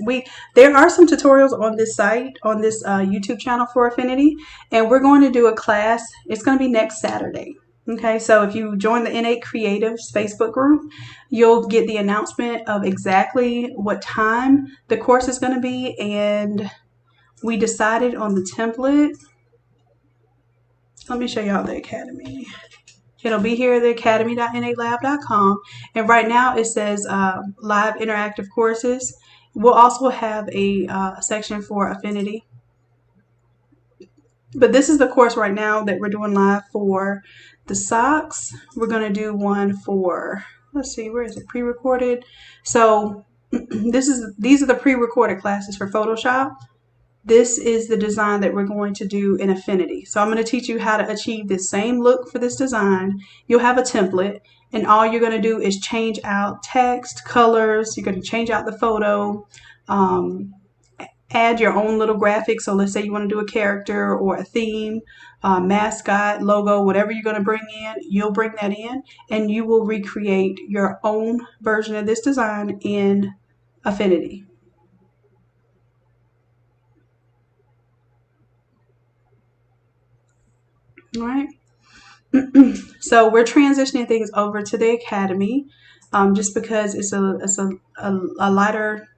[SPEAKER 1] there are some tutorials on this site, on this YouTube channel for Affinity, and we're going to do a class. It's going to be next Saturday. Okay, so if you join the Innate Creatives Facebook group, you'll get the announcement of exactly what time the course is going to be, and we decided on the template. Let me show y'all the Academy. It'll be here at the academy.innatelab.com. And right now it says live interactive courses. We'll also have a section for Affinity. But this is the course right now that we're doing live for the socks. We're going to do one for, let's see, where is it? Pre-recorded. So these are the pre-recorded classes for Photoshop. This is the design that we're going to do in Affinity. So I'm going to teach you how to achieve this same look for this design. You'll have a template, and all you're going to do is change out text, colors. You're going to change out the photo, add your own little graphics. So let's say you want to do a character or a theme, mascot, logo, whatever you're going to bring in, you'll bring that in, and you will recreate your own version of this design in Affinity. All right. So we're transitioning things over to the Academy just because it's a lighter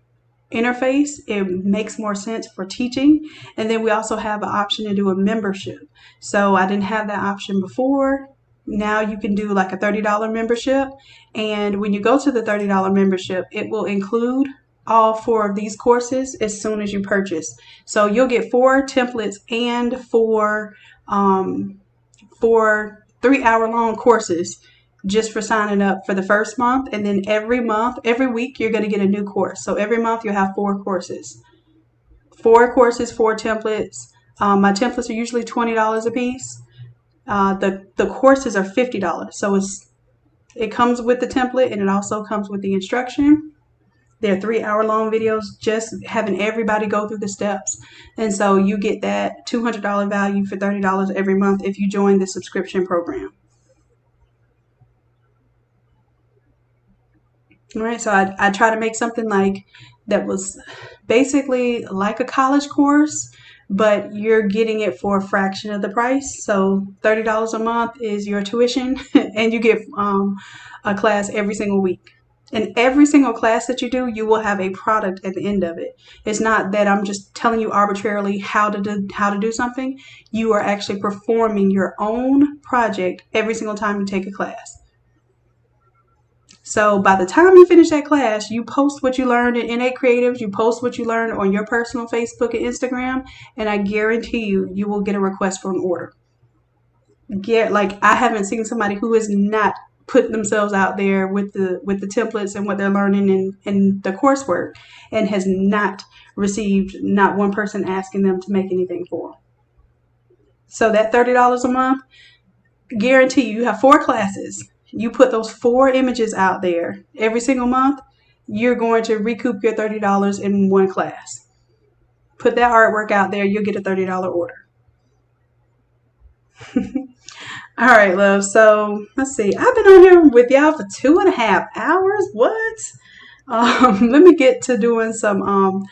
[SPEAKER 1] interface. It makes more sense for teaching. And then we also have an option to do a membership. So I didn't have that option before. Now you can do like a $30 membership. And when you go to the $30 membership, it will include all 4 of these courses as soon as you purchase. So you'll get 4 templates and 4 3-hour-long courses just for signing up for the first month. And then every week, you're going to get a new course. So every month you'll have 4 courses. 4 courses, 4 templates. My templates are usually $20 a piece. The courses are $50. So it comes with the template, and it also comes with the instruction. They're 3-hour-long videos, just having everybody go through the steps. And so you get that $200 value for $30 every month if you join the subscription program. All right, so I try to make something like that was basically like a college course, but you're getting it for a fraction of the price. So $30 a month is your tuition, and you get a class every single week. And every single class that you do, you will have a product at the end of it. It's not that I'm just telling you arbitrarily how to do something. You are actually performing your own project every single time you take a class. So by the time you finish that class, you post what you learned in Innate Creatives, you post what you learned on your personal Facebook and Instagram, and I guarantee you will get a request for an order. Like, I haven't seen somebody who has not put themselves out there with the templates and what they're learning in the coursework and has not received not one person asking them to make anything for them. So that $30 a month, guarantee you have 4 classes. You put those 4 images out there every single month, you're going to recoup your $30 in one class. Put that artwork out there, you'll get a $30 order. All right, love. So let's see. I've been on here with y'all for 2.5 hours. What? Let me get to doing some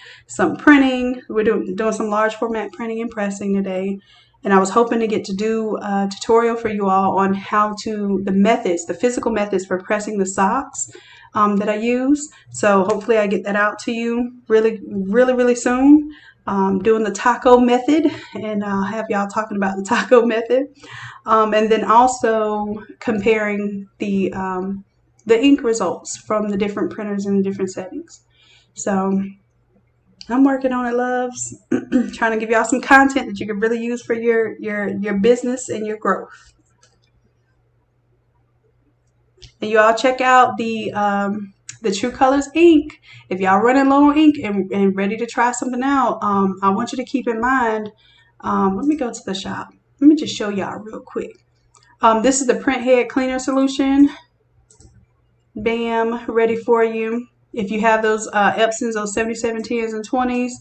[SPEAKER 1] printing. We're doing some large format printing and pressing today. And I was hoping to get to do a tutorial for you all on the physical methods for pressing the socks that I use. So hopefully I get that out to you really, really, really soon. Doing the taco method, and I'll have y'all talking about the taco method. And then also comparing the ink results from the different printers and the different settings. So I'm working on it, loves. Trying to give y'all some content that you can really use for your business and your growth. And you all check out the True Colors ink. If y'all running low on ink and ready to try something out, I want you to keep in mind. Let me go to the shop. Let me just show y'all real quick. This is the print head cleaner solution. Bam, ready for you. If you have those Epsons, those 7710s and 20s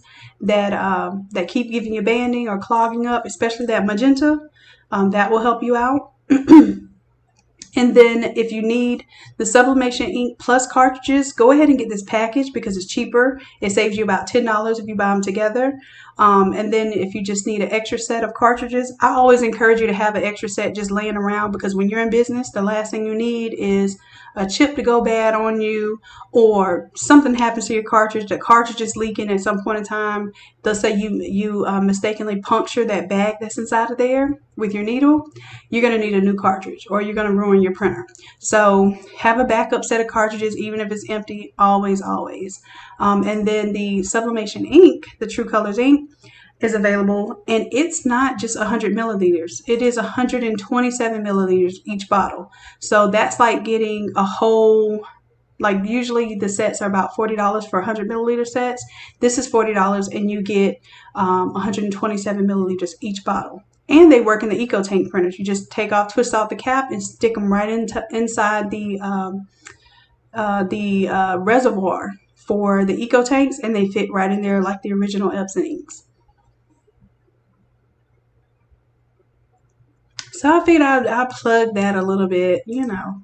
[SPEAKER 1] that keep giving you banding or clogging up, especially that magenta, that will help you out. And then if you need the Sublimation ink plus cartridges, go ahead and get this package because it's cheaper. It saves you about $10 if you buy them together. And then if you just need an extra set of cartridges, I always encourage you to have an extra set just laying around, because when you're in business, the last thing you need is a chip to go bad on you, or something happens to your cartridge, the cartridge is leaking at some point in time. They'll say you mistakenly puncture that bag that's inside of there with your needle. You're going to need a new cartridge, or you're going to ruin your printer. So have a backup set of cartridges, even if it's empty, always. And then the Sublimation ink, the True Colors ink, is available, and it's not just 100 milliliters. It is 127 milliliters each bottle. So that's like getting a whole, like usually the sets are about $40 for 100 milliliter sets. This is $40 and you get 127 milliliters each bottle. And they work in the Eco Tank printers. You just twist off the cap and stick them right inside the reservoir for the Eco Tanks, and they fit right in there like the original Epson inks. So I figured I'd plug that a little bit, you know.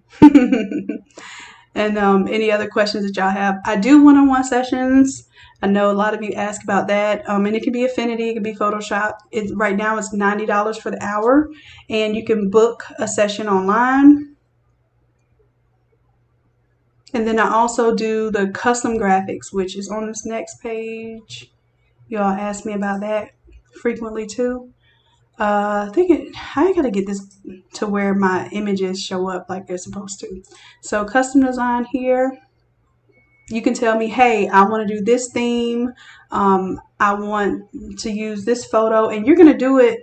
[SPEAKER 1] And any other questions that y'all have. I do one-on-one sessions. I know a lot of you ask about that. And it can be Affinity, it can be Photoshop. Right now it's $90 for the hour, and you can book a session online. And then I also do the custom graphics, which is on this next page. Y'all ask me about that frequently too. I gotta get this to where my images show up like they're supposed to. So custom design here, you can tell me, hey, I want to do this theme. I want to use this photo, and you're gonna do it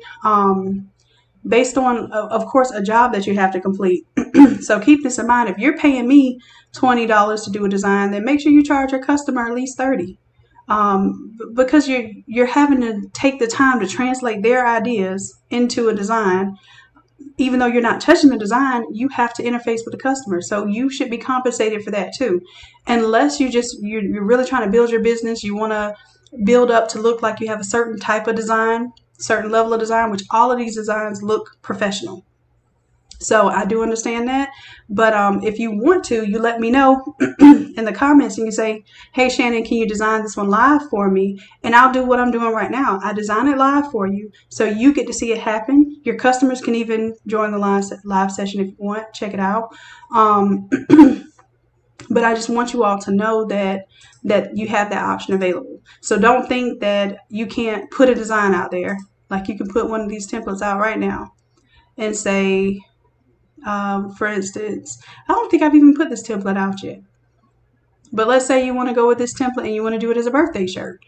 [SPEAKER 1] based on, of course, a job that you have to complete. So keep this in mind. If you're paying me $20 to do a design, then make sure you charge your customer at least $30. Because you're having to take the time to translate their ideas into a design. Even though you're not touching the design, you have to interface with the customer, so you should be compensated for that too. Unless you're really trying to build your business, you want to build up to look like you have a certain type of design, certain level of design, which all of these designs look professional. So I do understand that, but if you want to, you let me know in the comments, and you say, hey Shannon, can you design this one live for me? And I'll do what I'm doing right now. I design it live for you, so you get to see it happen. Your customers can even join the live session if you want. Check it out. But I just want you all to know that you have that option available. So don't think that you can't put a design out there. Like, you can put one of these templates out right now and say, for instance, I don't think I've even put this template out yet. But let's say you want to go with this template and you want to do it as a birthday shirt.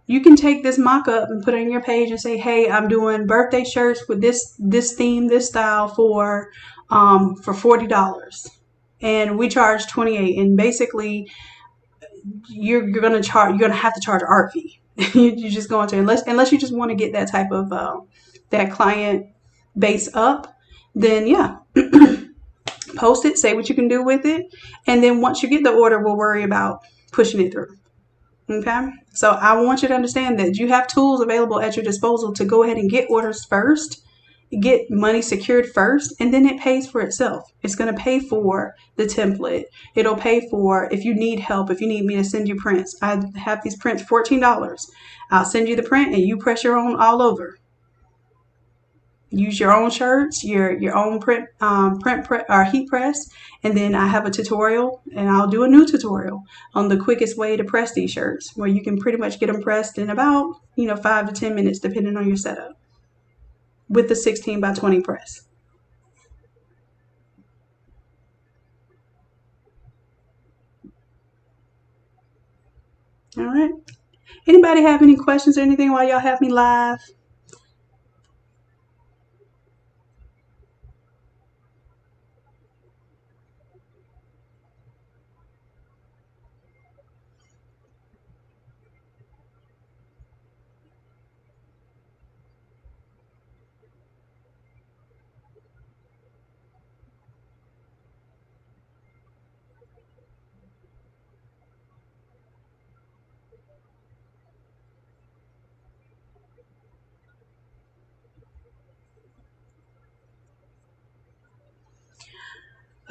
[SPEAKER 1] You can take this mock-up and put it on your page and say, hey, I'm doing birthday shirts with this theme, this style for $40. And we charge $28. And basically you're gonna have to charge an art fee. You're just going to, unless you just want to get that type of that client base up, then yeah. Post it, say what you can do with it, and then once you get the order, we'll worry about pushing it through. Okay? So I want you to understand that you have tools available at your disposal to go ahead and get orders first, get money secured first, and then it pays for itself. It's going to pay for the template. It'll pay for if you need help, if you need me to send you prints. I have these prints, $14. I'll send you the print and you press your own all over. Use your own shirts, your own print or heat press, and then I have a tutorial, and I'll do a new tutorial on the quickest way to press these shirts, where you can pretty much get them pressed in about 5 to 10 minutes, depending on your setup, with the 16 by 20 press. All right. Anybody have any questions or anything while y'all have me live?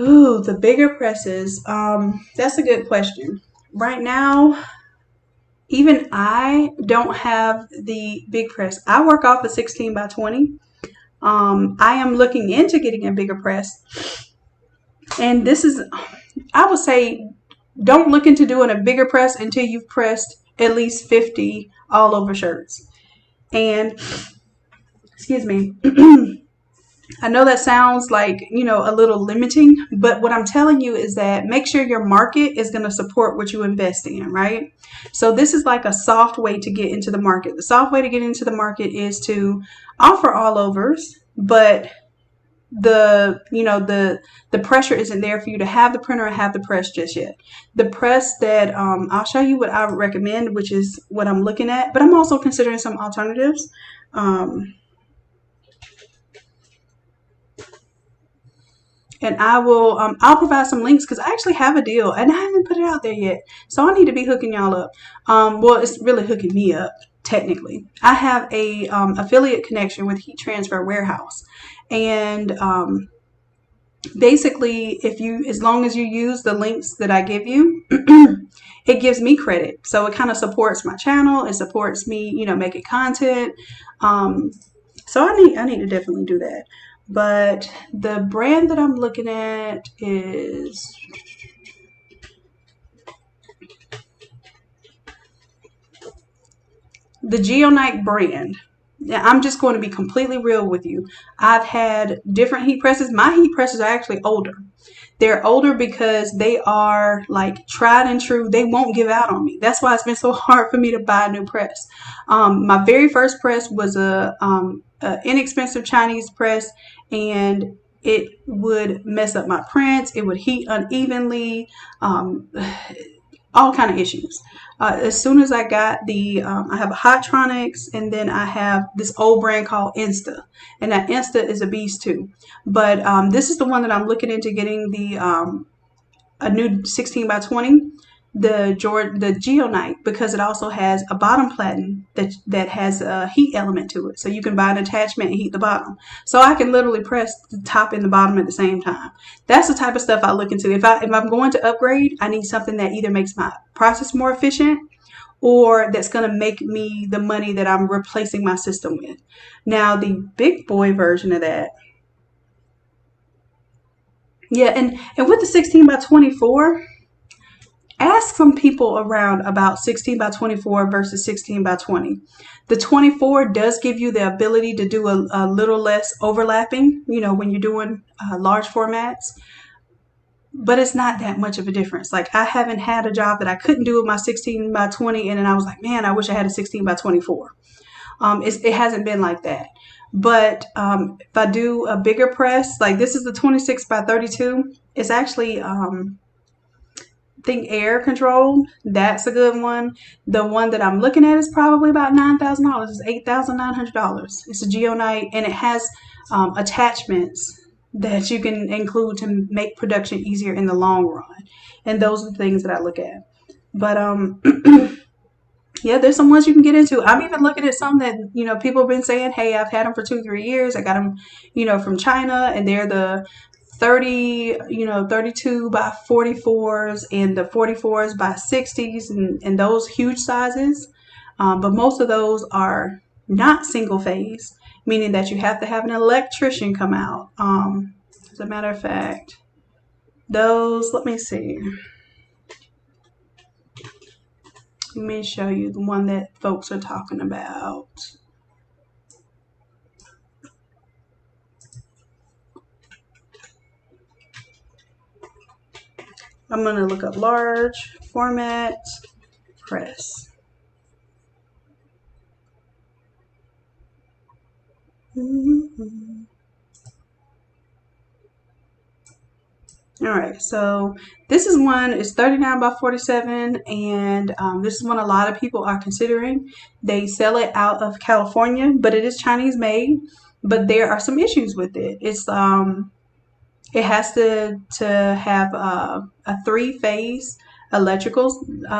[SPEAKER 1] Ooh, the bigger presses. That's a good question. Right now, even I don't have the big press. I work off a 16 by 20. I am looking into getting a bigger press. And this is, I would say, don't look into doing a bigger press until you've pressed at least 50 all over shirts. And, excuse me, I know that sounds like, a little limiting, but what I'm telling you is that make sure your market is going to support what you invest in, right? So this is like a soft way to get into the market. The soft way to get into the market is to offer all overs, but the pressure isn't there for you to have the printer or have the press just yet. The press that I'll show you what I would recommend, which is what I'm looking at, but I'm also considering some alternatives. And I'll provide some links because I actually have a deal and I haven't put it out there yet. So I need to be hooking y'all up. Well, it's really hooking me up technically. I have a affiliate connection with Heat Transfer Warehouse, and basically, as long as you use the links that I give you, it gives me credit. So it kind of supports my channel. It supports me, making content. So I need to definitely do that. But the brand that I'm looking at is the Geonite brand. Now, I'm just going to be completely real with you. I've had different heat presses. My heat presses are actually older. They're older because they are like tried and true. They won't give out on me. That's why it's been so hard for me to buy a new press. My very first press was a inexpensive Chinese press, and it would mess up my prints. It would heat unevenly. All kind of issues. As soon as I got I have a Hotronix, and then I have this old brand called Insta, and that Insta is a beast too. But this is the one that I'm looking into getting a new 16 by 20, the Geonite, because it also has a bottom platen that has a heat element to it. So you can buy an attachment and heat the bottom. So I can literally press the top and the bottom at the same time. That's the type of stuff I look into. If I'm going to upgrade, I need something that either makes my process more efficient or that's going to make me the money that I'm replacing my system with. Now, the big boy version of that, yeah, and with the 16 by 24, ask some people around about 16 by 24 versus 16 by 20. The 24 does give you the ability to do a little less overlapping, when you're doing large formats, but it's not that much of a difference. Like, I haven't had a job that I couldn't do with my 16 by 20, and then I was like, man, I wish I had a 16 by 24. It hasn't been like that. But if I do a bigger press, like this is the 26 by 32, it's actually think air controlled. That's a good one. The one that I'm looking at is probably about $9,000. It's $8,900. It's a Geonite, and it has attachments that you can include to make production easier in the long run. And those are the things that I look at. But yeah, there's some ones you can get into. I'm even looking at some that, people have been saying, hey, I've had them for 2-3 years. I got them, from China, and they're the 32 by 44s and the 44s by 60s and those huge sizes. But most of those are not single phase, meaning that you have to have an electrician come out. As a matter of fact, let me see. Let me show you the one that folks are talking about. I'm going to look up large format press. All right, so this is one, it's 39 by 47, and this is one a lot of people are considering. They sell it out of California, but it is Chinese made, but there are some issues with it. It has to have a three-phase electrical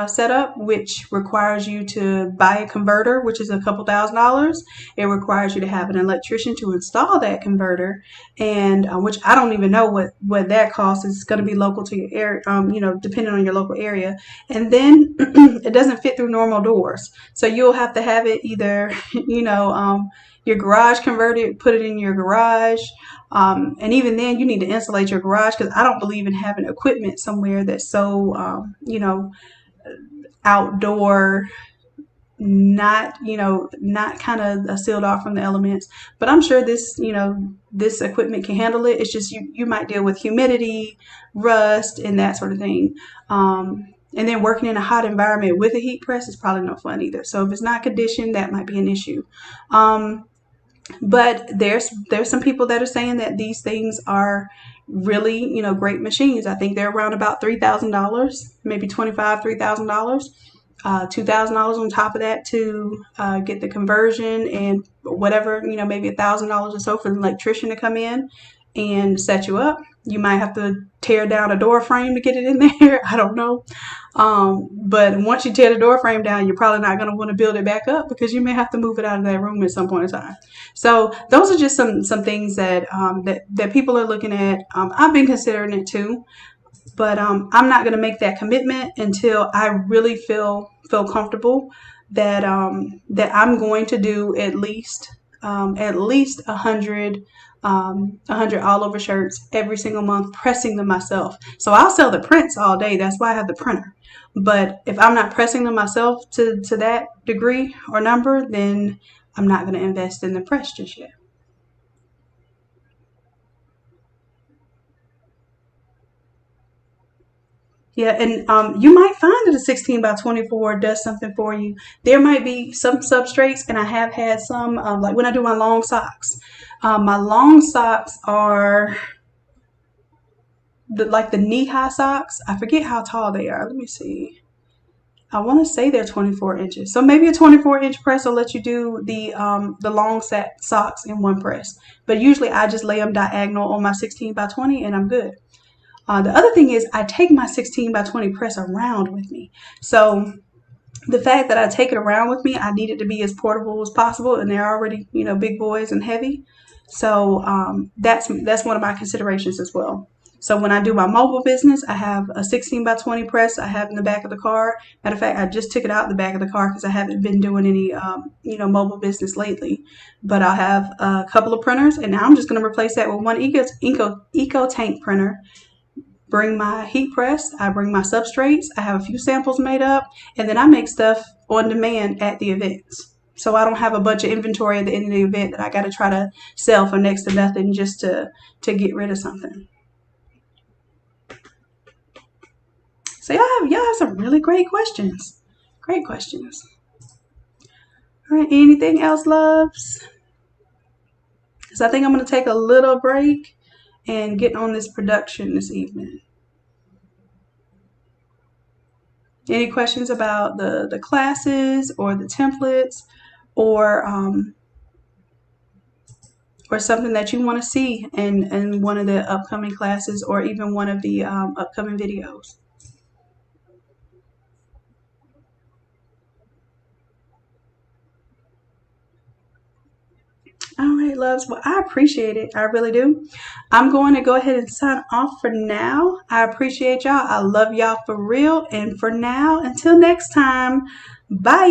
[SPEAKER 1] setup, which requires you to buy a converter, which is a couple $1,000s. It requires you to have an electrician to install that converter, and which I don't even know what that costs. It's going to be local to your area, depending on your local area. And then it doesn't fit through normal doors, so you'll have to have it either, your garage converted, put it in your garage. And even then, you need to insulate your garage, because I don't believe in having equipment somewhere that's so, outdoor, not kind of sealed off from the elements. But I'm sure this equipment can handle it. It's just you might deal with humidity, rust, and that sort of thing. And then working in a hot environment with a heat press is probably no fun either. So if it's not conditioned, that might be an issue. But there's some people that are saying that these things are really, great machines. I think they're around about $3,000, maybe $3,000, $2,000 on top of that to get the conversion, and whatever, maybe $1,000 or so for the electrician to come in and set you up. You might have to tear down a door frame to get it in there. I don't know. But once you tear the door frame down, you're probably not going to want to build it back up, because you may have to move it out of that room at some point in time. So those are just some things that that people are looking at. I've been considering it too, but I'm not going to make that commitment until I really feel comfortable that that I'm going to do at least 100 all over shirts every single month, pressing them myself. So I'll sell the prints all day. That's why I have the printer. But if I'm not pressing them myself to that degree or number, then I'm not going to invest in the press just yet. Yeah, and you might find that a 16 by 24 does something for you. There might be some substrates, and I have had some, like when I do my long socks. My long socks are like the knee-high socks. I forget how tall they are. Let me see. I want to say they're 24 inches. So maybe a 24-inch press will let you do the long set socks in one press. But usually I just lay them diagonal on my 16 by 20 and I'm good. The other thing is I take my 16 by 20 press around with me. So the fact that I take it around with me, I need it to be as portable as possible, and they're already, big boys and heavy. So that's one of my considerations as well. So when I do my mobile business, I have a 16 by 20 press I have in the back of the car. Matter of fact, I just took it out the back of the car because I haven't been doing any, mobile business lately. But I'll have a couple of printers, and now I'm just going to replace that with one Eco Tank printer. Bring my heat press, I bring my substrates, I have a few samples made up, and then I make stuff on demand at the events. So I don't have a bunch of inventory at the end of the event that I got to try to sell for next to nothing just to get rid of something. So y'all have some really great questions. Great questions. All right, anything else, loves? Because I think I'm going to take a little break and get on this production this evening. Any questions about the classes or the templates, or something that you want to see in one of the upcoming classes, or even one of the upcoming videos? All right, loves. Well, I appreciate it. I really do. I'm going to go ahead and sign off for now. I appreciate y'all. I love y'all for real. And for now, until next time, bye.